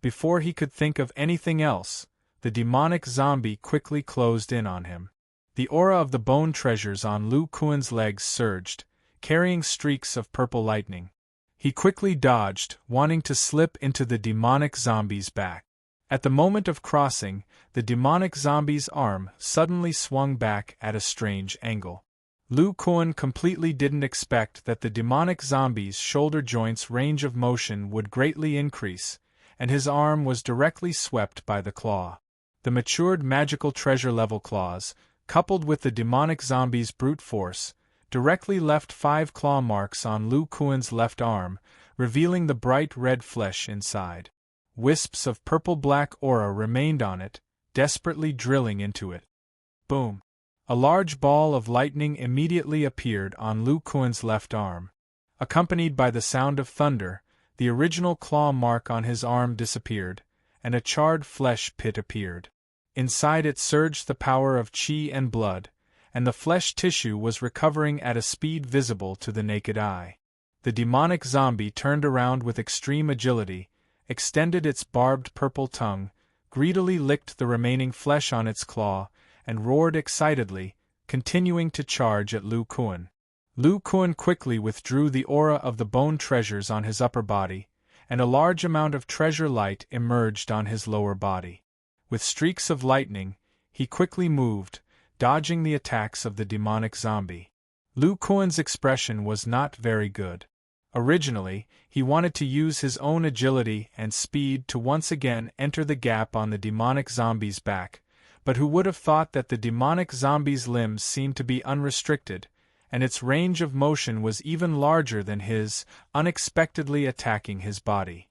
Before he could think of anything else, the demonic zombie quickly closed in on him. The aura of the bone treasures on Lu Kuan's legs surged, carrying streaks of purple lightning. He quickly dodged, wanting to slip into the demonic zombie's back. At the moment of crossing, the demonic zombie's arm suddenly swung back at a strange angle. Lu Kuan completely didn't expect that the demonic zombie's shoulder joints' range of motion would greatly increase, and his arm was directly swept by the claw. The matured magical treasure-level claws, coupled with the demonic zombie's brute force, directly left 5 claw marks on Lu Kuan's left arm, revealing the bright red flesh inside. Wisps of purple-black aura remained on it, desperately drilling into it. Boom! A large ball of lightning immediately appeared on Lu Kuan's left arm. Accompanied by the sound of thunder, the original claw mark on his arm disappeared, and a charred flesh pit appeared. Inside it surged the power of qi and blood, and the flesh tissue was recovering at a speed visible to the naked eye. The demonic zombie turned around with extreme agility, extended its barbed purple tongue, greedily licked the remaining flesh on its claw, and roared excitedly, continuing to charge at Lu Kuan. Lu Kuan quickly withdrew the aura of the bone treasures on his upper body, and a large amount of treasure light emerged on his lower body. With streaks of lightning, he quickly moved, dodging the attacks of the demonic zombie. Lu Kuan's expression was not very good. Originally, he wanted to use his own agility and speed to once again enter the gap on the demonic zombie's back, but who would have thought that the demonic zombie's limbs seemed to be unrestricted, and its range of motion was even larger than his, unexpectedly attacking his body.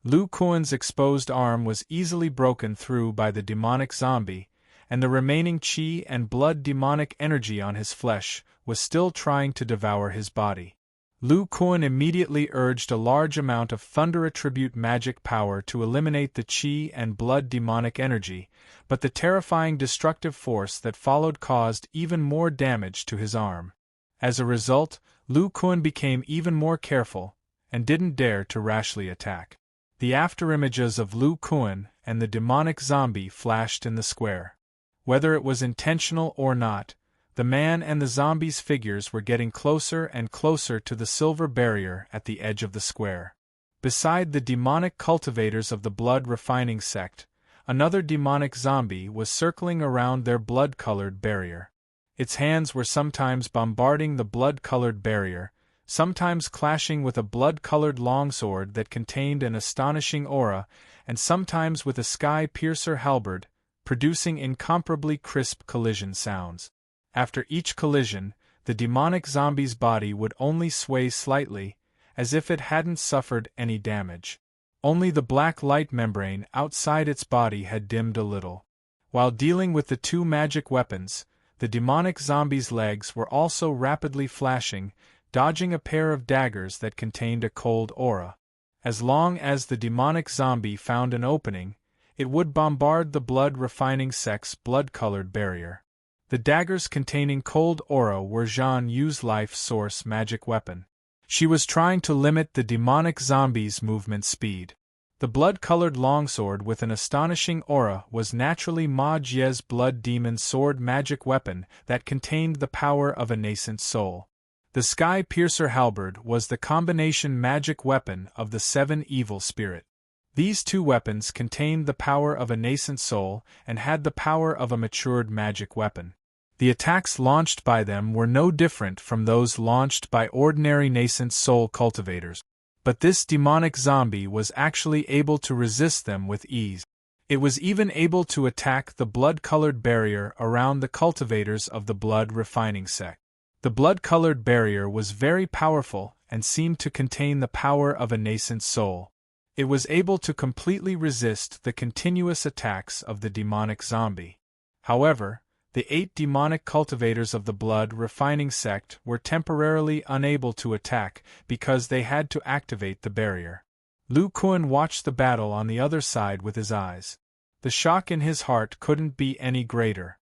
Lu Kuan's exposed arm was easily broken through by the demonic zombie, and the remaining qi and blood demonic energy on his flesh was still trying to devour his body. Lu Kuan immediately urged a large amount of thunder attribute magic power to eliminate the qi and blood demonic energy, but the terrifying destructive force that followed caused even more damage to his arm. As a result, Lu Kuan became even more careful, and didn't dare to rashly attack. The afterimages of Lu Kuan and the demonic zombie flashed in the square. Whether it was intentional or not, the man and the zombie's figures were getting closer and closer to the silver barrier at the edge of the square. Beside the demonic cultivators of the blood refining sect, another demonic zombie was circling around their blood-colored barrier. Its hands were sometimes bombarding the blood-colored barrier, sometimes clashing with a blood-colored longsword that contained an astonishing aura, and sometimes with a sky-piercer halberd, producing incomparably crisp collision sounds. After each collision, the demonic zombie's body would only sway slightly, as if it hadn't suffered any damage. Only the black light membrane outside its body had dimmed a little. While dealing with the two magic weapons, the demonic zombie's legs were also rapidly flashing, dodging a pair of daggers that contained a cold aura. As long as the demonic zombie found an opening, it would bombard the blood-refining sect's blood-colored barrier. The daggers containing cold aura were Zhan Yu's life source magic weapon. She was trying to limit the demonic zombie's movement speed. The blood-colored longsword with an astonishing aura was naturally Ma Jie's blood demon sword magic weapon that contained the power of a nascent soul. The sky-piercer halberd was the combination magic weapon of the seven evil spirit. These two weapons contained the power of a nascent soul and had the power of a matured magic weapon. The attacks launched by them were no different from those launched by ordinary nascent soul cultivators. But this demonic zombie was actually able to resist them with ease. It was even able to attack the blood-colored barrier around the cultivators of the blood-refining sect. The blood-colored barrier was very powerful and seemed to contain the power of a nascent soul. It was able to completely resist the continuous attacks of the demonic zombie. However, the 8 demonic cultivators of the blood-refining sect were temporarily unable to attack because they had to activate the barrier. Lu Kuan watched the battle on the other side with his eyes. The shock in his heart couldn't be any greater.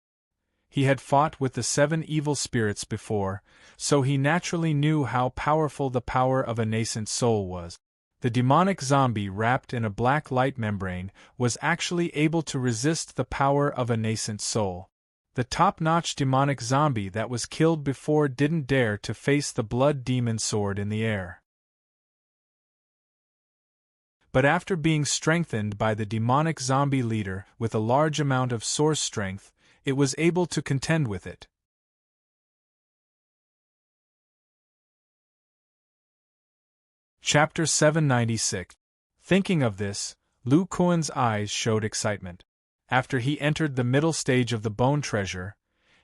He had fought with the 7 evil spirits before, so he naturally knew how powerful the power of a nascent soul was. The demonic zombie wrapped in a black light membrane was actually able to resist the power of a nascent soul. The top-notch demonic zombie that was killed before didn't dare to face the blood demon sword in the air. But after being strengthened by the demonic zombie leader with a large amount of source strength, it was able to contend with it. Chapter 796. Thinking of this, Lu Kuan's eyes showed excitement. After he entered the middle stage of the bone treasure,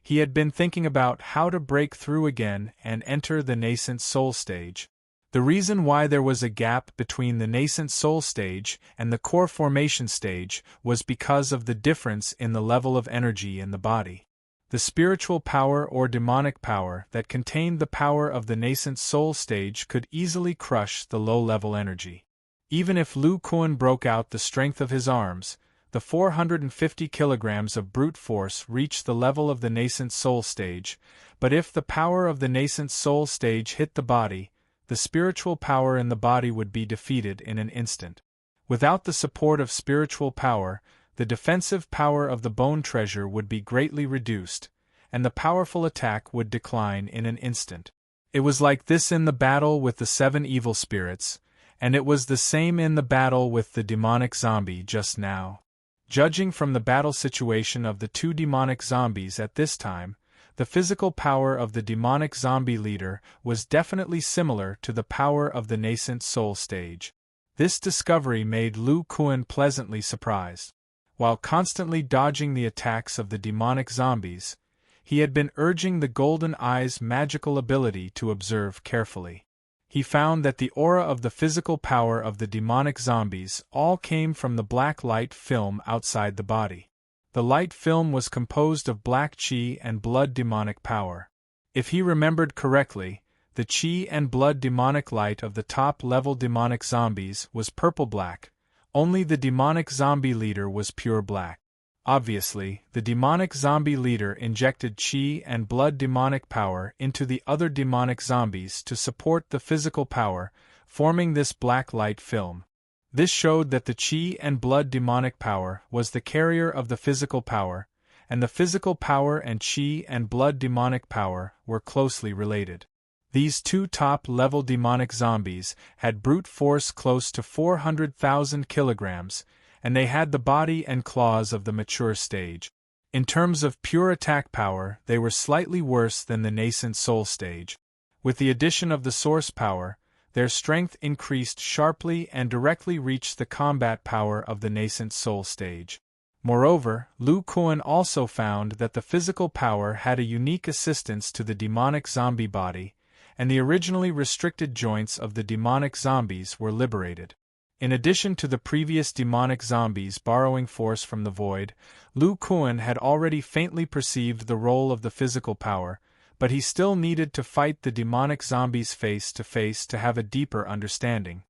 he had been thinking about how to break through again and enter the nascent soul stage. The reason why there was a gap between the nascent soul stage and the core formation stage was because of the difference in the level of energy in the body. The spiritual power or demonic power that contained the power of the nascent soul stage could easily crush the low-level energy. Even if Lu Kuan broke out the strength of his arms, the 450 kilograms of brute force reached the level of the nascent soul stage, but if the power of the nascent soul stage hit the body, the spiritual power in the body would be defeated in an instant. Without the support of spiritual power, the defensive power of the bone treasure would be greatly reduced, and the powerful attack would decline in an instant. It was like this in the battle with the 7 evil spirits, and it was the same in the battle with the demonic zombie just now. Judging from the battle situation of the 2 demonic zombies at this time, The physical power of the demonic zombie leader was definitely similar to the power of the nascent soul stage. This discovery made Lu Kuan pleasantly surprised. While constantly dodging the attacks of the demonic zombies, he had been urging the Golden Eye's magical ability to observe carefully. He found that the aura of the physical power of the demonic zombies all came from the black light film outside the body. The light film was composed of black qi and blood demonic power. If he remembered correctly, the qi and blood demonic light of the top-level demonic zombies was purple-black. Only the demonic zombie leader was pure black. Obviously, the demonic zombie leader injected qi and blood demonic power into the other demonic zombies to support the physical power, forming this black light film. This showed that the qi and blood demonic power was the carrier of the physical power, and the physical power and qi and blood demonic power were closely related. These two top-level demonic zombies had brute force close to 400,000 kilograms, and they had the body and claws of the mature stage. In terms of pure attack power, they were slightly worse than the nascent soul stage. With the addition of the source power, their strength increased sharply and directly reached the combat power of the nascent soul stage. Moreover, Lu Kuan also found that the physical power had a unique assistance to the demonic zombie body, and the originally restricted joints of the demonic zombies were liberated. In addition to the previous demonic zombies borrowing force from the void, Lu Kuan had already faintly perceived the role of the physical power, but he still needed to fight the demonic zombies face to face to have a deeper understanding.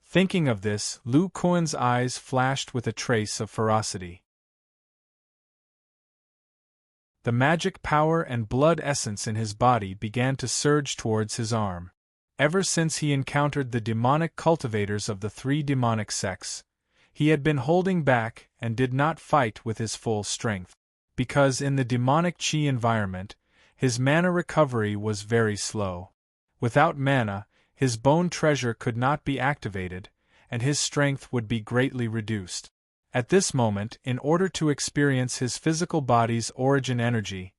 Thinking of this, Lu Kuan's eyes flashed with a trace of ferocity. The magic power and blood essence in his body began to surge towards his arm. Ever since he encountered the demonic cultivators of the three demonic sects, he had been holding back and did not fight with his full strength. Because in the demonic qi environment, his mana recovery was very slow. Without mana, his bone treasure could not be activated, and his strength would be greatly reduced. At this moment, in order to experience his physical body's origin energy,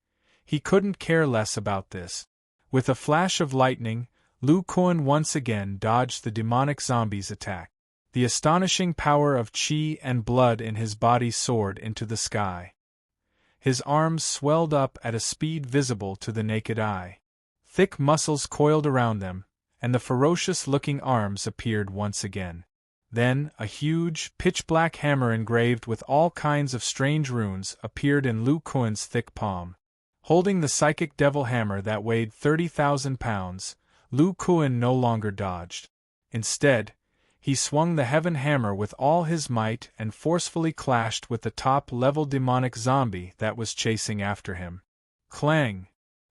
he couldn't care less about this. With a flash of lightning, Lu Kuan once again dodged the demonic zombie's attack. The astonishing power of qi and blood in his body soared into the sky. His arms swelled up at a speed visible to the naked eye. Thick muscles coiled around them, and the ferocious-looking arms appeared once again. Then, a huge, pitch-black hammer engraved with all kinds of strange runes appeared in Lu Kuan's thick palm. Holding the psychic devil hammer that weighed 30,000 pounds, Lu Kuan no longer dodged. Instead, he swung the heaven hammer with all his might and forcefully clashed with the top-level demonic zombie that was chasing after him. Clang!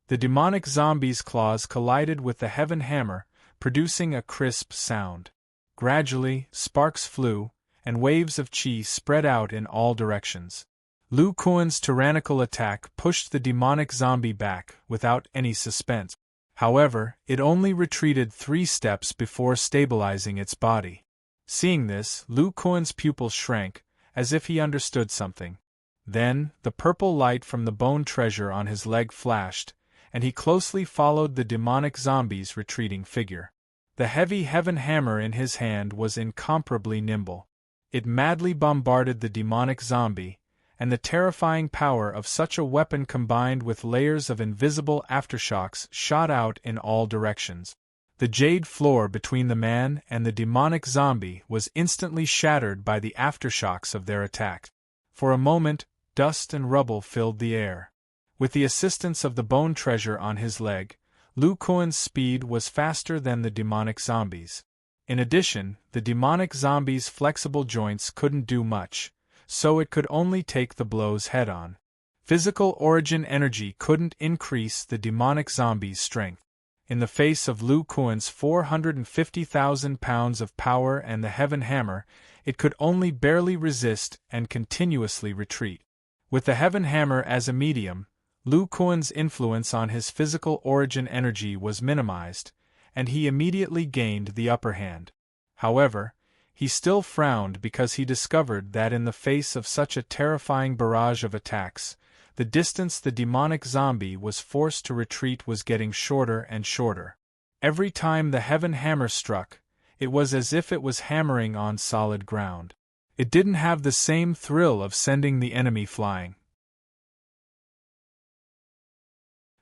The demonic zombie's claws collided with the heaven hammer, producing a crisp sound. Gradually, sparks flew, and waves of qi spread out in all directions. Lu Kuan's tyrannical attack pushed the demonic zombie back without any suspense. However, it only retreated 3 steps before stabilizing its body. Seeing this, Lu Kuan's pupils shrank, as if he understood something. Then, the purple light from the bone treasure on his leg flashed, and he closely followed the demonic zombie's retreating figure. The heavy heaven hammer in his hand was incomparably nimble. It madly bombarded the demonic zombie, and the terrifying power of such a weapon combined with layers of invisible aftershocks shot out in all directions. The jade floor between the man and the demonic zombie was instantly shattered by the aftershocks of their attack. For a moment, dust and rubble filled the air. With the assistance of the bone treasure on his leg, Lu Kuan's speed was faster than the demonic zombies. In addition, the demonic zombie's flexible joints couldn't do much, so it could only take the blows head-on. Physical origin energy couldn't increase the demonic zombie's strength. In the face of Lu Kuan's 450,000 pounds of power and the heaven hammer, it could only barely resist and continuously retreat. With the heaven hammer as a medium, Lu Kuan's influence on his physical origin energy was minimized, and he immediately gained the upper hand. However, he still frowned because he discovered that in the face of such a terrifying barrage of attacks, The distance the demonic zombie was forced to retreat was getting shorter and shorter. Every time the heaven hammer struck, it was as if it was hammering on solid ground. It didn't have the same thrill of sending the enemy flying.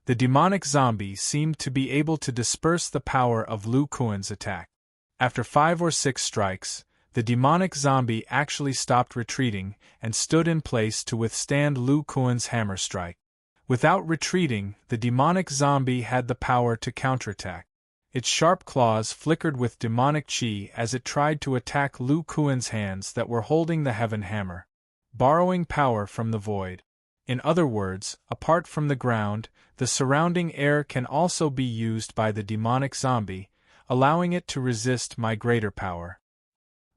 The demonic zombie seemed to be able to disperse the power of Lu Kuan's attack. After 5 or 6 strikes, the demonic zombie actually stopped retreating and stood in place to withstand Lu Kuan's hammer strike. Without retreating, the demonic zombie had the power to counterattack. Its sharp claws flickered with demonic chi as it tried to attack Lu Kuan's hands that were holding the heaven hammer, borrowing power from the void. In other words, apart from the ground, the surrounding air can also be used by the demonic zombie, allowing it to resist my greater power.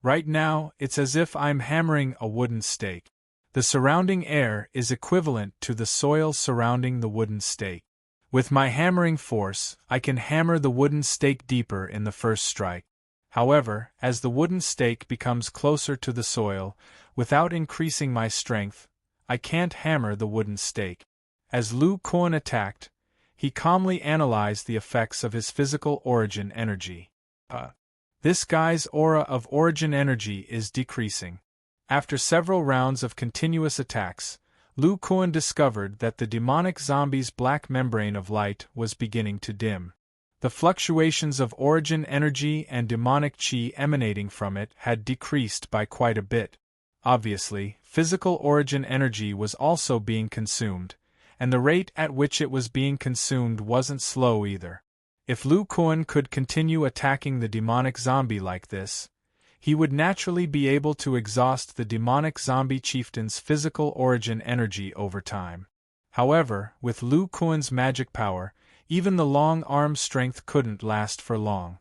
Right now, it's as if I'm hammering a wooden stake. The surrounding air is equivalent to the soil surrounding the wooden stake. With my hammering force, I can hammer the wooden stake deeper in the first strike. However, as the wooden stake becomes closer to the soil, without increasing my strength, I can't hammer the wooden stake. As Lu Kuan attacked, he calmly analyzed the effects of his physical origin energy. This guy's aura of origin energy is decreasing. After several rounds of continuous attacks, Lu Kuan discovered that the demonic zombie's black membrane of light was beginning to dim. The fluctuations of origin energy and demonic chi emanating from it had decreased by quite a bit. Obviously, physical origin energy was also being consumed, and the rate at which it was being consumed wasn't slow either. If Lu Kuan could continue attacking the demonic zombie like this, he would naturally be able to exhaust the demonic zombie chieftain's physical origin energy over time. However, with Lu Kuan's magic power, even the long arm strength couldn't last for long.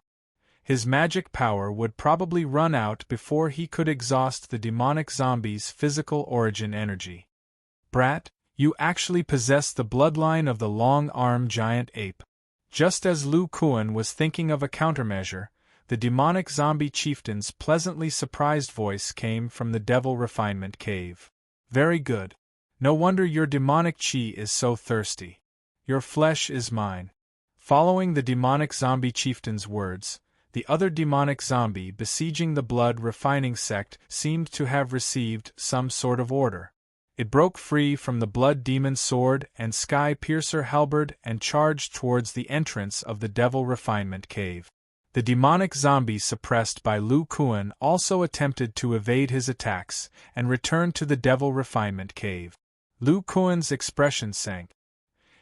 His magic power would probably run out before he could exhaust the demonic zombie's physical origin energy. Brat, you actually possess the bloodline of the long-arm giant ape. Just as Lu Kuan was thinking of a countermeasure, the demonic zombie chieftain's pleasantly surprised voice came from the Devil Refinement Cave. Very good. No wonder your demonic chi is so thirsty. Your flesh is mine. Following the demonic zombie chieftain's words, the other demonic zombie besieging the blood refining sect seemed to have received some sort of order. It broke free from the blood demon sword and sky piercer halberd and charged towards the entrance of the Devil Refinement Cave. The demonic zombie suppressed by Lu Kuan also attempted to evade his attacks and returned to the Devil Refinement Cave. Lu Kuan's expression sank.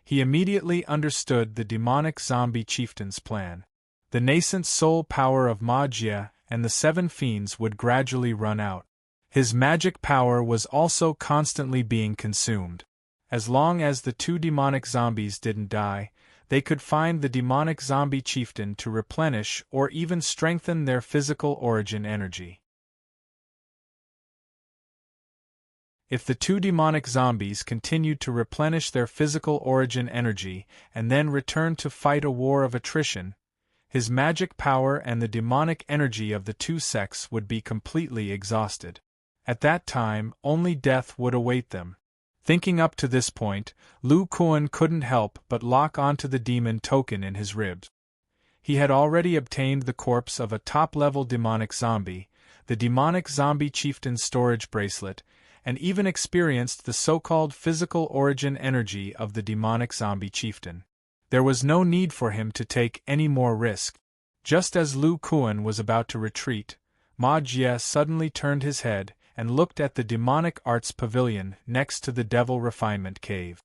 He immediately understood the demonic zombie chieftain's plan. The nascent soul power of Ma Jie and the 7 fiends would gradually run out. His magic power was also constantly being consumed. As long as the 2 demonic zombies didn't die, they could find the demonic zombie chieftain to replenish or even strengthen their physical origin energy. If the 2 demonic zombies continued to replenish their physical origin energy and then return to fight a war of attrition, his magic power and the demonic energy of the 2 sects would be completely exhausted. At that time, only death would await them. Thinking up to this point, Lu Kuan couldn't help but lock onto the demon token in his ribs. He had already obtained the corpse of a top-level demonic zombie, the demonic zombie chieftain's storage bracelet, and even experienced the so-called physical origin energy of the demonic zombie chieftain. There was no need for him to take any more risk. Just as Lu Kuan was about to retreat, Ma Jie suddenly turned his head and looked at the demonic arts pavilion next to the Devil Refinement Cave.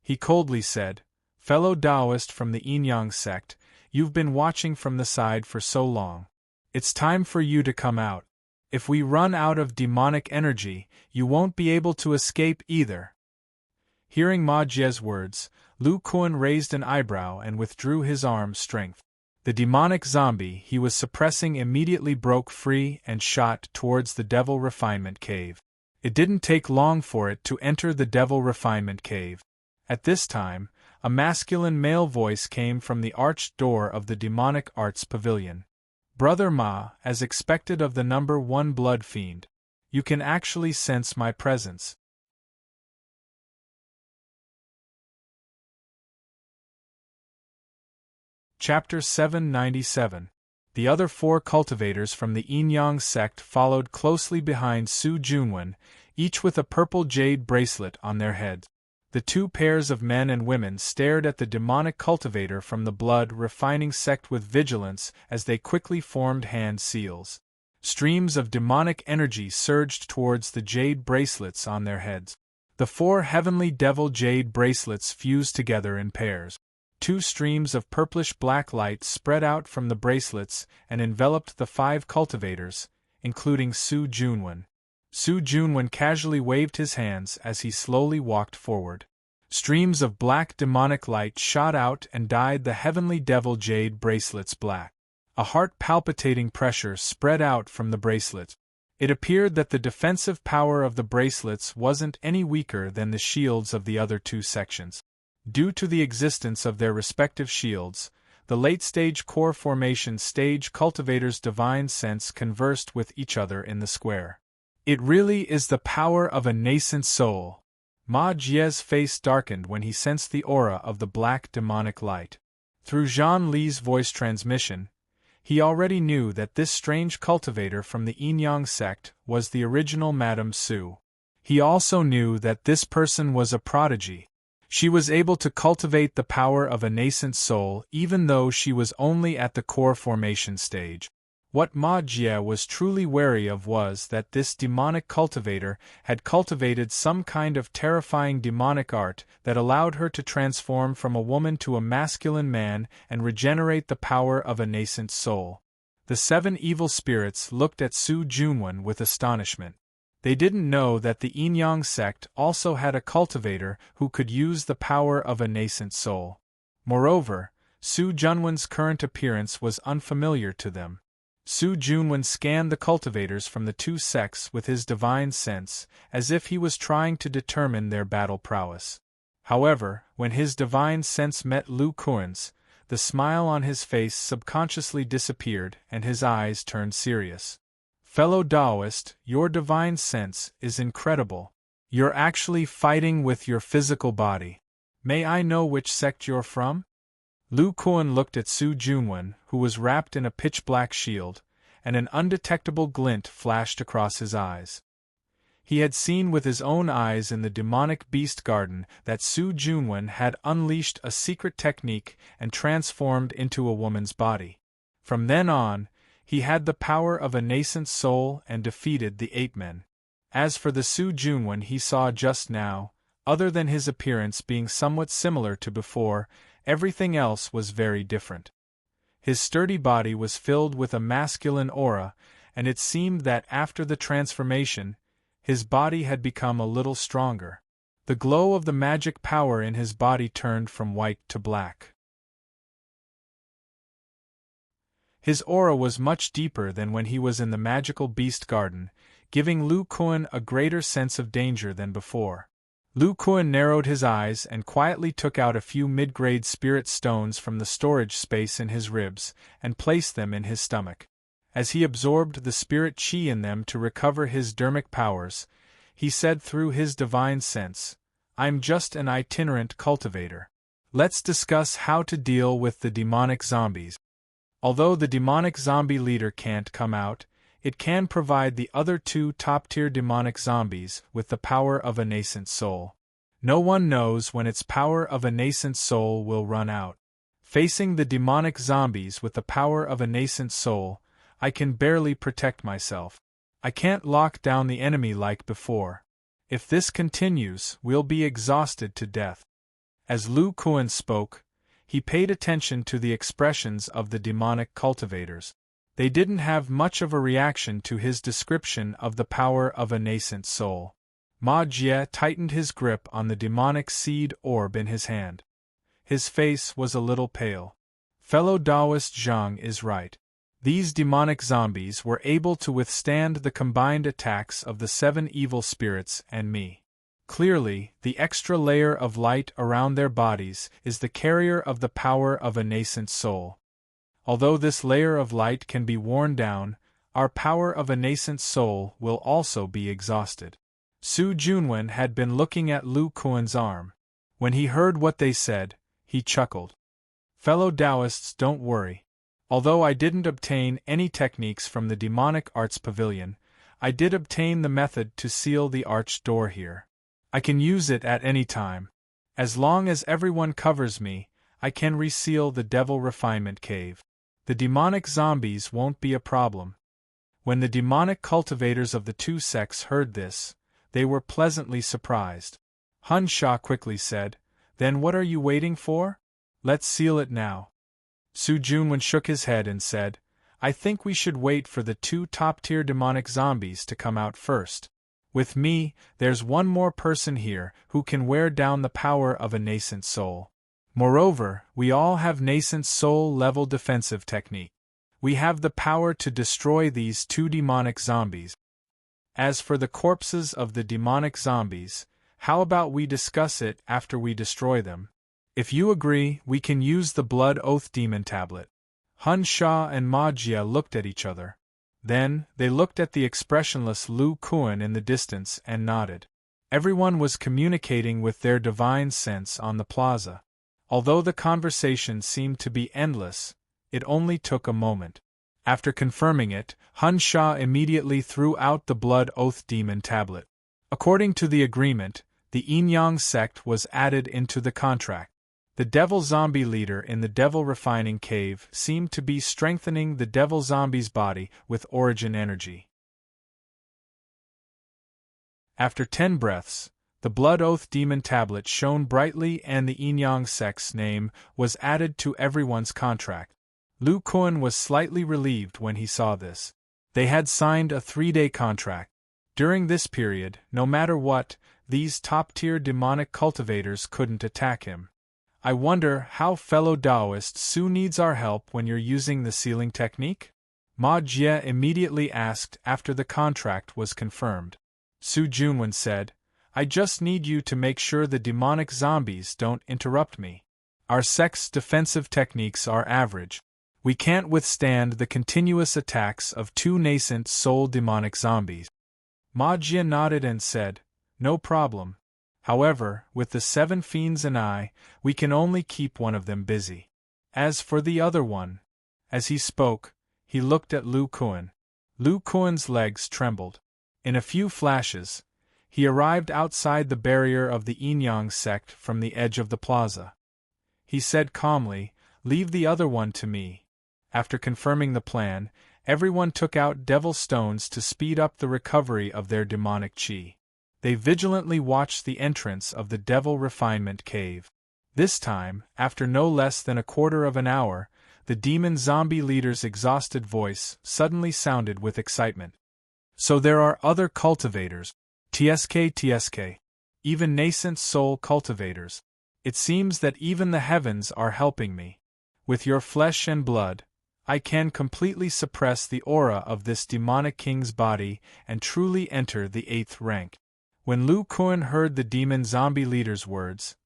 He coldly said, "Fellow Taoist from the Yin-Yang sect, you've been watching from the side for so long. It's time for you to come out. If we run out of demonic energy, you won't be able to escape either." Hearing Ma Jie's words, Lu Kuan raised an eyebrow and withdrew his arm strength. The demonic zombie he was suppressing immediately broke free and shot towards the Devil Refinement Cave. It didn't take long for it to enter the Devil Refinement Cave. At this time, a masculine male voice came from the arched door of the demonic arts pavilion. "Brother Ma, as expected of the number 1 blood fiend, you can actually sense my presence." Chapter 797. The other 4 cultivators from the Yin-Yang sect followed closely behind Su Junwen, each with a purple jade bracelet on their heads. The 2 pairs of men and women stared at the demonic cultivator from the blood-refining sect with vigilance as they quickly formed hand seals. Streams of demonic energy surged towards the jade bracelets on their heads. The 4 heavenly devil jade bracelets fused together in pairs. 2 streams of purplish-black light spread out from the bracelets and enveloped the 5 cultivators, including Su Junwen. Su Junwen casually waved his hands as he slowly walked forward. Streams of black demonic light shot out and dyed the heavenly devil jade bracelets black. A heart-palpitating pressure spread out from the bracelets. It appeared that the defensive power of the bracelets wasn't any weaker than the shields of the other 2 sections. Due to the existence of their respective shields, the late-stage core formation stage cultivators' divine sense conversed with each other in the square. It really is the power of a nascent soul. Ma Jie's face darkened when he sensed the aura of the black demonic light. Through Zhang Li's voice transmission, he already knew that this strange cultivator from the Yin-Yang sect was the original Madame Su. He also knew that this person was a prodigy. She was able to cultivate the power of a nascent soul even though she was only at the core formation stage. What Ma Jie was truly wary of was that this demonic cultivator had cultivated some kind of terrifying demonic art that allowed her to transform from a woman to a masculine man and regenerate the power of a nascent soul. The 7 evil spirits looked at Su Junwen with astonishment. They didn't know that the Yin-Yang sect also had a cultivator who could use the power of a nascent soul. Moreover, Su Junwen's current appearance was unfamiliar to them. Su Junwen scanned the cultivators from the 2 sects with his divine sense, as if he was trying to determine their battle prowess. However, when his divine sense met Lu Kuan's, the smile on his face subconsciously disappeared and his eyes turned serious. Fellow Taoist, your divine sense is incredible. You're actually fighting with your physical body. May I know which sect you're from? Lu Kuan looked at Su Junwen, who was wrapped in a pitch-black shield, and an undetectable glint flashed across his eyes. He had seen with his own eyes in the demonic beast garden that Su Junwen had unleashed a secret technique and transformed into a woman's body. From then on, he had the power of a nascent soul and defeated the 8 men. As for the Su Junwen he saw just now, other than his appearance being somewhat similar to before, everything else was very different. His sturdy body was filled with a masculine aura, and it seemed that after the transformation, his body had become a little stronger. The glow of the magic power in his body turned from white to black. His aura was much deeper than when he was in the magical beast garden, giving Lu Kuan a greater sense of danger than before. Lu Kuan narrowed his eyes and quietly took out a few mid-grade spirit stones from the storage space in his ribs and placed them in his stomach. As he absorbed the spirit chi in them to recover his dermic powers, he said through his divine sense, "I'm just an itinerant cultivator. Let's discuss how to deal with the demonic zombies. Although the demonic zombie leader can't come out, it can provide the other 2 top-tier demonic zombies with the power of a nascent soul. No one knows when its power of a nascent soul will run out. Facing the demonic zombies with the power of a nascent soul, I can barely protect myself. I can't lock down the enemy like before. If this continues, we'll be exhausted to death." As Lu Kuan spoke, he paid attention to the expressions of the demonic cultivators. They didn't have much of a reaction to his description of the power of a nascent soul. Ma Jie tightened his grip on the demonic seed orb in his hand. His face was a little pale. Fellow Taoist Zhang is right. These demonic zombies were able to withstand the combined attacks of the 7 evil spirits and me. Clearly, the extra layer of light around their bodies is the carrier of the power of a nascent soul. Although this layer of light can be worn down, our power of a nascent soul will also be exhausted. Su Junwen had been looking at Lu Kuan's arm. When he heard what they said, he chuckled. Fellow Taoists, don't worry. Although I didn't obtain any techniques from the Demonic Arts Pavilion, I did obtain the method to seal the arched door here. I can use it at any time. As long as everyone covers me, I can reseal the Devil Refinement Cave. The demonic zombies won't be a problem. When the demonic cultivators of the two sects heard this, they were pleasantly surprised. Hun Sha quickly said, "Then what are you waiting for? Let's seal it now." Su Junwen shook his head and said, "I think we should wait for the two top-tier demonic zombies to come out first. With me, there's one more person here who can wear down the power of a nascent soul. Moreover, we all have nascent soul-level defensive technique. We have the power to destroy these two demonic zombies. As for the corpses of the demonic zombies, how about we discuss it after we destroy them? If you agree, we can use the Blood Oath Demon Tablet." Hun Sha and Ma Jie looked at each other. Then, they looked at the expressionless Lu Kuan in the distance and nodded. Everyone was communicating with their divine sense on the plaza. Although the conversation seemed to be endless, it only took a moment. After confirming it, Hun Sha immediately threw out the Blood Oath Demon Tablet. According to the agreement, the Yin-Yang sect was added into the contract. The Devil Zombie leader in the Devil Refining Cave seemed to be strengthening the Devil Zombie's body with origin energy. After 10 breaths, the Blood Oath Demon Tablet shone brightly and the Yin-Yang sect's name was added to everyone's contract. Lu Kuan was slightly relieved when he saw this. They had signed a 3-day contract. During this period, no matter what, these top-tier demonic cultivators couldn't attack him. I wonder how fellow Taoist Su needs our help when you're using the sealing technique? Ma Jie immediately asked after the contract was confirmed. Su Junwen said, "I just need you to make sure the demonic zombies don't interrupt me. Our sect's defensive techniques are average. We can't withstand the continuous attacks of two nascent soul demonic zombies." Ma Jie nodded and said, "No problem. However, with the 7 fiends and I, we can only keep one of them busy. As for the other one..." As he spoke, he looked at Lu Kuan. Lu Kuan's legs trembled. In a few flashes, he arrived outside the barrier of the Yin-Yang sect from the edge of the plaza. He said calmly, "Leave the other one to me." After confirming the plan, everyone took out devil stones to speed up the recovery of their demonic chi. They vigilantly watched the entrance of the Devil Refinement Cave. This time, after no less than a quarter of an hour, the demon zombie leader's exhausted voice suddenly sounded with excitement. "So there are other cultivators. TSK. Even nascent soul cultivators. It seems that even the heavens are helping me. With your flesh and blood, I can completely suppress the aura of this demonic king's body and truly enter the 8th rank." When Lu Kuan heard the demon zombie leader's words,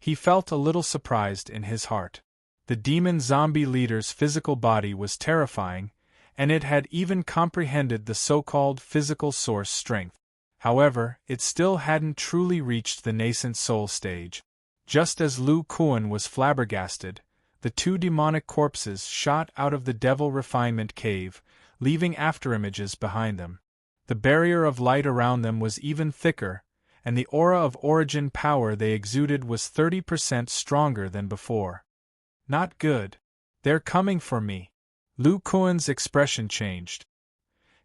he felt a little surprised in his heart. The demon zombie leader's physical body was terrifying, and it had even comprehended the so-called physical source strength. However, it still hadn't truly reached the nascent soul stage. Just as Lu Kuan was flabbergasted, the two demonic corpses shot out of the Devil Refinement Cave, leaving afterimages behind them. The barrier of light around them was even thicker, and the aura of origin power they exuded was 30% stronger than before. "Not good. They're coming for me." Lu Kuan's expression changed.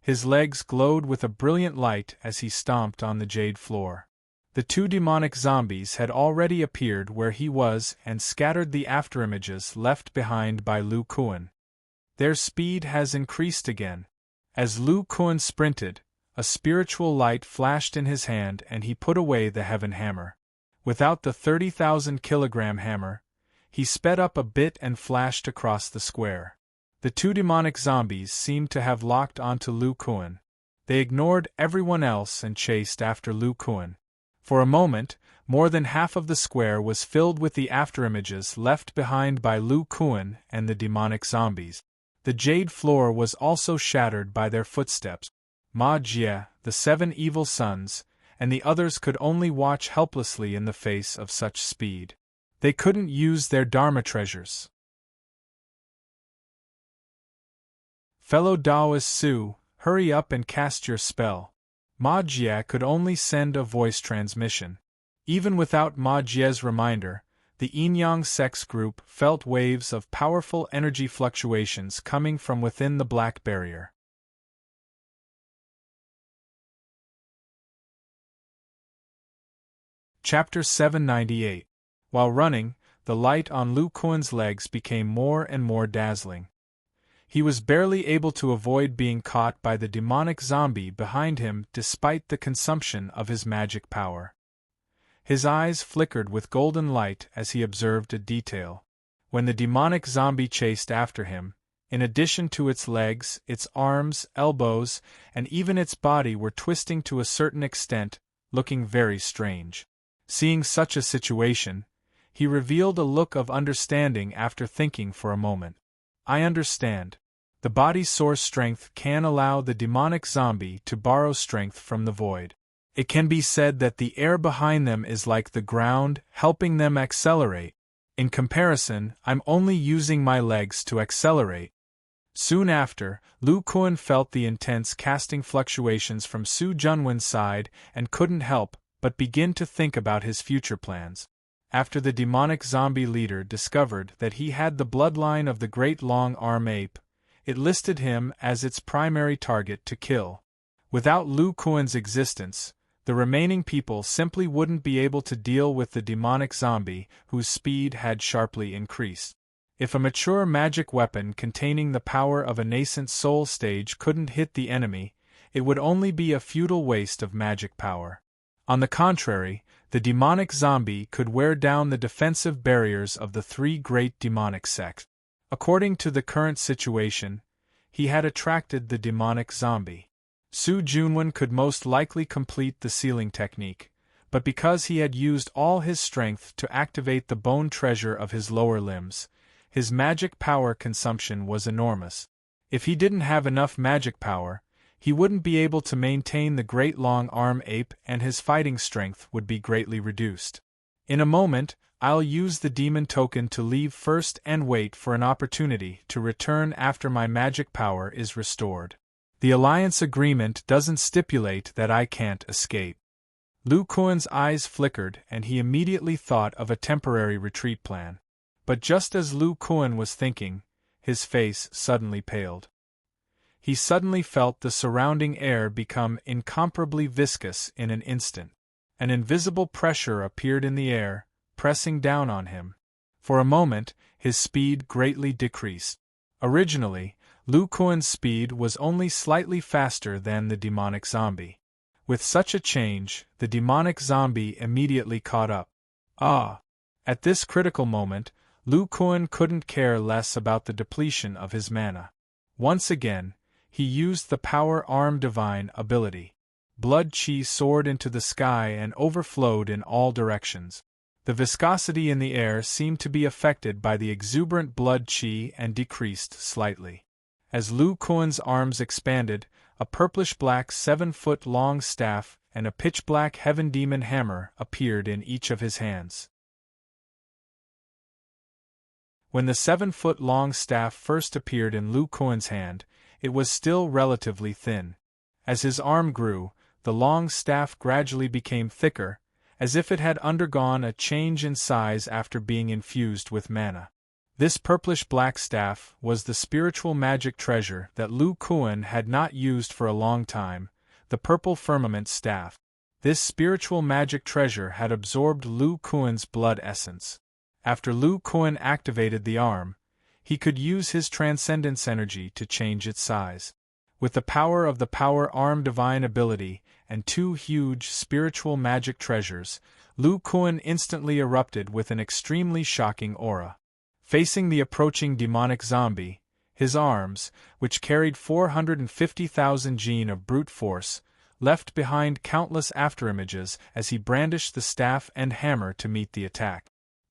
His legs glowed with a brilliant light as he stomped on the jade floor. The two demonic zombies had already appeared where he was and scattered the afterimages left behind by Lu Kuan. Their speed has increased again. As Lu Kuan sprinted, a spiritual light flashed in his hand and he put away the heaven hammer. Without the 30,000-kilogram hammer, he sped up a bit and flashed across the square. The two demonic zombies seemed to have locked onto Lu Kuan. They ignored everyone else and chased after Lu Kuan. For a moment, more than half of the square was filled with the afterimages left behind by Lu Kuan and the demonic zombies. The jade floor was also shattered by their footsteps. Ma Jie, the 7 evil sons, and the others could only watch helplessly in the face of such speed. They couldn't use their Dharma treasures. Fellow Taoist Su, hurry up and cast your spell. Ma Jie could only send a voice transmission. Even without Ma Jie's reminder, the Yin-Yang sex group felt waves of powerful energy fluctuations coming from within the black barrier. Chapter 798. While running, the light on Lu Kuan's legs became more and more dazzling. He was barely able to avoid being caught by the demonic zombie behind him despite the consumption of his magic power. His eyes flickered with golden light as he observed a detail. When the demonic zombie chased after him, in addition to its legs, its arms, elbows, and even its body were twisting to a certain extent, looking very strange. Seeing such a situation, he revealed a look of understanding after thinking for a moment. I understand. The body's source strength can allow the demonic zombie to borrow strength from the void. It can be said that the air behind them is like the ground, helping them accelerate. In comparison, I'm only using my legs to accelerate. Soon after, Lu Kuan felt the intense casting fluctuations from Su Junwen's side and couldn't help but begin to think about his future plans. After the demonic zombie leader discovered that he had the bloodline of the great long-arm ape, it listed him as its primary target to kill. Without Lu Kuan's existence, the remaining people simply wouldn't be able to deal with the demonic zombie, whose speed had sharply increased. If a mature magic weapon containing the power of a nascent soul stage couldn't hit the enemy, it would only be a futile waste of magic power. On the contrary, the demonic zombie could wear down the defensive barriers of the three great demonic sects. According to the current situation, he had attracted the demonic zombie. Su Junwen could most likely complete the sealing technique, but because he had used all his strength to activate the bone treasure of his lower limbs, his magic power consumption was enormous. If he didn't have enough magic power, he wouldn't be able to maintain the great long-arm ape and his fighting strength would be greatly reduced. In a moment, I'll use the demon token to leave first and wait for an opportunity to return after my magic power is restored. The alliance agreement doesn't stipulate that I can't escape. Lu Kuan's eyes flickered and he immediately thought of a temporary retreat plan. But just as Lu Kuan was thinking, his face suddenly paled. He suddenly felt the surrounding air become incomparably viscous in an instant. An invisible pressure appeared in the air, pressing down on him. For a moment, his speed greatly decreased. Originally, Lu Kuan's speed was only slightly faster than the demonic zombie. With such a change, the demonic zombie immediately caught up. Ah! At this critical moment, Lu Kuan couldn't care less about the depletion of his mana. Once again, he used the Power Arm Divine ability. Blood chi soared into the sky and overflowed in all directions. The viscosity in the air seemed to be affected by the exuberant blood chi and decreased slightly. As Lu Kuan's arms expanded, a purplish-black 7-foot-long staff and a pitch-black heaven demon hammer appeared in each of his hands. When the 7-foot-long staff first appeared in Lu Kuan's hand, it was still relatively thin. As his arm grew, the long staff gradually became thicker, as if it had undergone a change in size after being infused with mana. This purplish-black staff was the spiritual magic treasure that Lu Kuan had not used for a long time, the purple firmament staff. This spiritual magic treasure had absorbed Lu Kuan's blood essence. After Lu Kuan activated the arm, he could use his transcendence energy to change its size. With the power of the Power Arm Divine ability and 2 huge spiritual magic treasures, Lu Kuan instantly erupted with an extremely shocking aura. Facing the approaching demonic zombie, his arms, which carried 450,000 gene of brute force, left behind countless afterimages as he brandished the staff and hammer to meet the attack.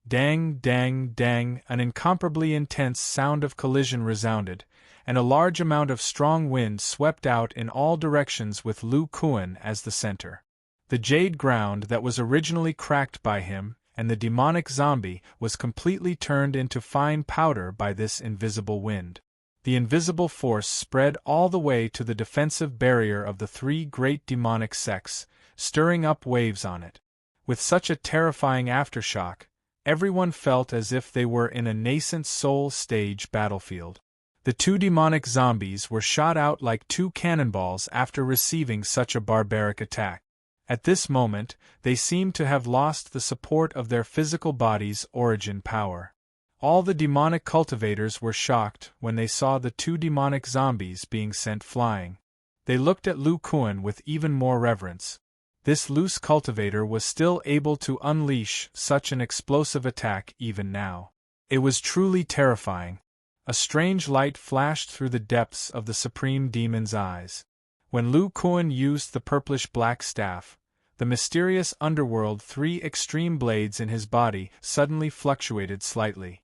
Dang, dang, dang, an incomparably intense sound of collision resounded, and a large amount of strong wind swept out in all directions with Lu Kuan as the center. The jade ground that was originally cracked by him and the demonic zombie was completely turned into fine powder by this invisible wind. The invisible force spread all the way to the defensive barrier of the three great demonic sects, stirring up waves on it. With such a terrifying aftershock, everyone felt as if they were in a nascent soul stage battlefield. The two demonic zombies were shot out like two cannonballs after receiving such a barbaric attack. At this moment, they seemed to have lost the support of their physical body's origin power. All the demonic cultivators were shocked when they saw the two demonic zombies being sent flying. They looked at Lu Kuan with even more reverence. This loose cultivator was still able to unleash such an explosive attack even now. It was truly terrifying. A strange light flashed through the depths of the Supreme Demon's eyes. When Lu Kuan used the purplish-black staff, the mysterious underworld three extreme blades in his body suddenly fluctuated slightly.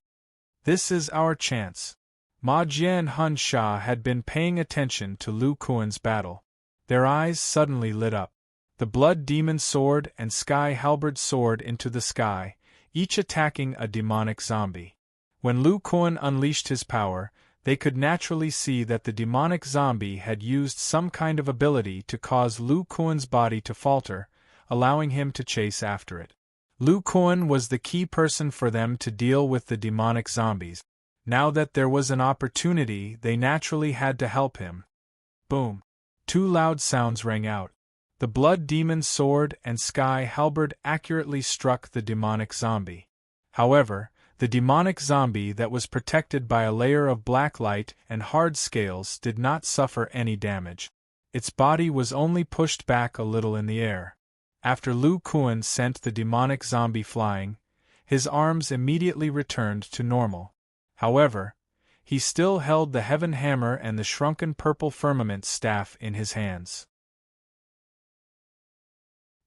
This is our chance. Ma Jie and Hun Sha had been paying attention to Lu Kuan's battle. Their eyes suddenly lit up. The Blood Demon sword and Sky Halberd soared into the sky, each attacking a demonic zombie. When Lu Kuan unleashed his power, they could naturally see that the demonic zombie had used some kind of ability to cause Lu Kuan's body to falter, allowing him to chase after it. Lu Kuan was the key person for them to deal with the demonic zombies. Now that there was an opportunity, they naturally had to help him. Boom! Two loud sounds rang out. The Blood Demon's sword and Sky Halberd accurately struck the demonic zombie. However, the demonic zombie that was protected by a layer of black light and hard scales did not suffer any damage. Its body was only pushed back a little in the air. After Lu Kuan sent the demonic zombie flying, his arms immediately returned to normal. However, he still held the Heaven Hammer and the shrunken purple firmament staff in his hands.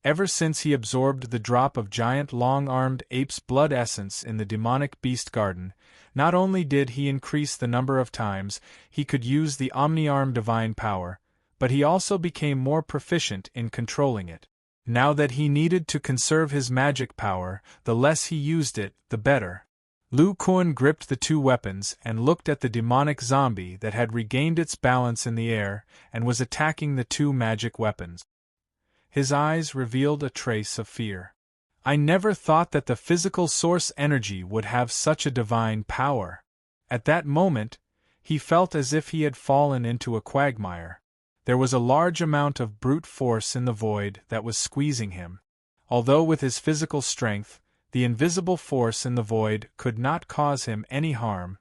Ever since he absorbed the drop of giant long-armed ape's blood essence in the demonic beast garden, not only did he increase the number of times he could use the Omni-Arm divine power, but he also became more proficient in controlling it. Now that he needed to conserve his magic power, the less he used it, the better. Lu Kuan gripped the two weapons and looked at the demonic zombie that had regained its balance in the air and was attacking the two magic weapons. His eyes revealed a trace of fear. I never thought that the physical source energy would have such a divine power. At that moment, he felt as if he had fallen into a quagmire. There was a large amount of brute force in the void that was squeezing him. Although with his physical strength, the invisible force in the void could not cause him any harm,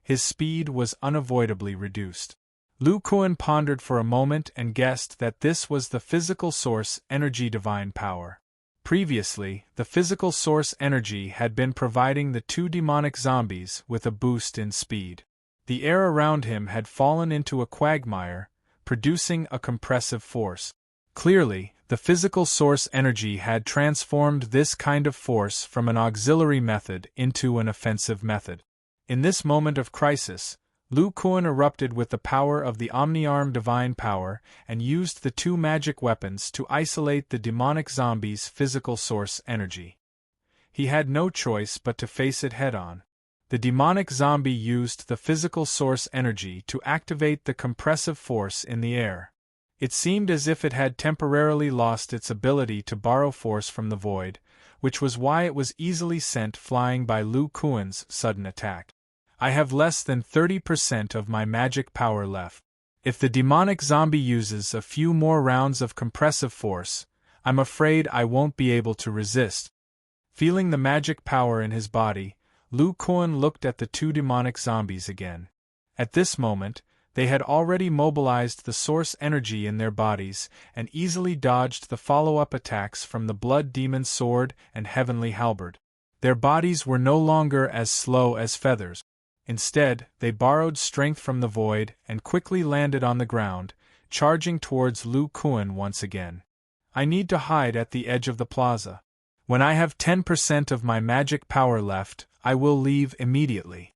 his speed was unavoidably reduced. Lu Kuan pondered for a moment and guessed that this was the physical source energy divine power. Previously, the physical source energy had been providing the two demonic zombies with a boost in speed. The air around him had fallen into a quagmire, producing a compressive force. Clearly, the physical source energy had transformed this kind of force from an auxiliary method into an offensive method. In this moment of crisis, Lu Kuan erupted with the power of the Omni-Arm divine power and used the two magic weapons to isolate the demonic zombie's physical source energy. He had no choice but to face it head-on. The demonic zombie used the physical source energy to activate the compressive force in the air. It seemed as if it had temporarily lost its ability to borrow force from the void, which was why it was easily sent flying by Lu Kuan's sudden attack. I have less than 30% of my magic power left. If the demonic zombie uses a few more rounds of compressive force, I'm afraid I won't be able to resist. Feeling the magic power in his body, Lu Kuan looked at the two demonic zombies again. At this moment, they had already mobilized the source energy in their bodies and easily dodged the follow-up attacks from the Blood Demon's sword and Heavenly Halberd. Their bodies were no longer as slow as feathers. Instead, they borrowed strength from the void and quickly landed on the ground, charging towards Lu Kuan once again. I need to hide at the edge of the plaza. When I have 10% of my magic power left, I will leave immediately.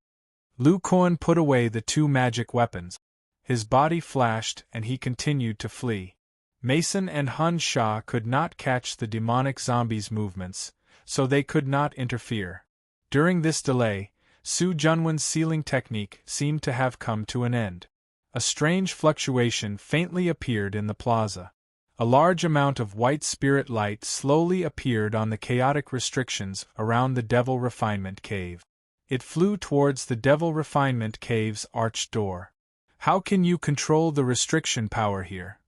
Lu Kuan put away the two magic weapons. His body flashed and he continued to flee. Mason and Hun Sha could not catch the demonic zombies' movements, so they could not interfere. During this delay, Su Junwen's sealing technique seemed to have come to an end. A strange fluctuation faintly appeared in the plaza. A large amount of white spirit light slowly appeared on the chaotic restrictions around the Devil Refinement Cave. It flew towards the Devil Refinement Cave's arched door. How can you control the restriction power here?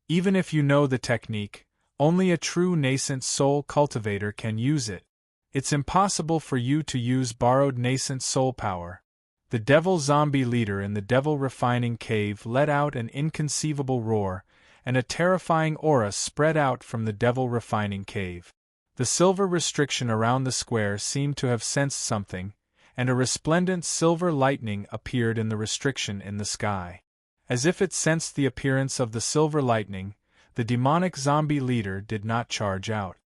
Even if you know the technique, only a true nascent soul cultivator can use it. It's impossible for you to use borrowed nascent soul power. The devil zombie leader in the Devil Refining Cave let out an inconceivable roar, and a terrifying aura spread out from the Devil Refining Cave. The silver restriction around the square seemed to have sensed something, and a resplendent silver lightning appeared in the restriction in the sky. As if it sensed the appearance of the silver lightning, the demonic zombie leader did not charge out.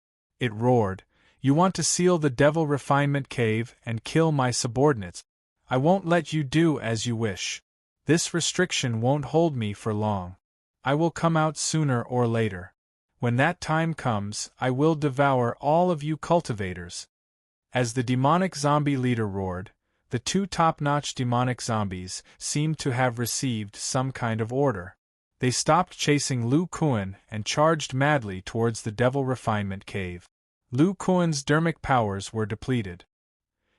It roared, "You want to seal the Devil Refinement Cave and kill my subordinates? I won't let you do as you wish. This restriction won't hold me for long. I will come out sooner or later. When that time comes, I will devour all of you cultivators." As the demonic zombie leader roared, the two top-notch demonic zombies seemed to have received some kind of order. They stopped chasing Lu Kuan and charged madly towards the Devil Refinement Cave. Lu Kuan's dermic powers were depleted.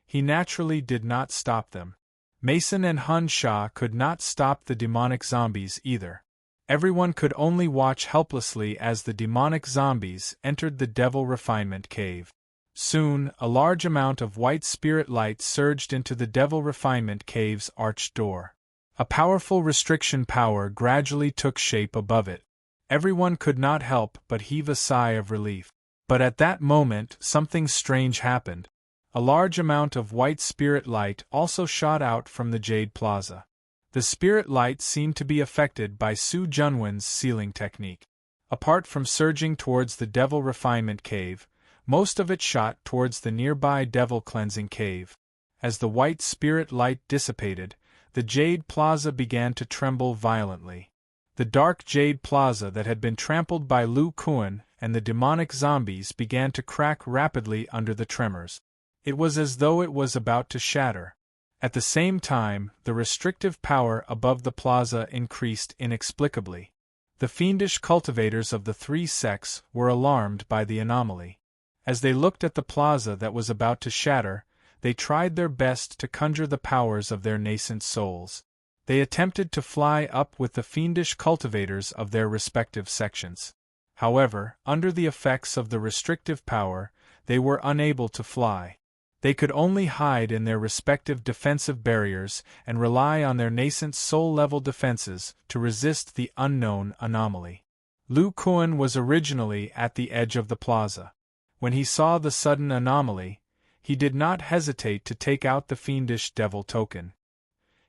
He naturally did not stop them. Mason and Hun Sha could not stop the demonic zombies either. Everyone could only watch helplessly as the demonic zombies entered the Devil Refinement Cave. Soon, a large amount of white spirit light surged into the Devil Refinement Cave's arched door. A powerful restriction power gradually took shape above it. Everyone could not help but heave a sigh of relief. But at that moment, something strange happened. A large amount of white spirit light also shot out from the Jade Plaza. The spirit light seemed to be affected by Su Junwen's sealing technique. Apart from surging towards the Devil Refinement Cave, most of it shot towards the nearby Devil Cleansing Cave. As the white spirit light dissipated, the Jade Plaza began to tremble violently. The dark Jade Plaza that had been trampled by Lu Kuan and the demonic zombies began to crack rapidly under the tremors. It was as though it was about to shatter. At the same time, the restrictive power above the plaza increased inexplicably. The fiendish cultivators of the three sects were alarmed by the anomaly. As they looked at the plaza that was about to shatter, they tried their best to conjure the powers of their nascent souls. They attempted to fly up with the fiendish cultivators of their respective sections. However, under the effects of the restrictive power, they were unable to fly. They could only hide in their respective defensive barriers and rely on their nascent soul-level defenses to resist the unknown anomaly. Lu Kuan was originally at the edge of the plaza. When he saw the sudden anomaly, he did not hesitate to take out the fiendish devil token.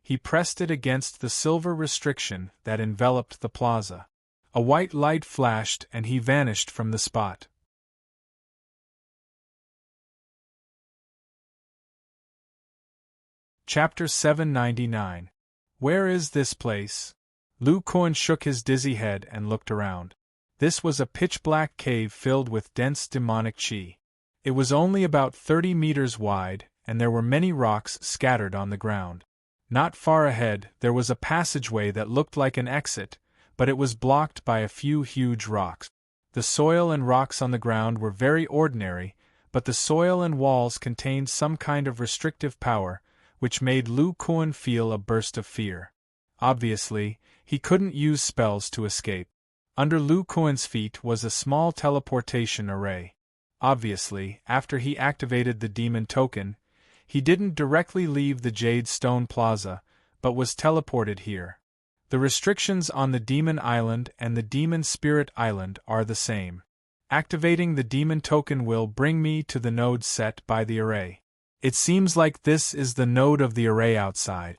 He pressed it against the silver restriction that enveloped the plaza. A white light flashed and he vanished from the spot. Chapter 799. Where is this place? Lu Kuan shook his dizzy head and looked around. This was a pitch-black cave filled with dense demonic chi. It was only about 30 meters wide, and there were many rocks scattered on the ground. Not far ahead, there was a passageway that looked like an exit, but it was blocked by a few huge rocks. The soil and rocks on the ground were very ordinary, but the soil and walls contained some kind of restrictive power, which made Lu Kuan feel a burst of fear. Obviously, he couldn't use spells to escape. Under Lu Kuan's feet was a small teleportation array. Obviously, after he activated the demon token, he didn't directly leave the Jade Stone Plaza, but was teleported here. The restrictions on the Demon Island and the Demon Spirit Island are the same. Activating the demon token will bring me to the node set by the array. It seems like this is the node of the array outside.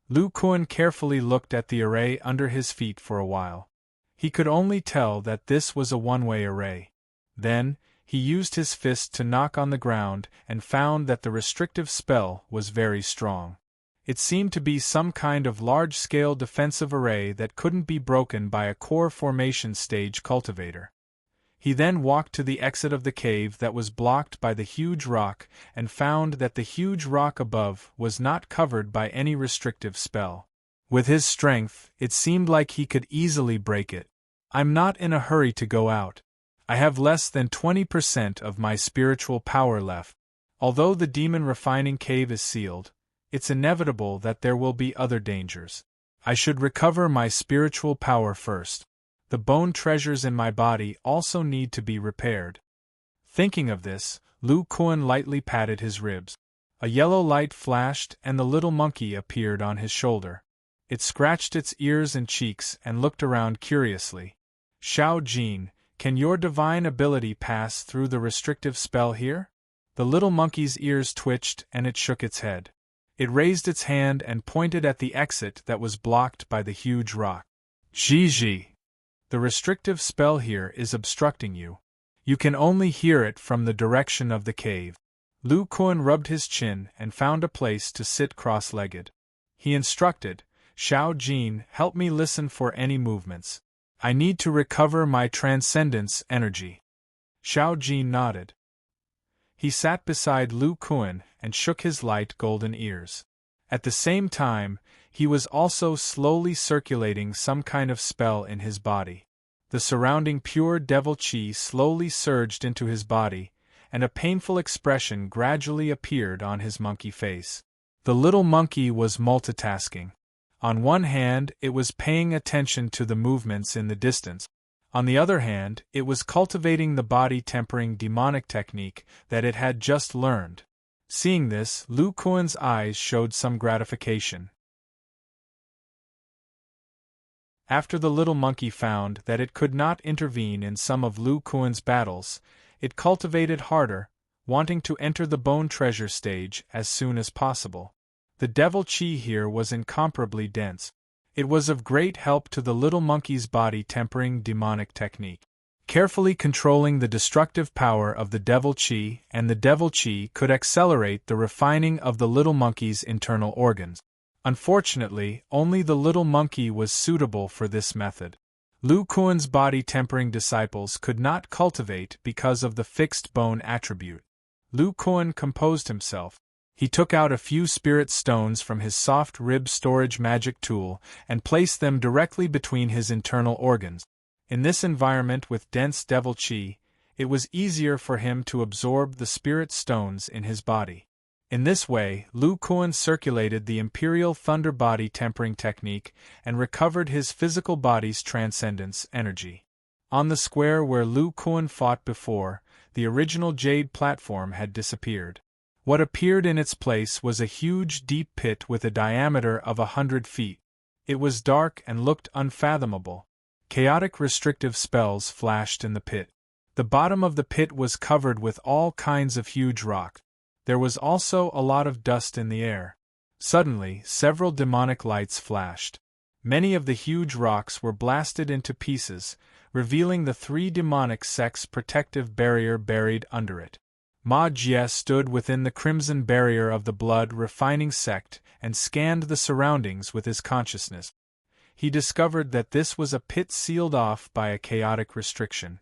Lu Kuan carefully looked at the array under his feet for a while. He could only tell that this was a one-way array. Then, he used his fist to knock on the ground and found that the restrictive spell was very strong. It seemed to be some kind of large-scale defensive array that couldn't be broken by a core formation stage cultivator. He then walked to the exit of the cave that was blocked by the huge rock and found that the huge rock above was not covered by any restrictive spell. With his strength, it seemed like he could easily break it. I'm not in a hurry to go out. I have less than 20% of my spiritual power left. Although the demon refining cave is sealed, it's inevitable that there will be other dangers. I should recover my spiritual power first. The bone treasures in my body also need to be repaired. Thinking of this, Lu Kuan lightly patted his ribs. A yellow light flashed and the little monkey appeared on his shoulder. It scratched its ears and cheeks and looked around curiously. Xiao Jin, can your divine ability pass through the restrictive spell here? The little monkey's ears twitched and it shook its head. It raised its hand and pointed at the exit that was blocked by the huge rock. Ji. The restrictive spell here is obstructing you. You can only hear it from the direction of the cave. Lu Kuan rubbed his chin and found a place to sit cross-legged. He instructed, Xiao Jin, help me listen for any movements. I need to recover my transcendence energy. Xiao Jin nodded. He sat beside Lu Kuan and shook his light golden ears. At the same time, he was also slowly circulating some kind of spell in his body. The surrounding pure devil chi slowly surged into his body, and a painful expression gradually appeared on his monkey face. The little monkey was multitasking. On one hand, it was paying attention to the movements in the distance. On the other hand, it was cultivating the body-tempering demonic technique that it had just learned. Seeing this, Lu Kuan's eyes showed some gratification. After the little monkey found that it could not intervene in some of Lu Kuan's battles, it cultivated harder, wanting to enter the bone treasure stage as soon as possible. The devil chi here was incomparably dense. It was of great help to the little monkey's body-tempering demonic technique. Carefully controlling the destructive power of the devil chi, and the devil chi could accelerate the refining of the little monkey's internal organs. Unfortunately, only the little monkey was suitable for this method. Lu Kuan's body-tempering disciples could not cultivate because of the fixed bone attribute. Lu Kuan composed himself. He took out a few spirit stones from his soft rib storage magic tool and placed them directly between his internal organs. In this environment with dense devil chi, it was easier for him to absorb the spirit stones in his body. In this way, Lu Kuan circulated the imperial thunder body tempering technique and recovered his physical body's transcendence energy. On the square where Lu Kuan fought before, the original jade platform had disappeared. What appeared in its place was a huge deep pit with a diameter of 100 feet. It was dark and looked unfathomable. Chaotic restrictive spells flashed in the pit. The bottom of the pit was covered with all kinds of huge rock. There was also a lot of dust in the air. Suddenly, several demonic lights flashed. Many of the huge rocks were blasted into pieces, revealing the three demonic sects' protective barrier buried under it. Ma Jie stood within the crimson barrier of the blood-refining sect and scanned the surroundings with his consciousness. He discovered that this was a pit sealed off by a chaotic restriction.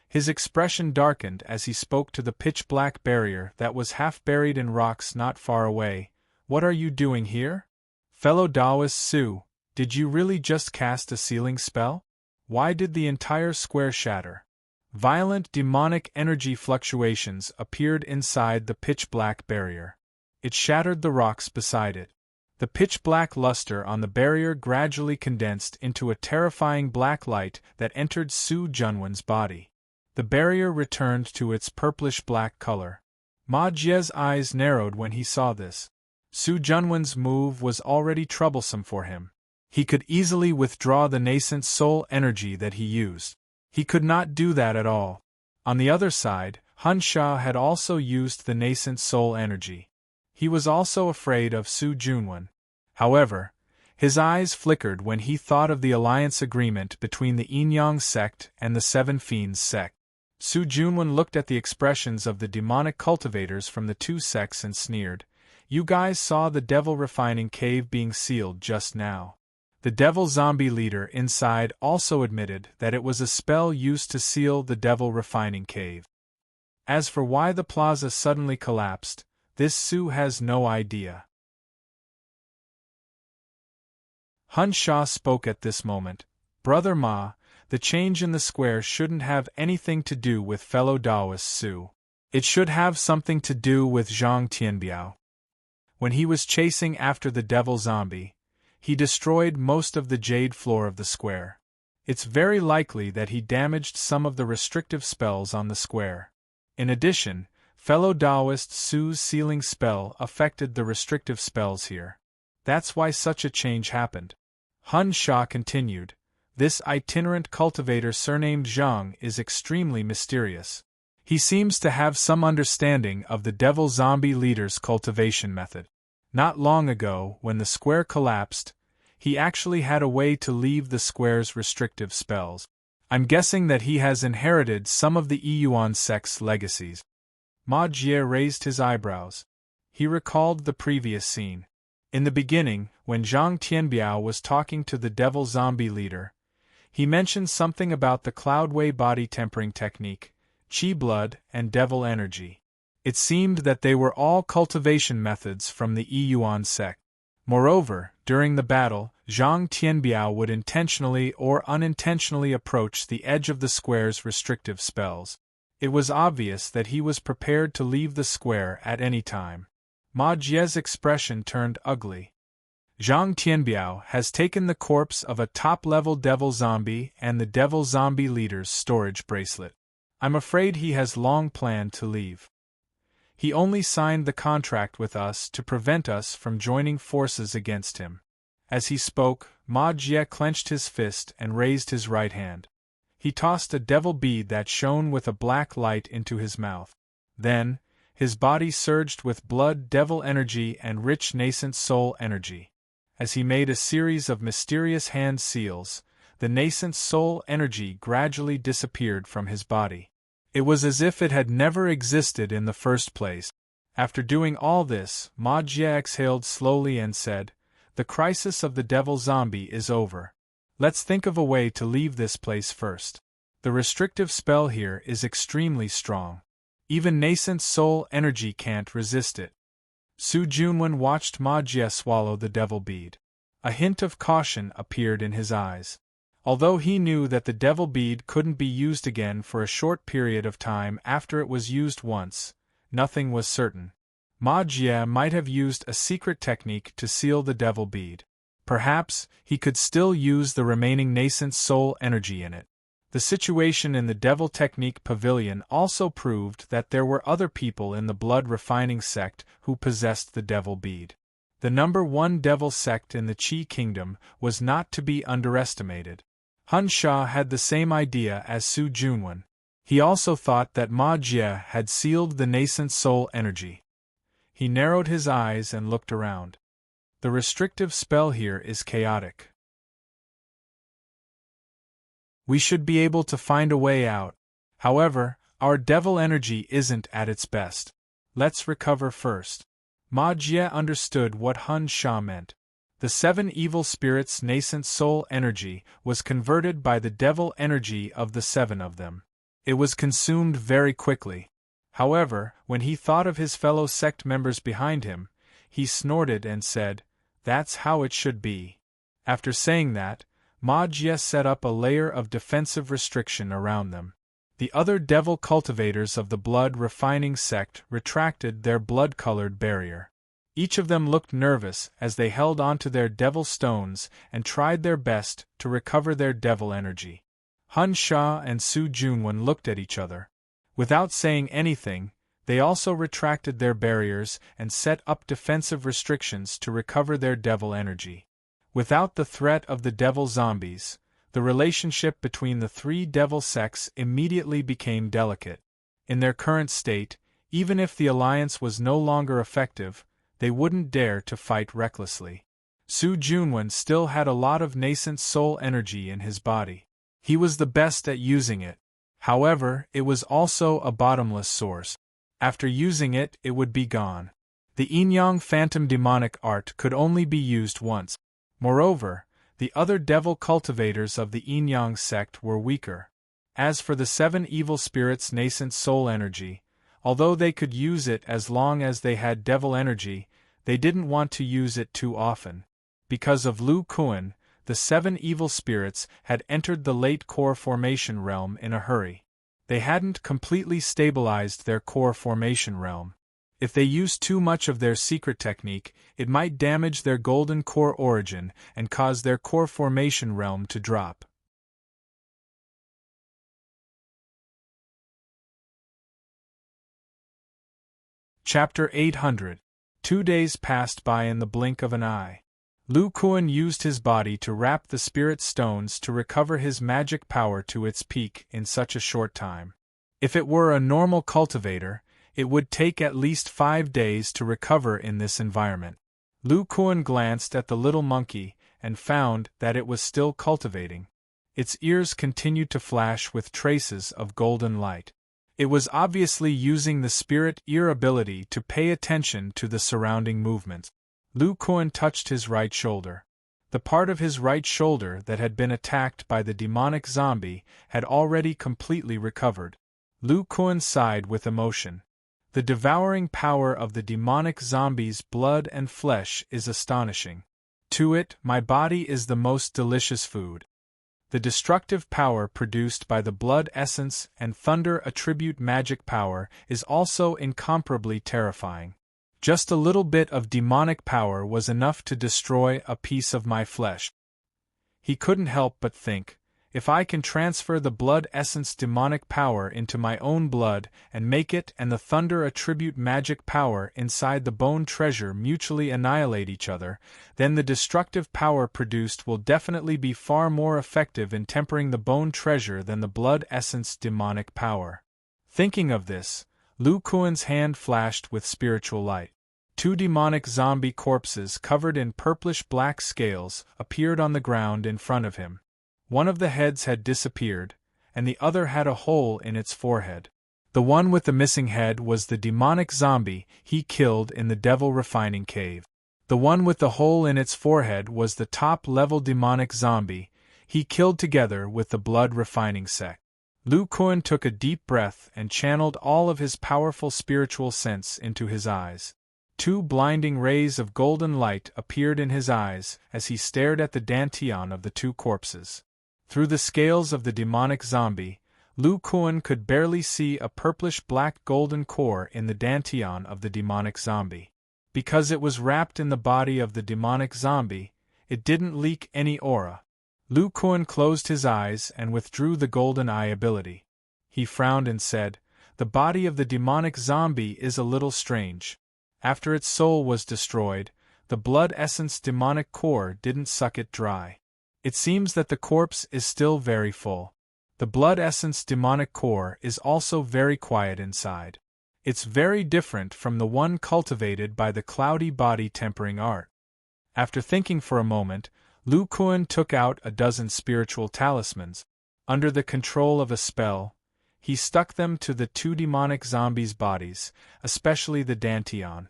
His expression darkened as he spoke to the pitch-black barrier that was half buried in rocks not far away. "What are you doing here? Fellow Taoist Su, did you really just cast a sealing spell? Why did the entire square shatter?" Violent demonic energy fluctuations appeared inside the pitch-black barrier. It shattered the rocks beside it. The pitch-black luster on the barrier gradually condensed into a terrifying black light that entered Su Junwen's body. The barrier returned to its purplish-black color. Ma Jie's eyes narrowed when he saw this. Su Junwen's move was already troublesome for him. He could easily withdraw the nascent soul energy that he used. He could not do that at all. On the other side, Hun Sha had also used the nascent soul energy. He was also afraid of Su Junwen. However, his eyes flickered when he thought of the alliance agreement between the Yin-Yang sect and the Seven Fiends sect. Su Junwen looked at the expressions of the demonic cultivators from the two sects and sneered. "You guys saw the devil refining cave being sealed just now. The devil zombie leader inside also admitted that it was a spell used to seal the devil refining cave. As for why the plaza suddenly collapsed, this Sue has no idea. Hun Sha spoke at this moment. Brother Ma, the change in the square shouldn't have anything to do with fellow Taoist Sue. It should have something to do with Zhang Tianbiao. When he was chasing after the devil zombie, he destroyed most of the jade floor of the square. It's very likely that he damaged some of the restrictive spells on the square. In addition, fellow Taoist Sue's sealing spell affected the restrictive spells here. That's why such a change happened. Hun Sha continued, this itinerant cultivator surnamed Zhang is extremely mysterious. He seems to have some understanding of the devil zombie leader's cultivation method. Not long ago, when the square collapsed, he actually had a way to leave the square's restrictive spells. I'm guessing that he has inherited some of the Yuan sect's legacies. Ma Jie raised his eyebrows. He recalled the previous scene. In the beginning, when Zhang Tianbiao was talking to the devil zombie leader, he mentioned something about the Cloudway body tempering technique, Qi blood, and devil energy. It seemed that they were all cultivation methods from the Yuan sect. Moreover, during the battle, Zhang Tianbiao would intentionally or unintentionally approach the edge of the square's restrictive spells. It was obvious that he was prepared to leave the square at any time. Ma Jie's expression turned ugly. Zhang Tianbiao has taken the corpse of a top-level devil zombie and the devil zombie leader's storage bracelet. I'm afraid he has long planned to leave. He only signed the contract with us to prevent us from joining forces against him. As he spoke, Ma Jie clenched his fist and raised his right hand. He tossed a devil bead that shone with a black light into his mouth. Then, his body surged with blood, devil energy, and rich nascent soul energy. As he made a series of mysterious hand seals, the nascent soul energy gradually disappeared from his body. It was as if it had never existed in the first place. After doing all this, Ma Jie exhaled slowly and said, "The crisis of the devil zombie is over. Let's think of a way to leave this place first. The restrictive spell here is extremely strong. Even nascent soul energy can't resist it." Su Junwen watched Ma Jie swallow the devil bead. A hint of caution appeared in his eyes. Although he knew that the devil bead couldn't be used again for a short period of time after it was used once, nothing was certain. Ma Jie might have used a secret technique to seal the devil bead. Perhaps he could still use the remaining nascent soul energy in it. The situation in the Devil Technique Pavilion also proved that there were other people in the blood refining sect who possessed the devil bead. The number 1 devil sect in the Qi Kingdom was not to be underestimated. Hun Sha had the same idea as Su Junwen. He also thought that Ma Jie had sealed the nascent soul energy. He narrowed his eyes and looked around. The restrictive spell here is chaotic. We should be able to find a way out. However, our devil energy isn't at its best. Let's recover first. Ma Jie understood what Hun Sha meant. The 7 evil spirits' nascent soul energy was converted by the devil energy of the 7 of them. It was consumed very quickly. However, when he thought of his fellow sect members behind him, he snorted and said, "That's how it should be." After saying that, Ma Jie set up a layer of defensive restriction around them. The other devil cultivators of the blood refining sect retracted their blood-colored barrier. Each of them looked nervous as they held onto their devil stones and tried their best to recover their devil energy. Hun Sha and Su Junwen looked at each other. Without saying anything, they also retracted their barriers and set up defensive restrictions to recover their devil energy. Without the threat of the devil zombies, the relationship between the 3 devil sects immediately became delicate. In their current state, even if the alliance was no longer effective, they wouldn't dare to fight recklessly. Su Junwen still had a lot of nascent soul energy in his body. He was the best at using it. However, it was also a bottomless source. After using it, it would be gone. The Yin-Yang Phantom demonic art could only be used once. Moreover, The other devil cultivators of the yin-yang sect were weaker. As for the 7 evil spirits' nascent soul energy, although they could use it as long as they had devil energy, they didn't want to use it too often. Because of Lu Kuan, the 7 evil spirits had entered the late core formation realm in a hurry. They hadn't completely stabilized their core formation realm. If they used too much of their secret technique, it might damage their golden core origin and cause their core formation realm to drop. Chapter 800. 2 days passed by in the blink of an eye. Lu Kuan used his body to wrap the spirit stones to recover his magic power to its peak in such a short time. If it were a normal cultivator, it would take at least 5 days to recover in this environment. Lu Kuan glanced at the little monkey and found that it was still cultivating. Its ears continued to flash with traces of golden light. It was obviously using the spirit ear ability to pay attention to the surrounding movements. Lu Kuan touched his right shoulder. The part of his right shoulder that had been attacked by the demonic zombie had already completely recovered. Lu Kuan sighed with emotion. The devouring power of the demonic zombie's blood and flesh is astonishing. To it, my body is the most delicious food. The destructive power produced by the blood essence and thunder attribute magic power is also incomparably terrifying. Just a little bit of demonic power was enough to destroy a piece of my flesh. He couldn't help but think, if I can transfer the blood essence demonic power into my own blood and make it and the thunder attribute magic power inside the bone treasure mutually annihilate each other, then the destructive power produced will definitely be far more effective in tempering the bone treasure than the blood essence demonic power. Thinking of this, Lu Kuan's hand flashed with spiritual light. 2 demonic zombie corpses covered in purplish-black scales appeared on the ground in front of him. One of the heads had disappeared, and the other had a hole in its forehead. The one with the missing head was the demonic zombie he killed in the devil refining cave. The one with the hole in its forehead was the top-level demonic zombie he killed together with the blood refining sect. Lu Kuan took a deep breath and channeled all of his powerful spiritual sense into his eyes. 2 blinding rays of golden light appeared in his eyes as he stared at the dantian of the 2 corpses. Through the scales of the demonic zombie, Lu Kuan could barely see a purplish-black golden core in the dantian of the demonic zombie. Because it was wrapped in the body of the demonic zombie, it didn't leak any aura. Lu Kuan closed his eyes and withdrew the golden eye ability. He frowned and said, "The body of the demonic zombie is a little strange. After its soul was destroyed, the blood essence demonic core didn't suck it dry. It seems that the corpse is still very full. The blood essence demonic core is also very quiet inside. It's very different from the one cultivated by the cloudy body tempering art." After thinking for a moment, Lu Kuan took out a dozen spiritual talismans. Under the control of a spell, he stuck them to the 2 demonic zombies' bodies, especially the dantian.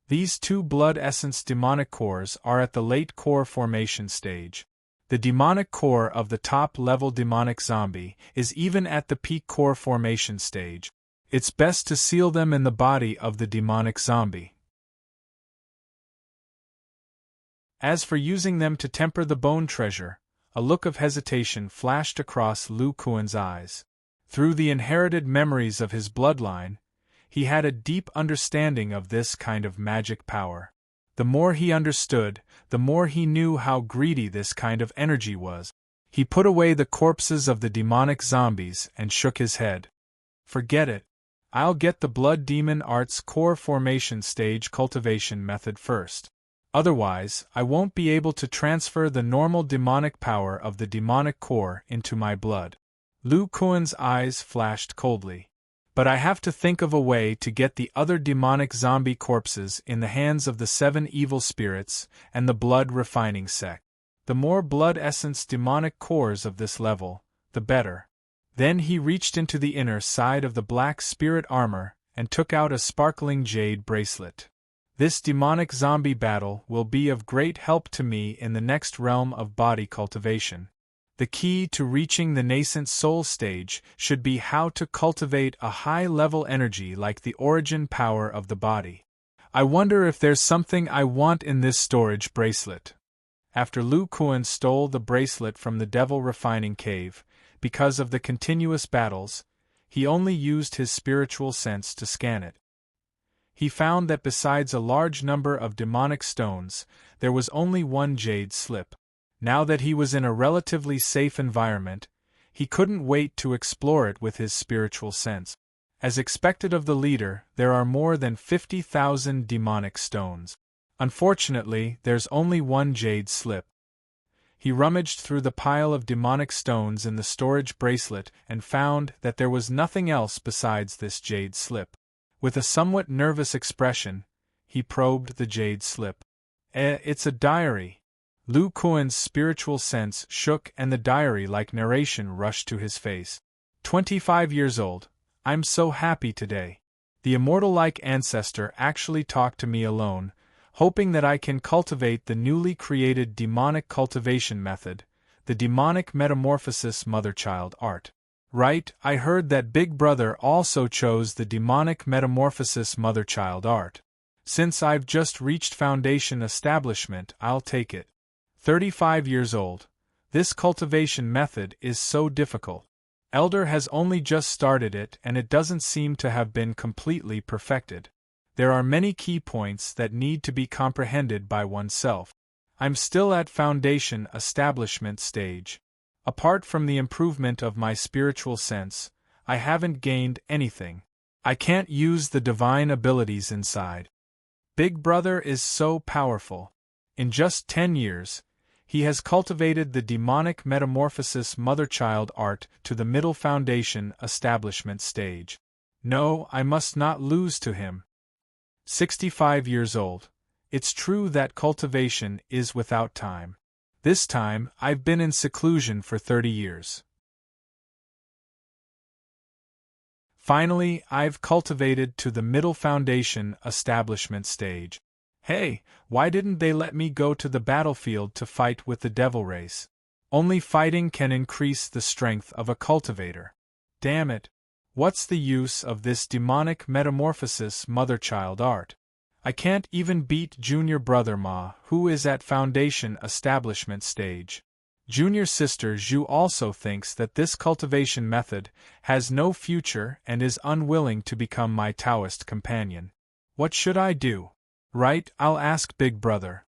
These 2 blood essence demonic cores are at the late core formation stage. The demonic core of the top-level demonic zombie is even at the peak core formation stage. It's best to seal them in the body of the demonic zombie. As for using them to temper the bone treasure, a look of hesitation flashed across Lu Kuan's eyes. Through the inherited memories of his bloodline, he had a deep understanding of this kind of magic power. The more he understood, the more he knew how greedy this kind of energy was. He put away the corpses of the demonic zombies and shook his head. "Forget it. I'll get the blood demon art's core formation stage cultivation method first. Otherwise, I won't be able to transfer the normal demonic power of the demonic core into my blood." Lu Kuan's eyes flashed coldly. "But I have to think of a way to get the other demonic zombie corpses in the hands of the 7 evil spirits and the blood refining sect. The more blood essence demonic cores of this level, the better." Then he reached into the inner side of the black spirit armor and took out a sparkling jade bracelet. This demonic zombie battle will be of great help to me in the next realm of body cultivation. The key to reaching the nascent soul stage should be how to cultivate a high-level energy like the origin power of the body. I wonder if there's something I want in this storage bracelet. After Lu Kuan stole the bracelet from the Devil Refining Cave, because of the continuous battles, he only used his spiritual sense to scan it. He found that besides a large number of demonic stones, there was only one jade slip. Now that he was in a relatively safe environment, he couldn't wait to explore it with his spiritual sense. As expected of the leader, there are more than 50,000 demonic stones. Unfortunately, there's only one jade slip. He rummaged through the pile of demonic stones in the storage bracelet and found that there was nothing else besides this jade slip. With a somewhat nervous expression, he probed the jade slip. It's a diary. Lu Kuan's spiritual sense shook and the diary-like narration rushed to his face. 25 years old. I'm so happy today. The immortal-like ancestor actually talked to me alone, hoping that I can cultivate the newly created demonic cultivation method, the demonic metamorphosis mother-child art. Right, I heard that Big Brother also chose the demonic metamorphosis mother-child art. Since I've just reached foundation establishment, I'll take it. 35 years old. This cultivation method is so difficult. Elder has only just started it and it doesn't seem to have been completely perfected. There are many key points that need to be comprehended by oneself. I'm still at foundation establishment stage. Apart from the improvement of my spiritual sense, I haven't gained anything. I can't use the divine abilities inside. Big Brother is so powerful. In just 10 years, he has cultivated the demonic metamorphosis mother-child art to the middle foundation establishment stage. No, I must not lose to him. 65 years old. It's true that cultivation is without time. This time, I've been in seclusion for 30 years. Finally, I've cultivated to the middle foundation establishment stage. Hey, why didn't they let me go to the battlefield to fight with the devil race? Only fighting can increase the strength of a cultivator. Damn it. What's the use of this demonic metamorphosis mother-child art? I can't even beat Junior Brother Ma, who is at foundation establishment stage. Junior Sister Zhu also thinks that this cultivation method has no future and is unwilling to become my Taoist companion. What should I do? Right, I'll ask Big Brother.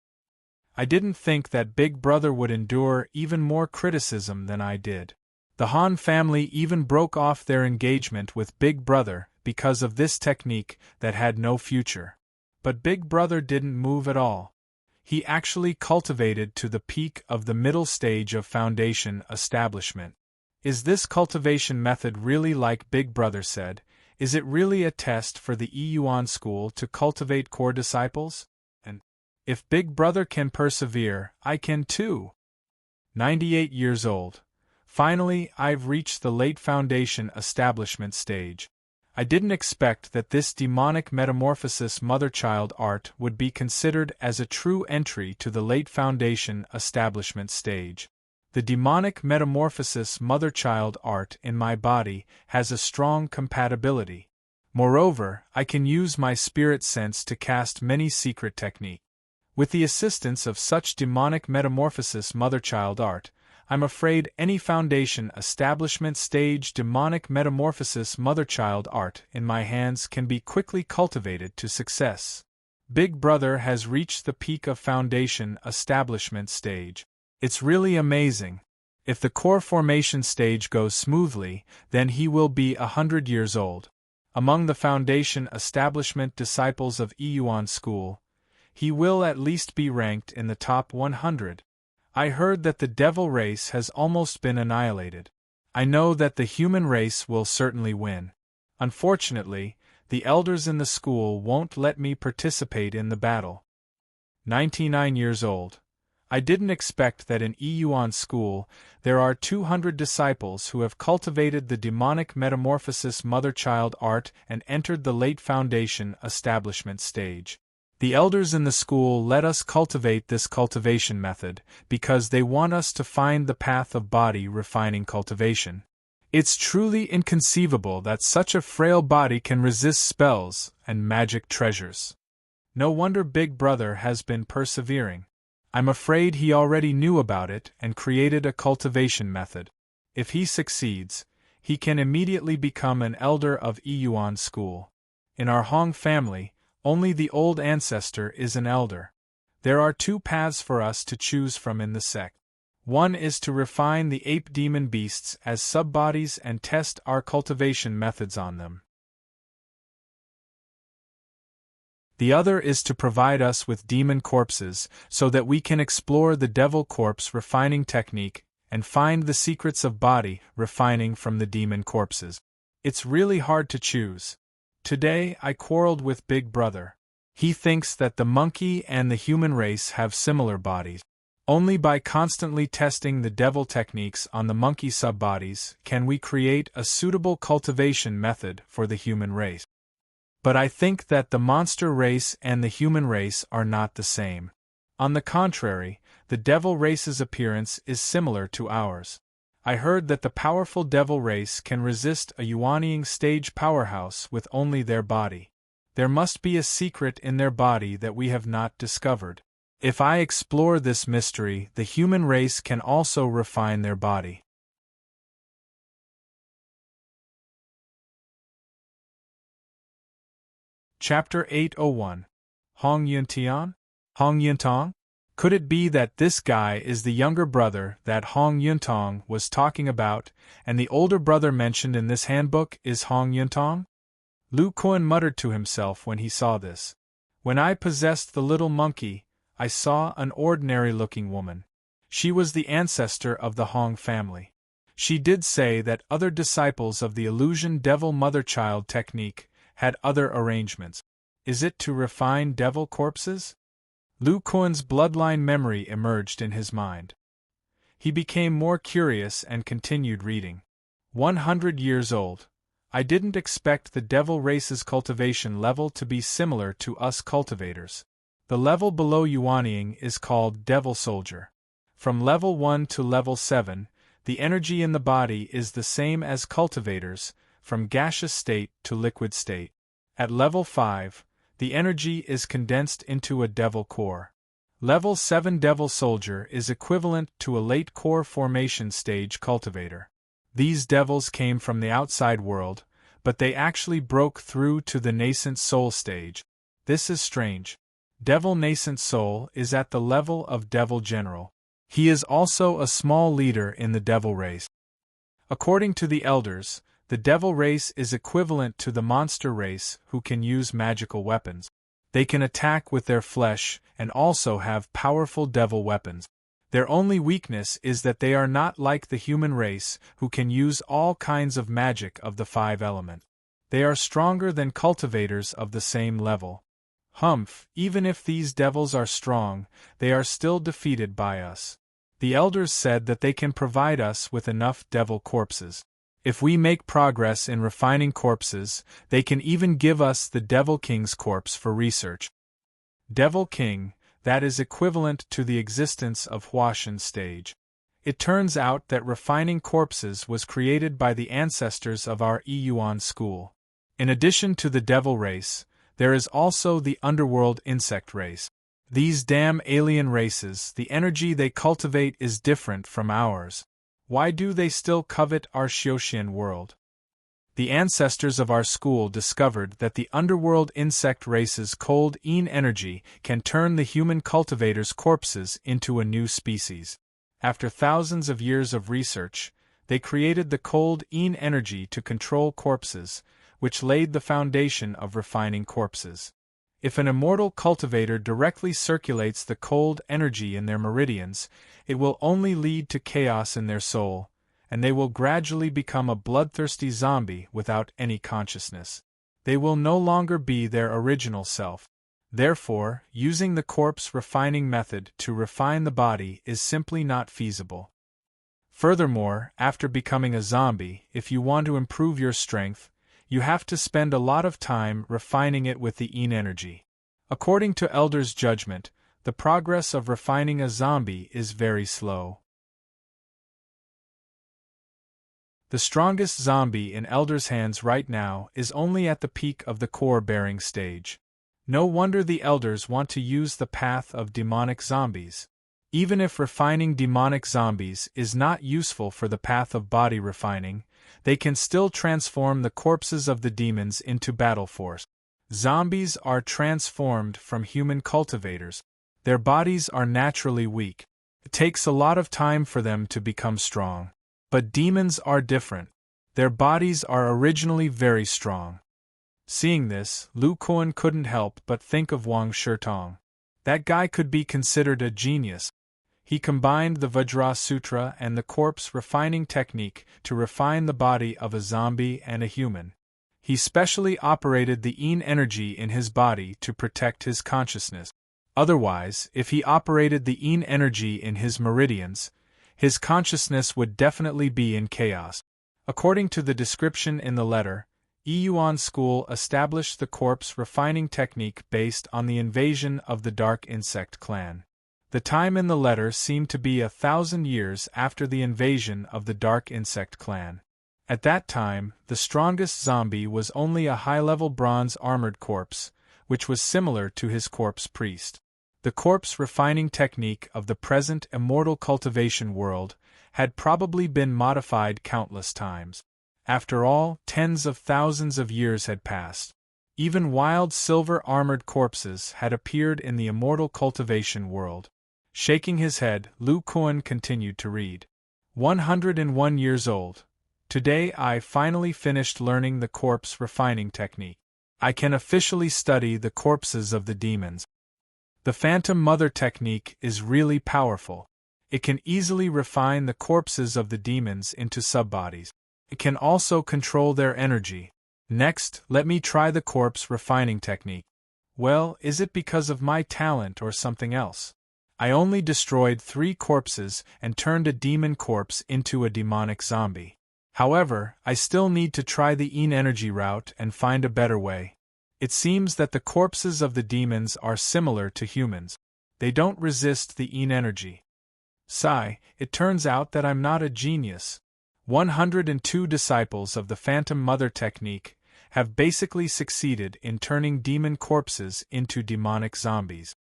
I didn't think that Big Brother would endure even more criticism than I did. The Han family even broke off their engagement with Big Brother because of this technique that had no future. But Big Brother didn't move at all. He actually cultivated to the peak of the middle stage of foundation establishment. Is this cultivation method really like Big Brother said? Is it really a test for the Yuan school to cultivate core disciples? And if Big Brother can persevere, I can too. 98 years old. Finally, I've reached the late foundation establishment stage. I didn't expect that this demonic metamorphosis mother-child art would be considered as a true entry to the late foundation establishment stage. The demonic metamorphosis mother-child art in my body has a strong compatibility. Moreover, I can use my spirit sense to cast many secret techniques. With the assistance of such demonic metamorphosis mother-child art, I'm afraid any foundation establishment stage demonic metamorphosis mother-child art in my hands can be quickly cultivated to success. Big Brother has reached the peak of foundation establishment stage. It's really amazing. If the core formation stage goes smoothly, then he will be 100 years old. Among the foundation establishment disciples of Yuan school, he will at least be ranked in the top 100. I heard that the devil race has almost been annihilated. I know that the human race will certainly win. Unfortunately, the elders in the school won't let me participate in the battle. 99 years old. I didn't expect that in Yuan school there are 200 disciples who have cultivated the demonic metamorphosis mother-child art and entered the late foundation establishment stage. The elders in the school let us cultivate this cultivation method because they want us to find the path of body refining cultivation. It's truly inconceivable that such a frail body can resist spells and magic treasures. No wonder Big Brother has been persevering. I'm afraid he already knew about it and created a cultivation method. If he succeeds, he can immediately become an elder of Yuan school. In our Hong family, only the old ancestor is an elder. There are two paths for us to choose from in the sect. One is to refine the ape demon beasts as sub-bodies and test our cultivation methods on them. The other is to provide us with demon corpses so that we can explore the devil corpse refining technique and find the secrets of body refining from the demon corpses. It's really hard to choose. Today I quarreled with Big Brother. He thinks that the monkey and the human race have similar bodies. Only by constantly testing the devil techniques on the monkey sub-bodies can we create a suitable cultivation method for the human race. But I think that the monster race and the human race are not the same. On the contrary, the devil race's appearance is similar to ours. I heard that the powerful devil race can resist a Yuanying stage powerhouse with only their body. There must be a secret in their body that we have not discovered. If I explore this mystery, the human race can also refine their body. Chapter 801. Hong Yuntian? Hong Yuntong? Could it be that this guy is the younger brother that Hong Yuntong was talking about, and the older brother mentioned in this handbook is Hong Yuntong? Lu Kuan muttered to himself when he saw this. When I possessed the little monkey, I saw an ordinary-looking woman. She was the ancestor of the Hong family. She did say that other disciples of the illusion devil mother-child technique had other arrangements. Is it to refine devil corpses? Lu Kuan's bloodline memory emerged in his mind. He became more curious and continued reading. 100 years old. I didn't expect the devil race's cultivation level to be similar to us cultivators. The level below Yuanying is called Devil Soldier. From level 1 to level 7, the energy in the body is the same as cultivators, from gaseous state to liquid state. At level 5, the energy is condensed into a devil core. Level 7 Devil Soldier is equivalent to a late core formation stage cultivator. These devils came from the outside world, but they actually broke through to the nascent soul stage. This is strange. Devil Nascent Soul is at the level of Devil General. He is also a small leader in the Devil race. According to the elders, the Devil race is equivalent to the monster race who can use magical weapons. They can attack with their flesh and also have powerful devil weapons. Their only weakness is that they are not like the human race who can use all kinds of magic of the 5 elements. They are stronger than cultivators of the same level. Humph, even if these devils are strong, they are still defeated by us. The elders said that they can provide us with enough devil corpses. If we make progress in refining corpses, they can even give us the Devil King's corpse for research. Devil King, that is equivalent to the existence of Huashan stage. It turns out that refining corpses was created by the ancestors of our Yuan school. In addition to the devil race, there is also the underworld insect race. These damn alien races, the energy they cultivate is different from ours. Why do they still covet our Xiuxian world? The ancestors of our school discovered that the underworld insect race's cold Yin energy can turn the human cultivators' corpses into a new species. After thousands of years of research, they created the cold Yin energy to control corpses, which laid the foundation of refining corpses. If an immortal cultivator directly circulates the cold energy in their meridians, it will only lead to chaos in their soul, and they will gradually become a bloodthirsty zombie without any consciousness. They will no longer be their original self. Therefore, using the corpse refining method to refine the body is simply not feasible. Furthermore, after becoming a zombie, if you want to improve your strength, you have to spend a lot of time refining it with the Yin energy. According to Elder's judgment, the progress of refining a zombie is very slow. The strongest zombie in Elder's hands right now is only at the peak of the core-bearing stage. No wonder the Elders want to use the path of demonic zombies. Even if refining demonic zombies is not useful for the path of body refining, they can still transform the corpses of the demons into battle force. Zombies are transformed from human cultivators. Their bodies are naturally weak. It takes a lot of time for them to become strong. But demons are different. Their bodies are originally very strong. Seeing this, Lu Kuan couldn't help but think of Wang Shitong. That guy could be considered a genius. He combined the Vajra Sutra and the corpse refining technique to refine the body of a zombie and a human. He specially operated the yin energy in his body to protect his consciousness. Otherwise, if he operated the yin energy in his meridians, his consciousness would definitely be in chaos. According to the description in the letter, Yuan School established the corpse refining technique based on the invasion of the Dark Insect clan. The time in the letter seemed to be 1,000 years after the invasion of the Dark Insect clan. At that time, the strongest zombie was only a high-level bronze armored corpse, which was similar to his corpse priest. The corpse refining technique of the present immortal cultivation world had probably been modified countless times. After all, tens of thousands of years had passed. Even wild silver-armored corpses had appeared in the immortal cultivation world. Shaking his head, Lu Kuan continued to read. 101 years old. Today I finally finished learning the corpse refining technique. I can officially study the corpses of the demons. The Phantom Mother technique is really powerful. It can easily refine the corpses of the demons into subbodies. It can also control their energy. Next, let me try the corpse refining technique. Well, is it because of my talent or something else? I only destroyed 3 corpses and turned a demon corpse into a demonic zombie. However, I still need to try the yin energy route and find a better way. It seems that the corpses of the demons are similar to humans. They don't resist the yin energy. Sigh, it turns out that I'm not a genius. 102 disciples of the Phantom Mother technique have basically succeeded in turning demon corpses into demonic zombies.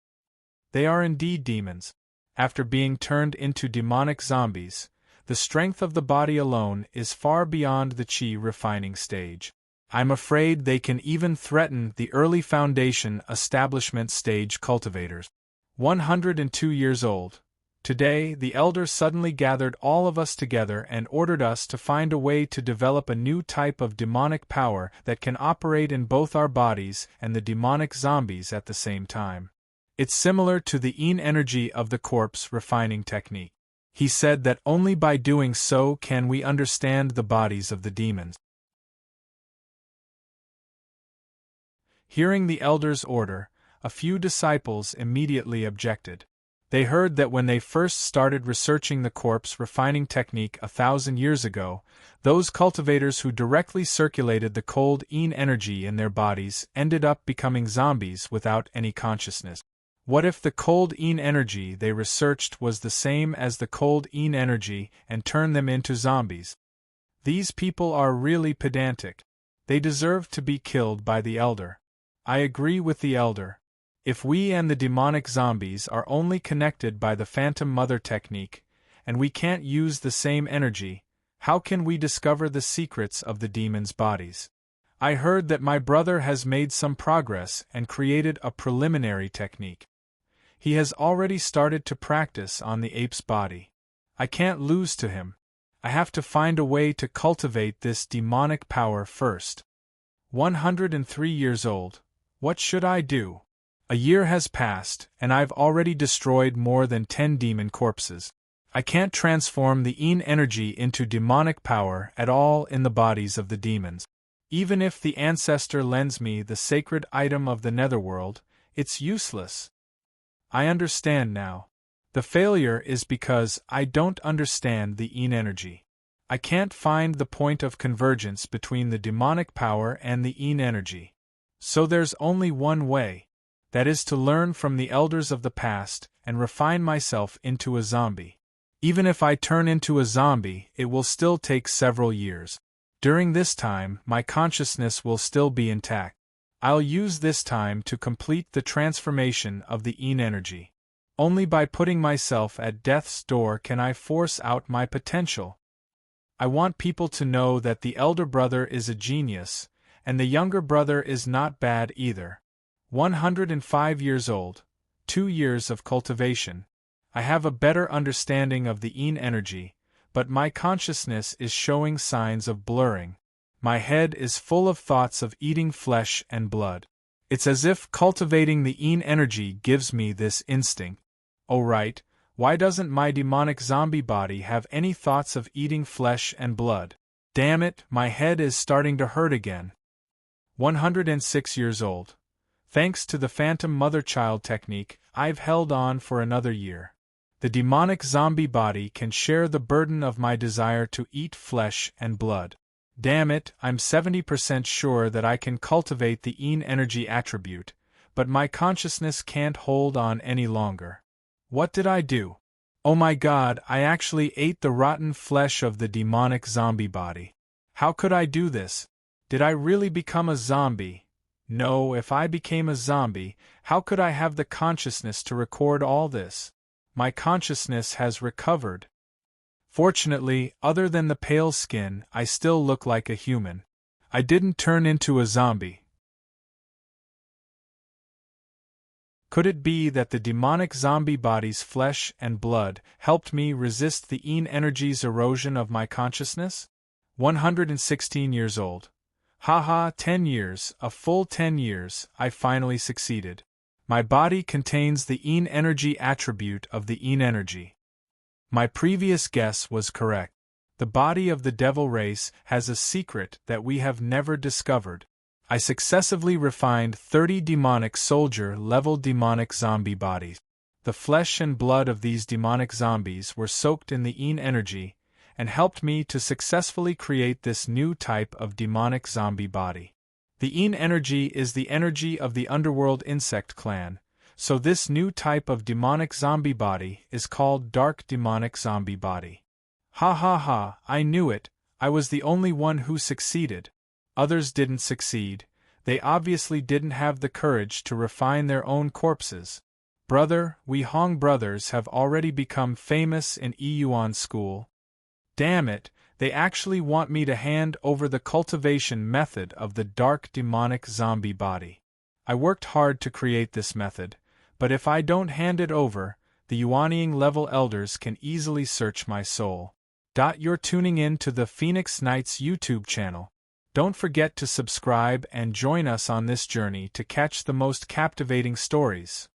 They are indeed demons. After being turned into demonic zombies, the strength of the body alone is far beyond the chi refining stage. I'm afraid they can even threaten the early foundation establishment stage cultivators. 102 years old. Today, the Elder suddenly gathered all of us together and ordered us to find a way to develop a new type of demonic power that can operate in both our bodies and the demonic zombies at the same time. It's similar to the yin energy of the corpse refining technique. He said that only by doing so can we understand the bodies of the demons. Hearing the Elder's order, a few disciples immediately objected. They heard that when they first started researching the corpse refining technique 1,000 years ago, those cultivators who directly circulated the cold yin energy in their bodies ended up becoming zombies without any consciousness. What if the cold yin energy they researched was the same as the cold yin energy and turned them into zombies? These people are really pedantic. They deserve to be killed by the Elder. I agree with the Elder. If we and the demonic zombies are only connected by the Phantom Mother technique, and we can't use the same energy, how can we discover the secrets of the demons' bodies? I heard that my brother has made some progress and created a preliminary technique. He has already started to practice on the ape's body. I can't lose to him. I have to find a way to cultivate this demonic power first. 103 years old. What should I do? A year has passed, and I've already destroyed more than 10 demon corpses. I can't transform the yin energy into demonic power at all in the bodies of the demons. Even if the Ancestor lends me the sacred item of the netherworld, it's useless. I understand now. The failure is because I don't understand the yin energy. I can't find the point of convergence between the demonic power and the yin energy. So there's only one way. that is to learn from the elders of the past and refine myself into a zombie. Even if I turn into a zombie, it will still take several years. During this time, my consciousness will still be intact. I'll use this time to complete the transformation of the Yin energy. Only by putting myself at death's door can I force out my potential. I want people to know that the elder brother is a genius, and the younger brother is not bad either. 105 years old, 2 years of cultivation. I have a better understanding of the Yin energy, but my consciousness is showing signs of blurring. My head is full of thoughts of eating flesh and blood. It's as if cultivating the Yin energy gives me this instinct. Oh right, why doesn't my demonic zombie body have any thoughts of eating flesh and blood? Damn it, my head is starting to hurt again. 106 years old. Thanks to the phantom mother-child technique, I've held on for another year. The demonic zombie body can share the burden of my desire to eat flesh and blood. Damn it, I'm 70% sure that I can cultivate the Yin energy attribute, but my consciousness can't hold on any longer. What did I do? Oh my God, I actually ate the rotten flesh of the demonic zombie body. How could I do this? Did I really become a zombie? No, if I became a zombie, how could I have the consciousness to record all this? My consciousness has recovered. Fortunately, other than the pale skin, I still look like a human. I didn't turn into a zombie. Could it be that the demonic zombie body's flesh and blood helped me resist the Yin energy's erosion of my consciousness? 116 years old. Haha, 10 years, a full 10 years, I finally succeeded. My body contains the Yin energy attribute of the Yin energy. My previous guess was correct. The body of the devil race has a secret that we have never discovered. I successively refined 30 demonic soldier-level demonic zombie bodies. The flesh and blood of these demonic zombies were soaked in the Yin energy, and helped me to successfully create this new type of demonic zombie body. The Yin energy is the energy of the underworld insect clan, so this new type of demonic zombie body is called dark demonic zombie body. Ha ha ha, I knew it, I was the only one who succeeded. Others didn't succeed, they obviously didn't have the courage to refine their own corpses. Brother, we Hong brothers have already become famous in Yuan school. Damn it, they actually want me to hand over the cultivation method of the dark demonic zombie body. I worked hard to create this method, but if I don't hand it over, the Yuanying level elders can easily search my soul. You're tuning in to the Phoenix Knights YouTube channel. Don't forget to subscribe and join us on this journey to catch the most captivating stories.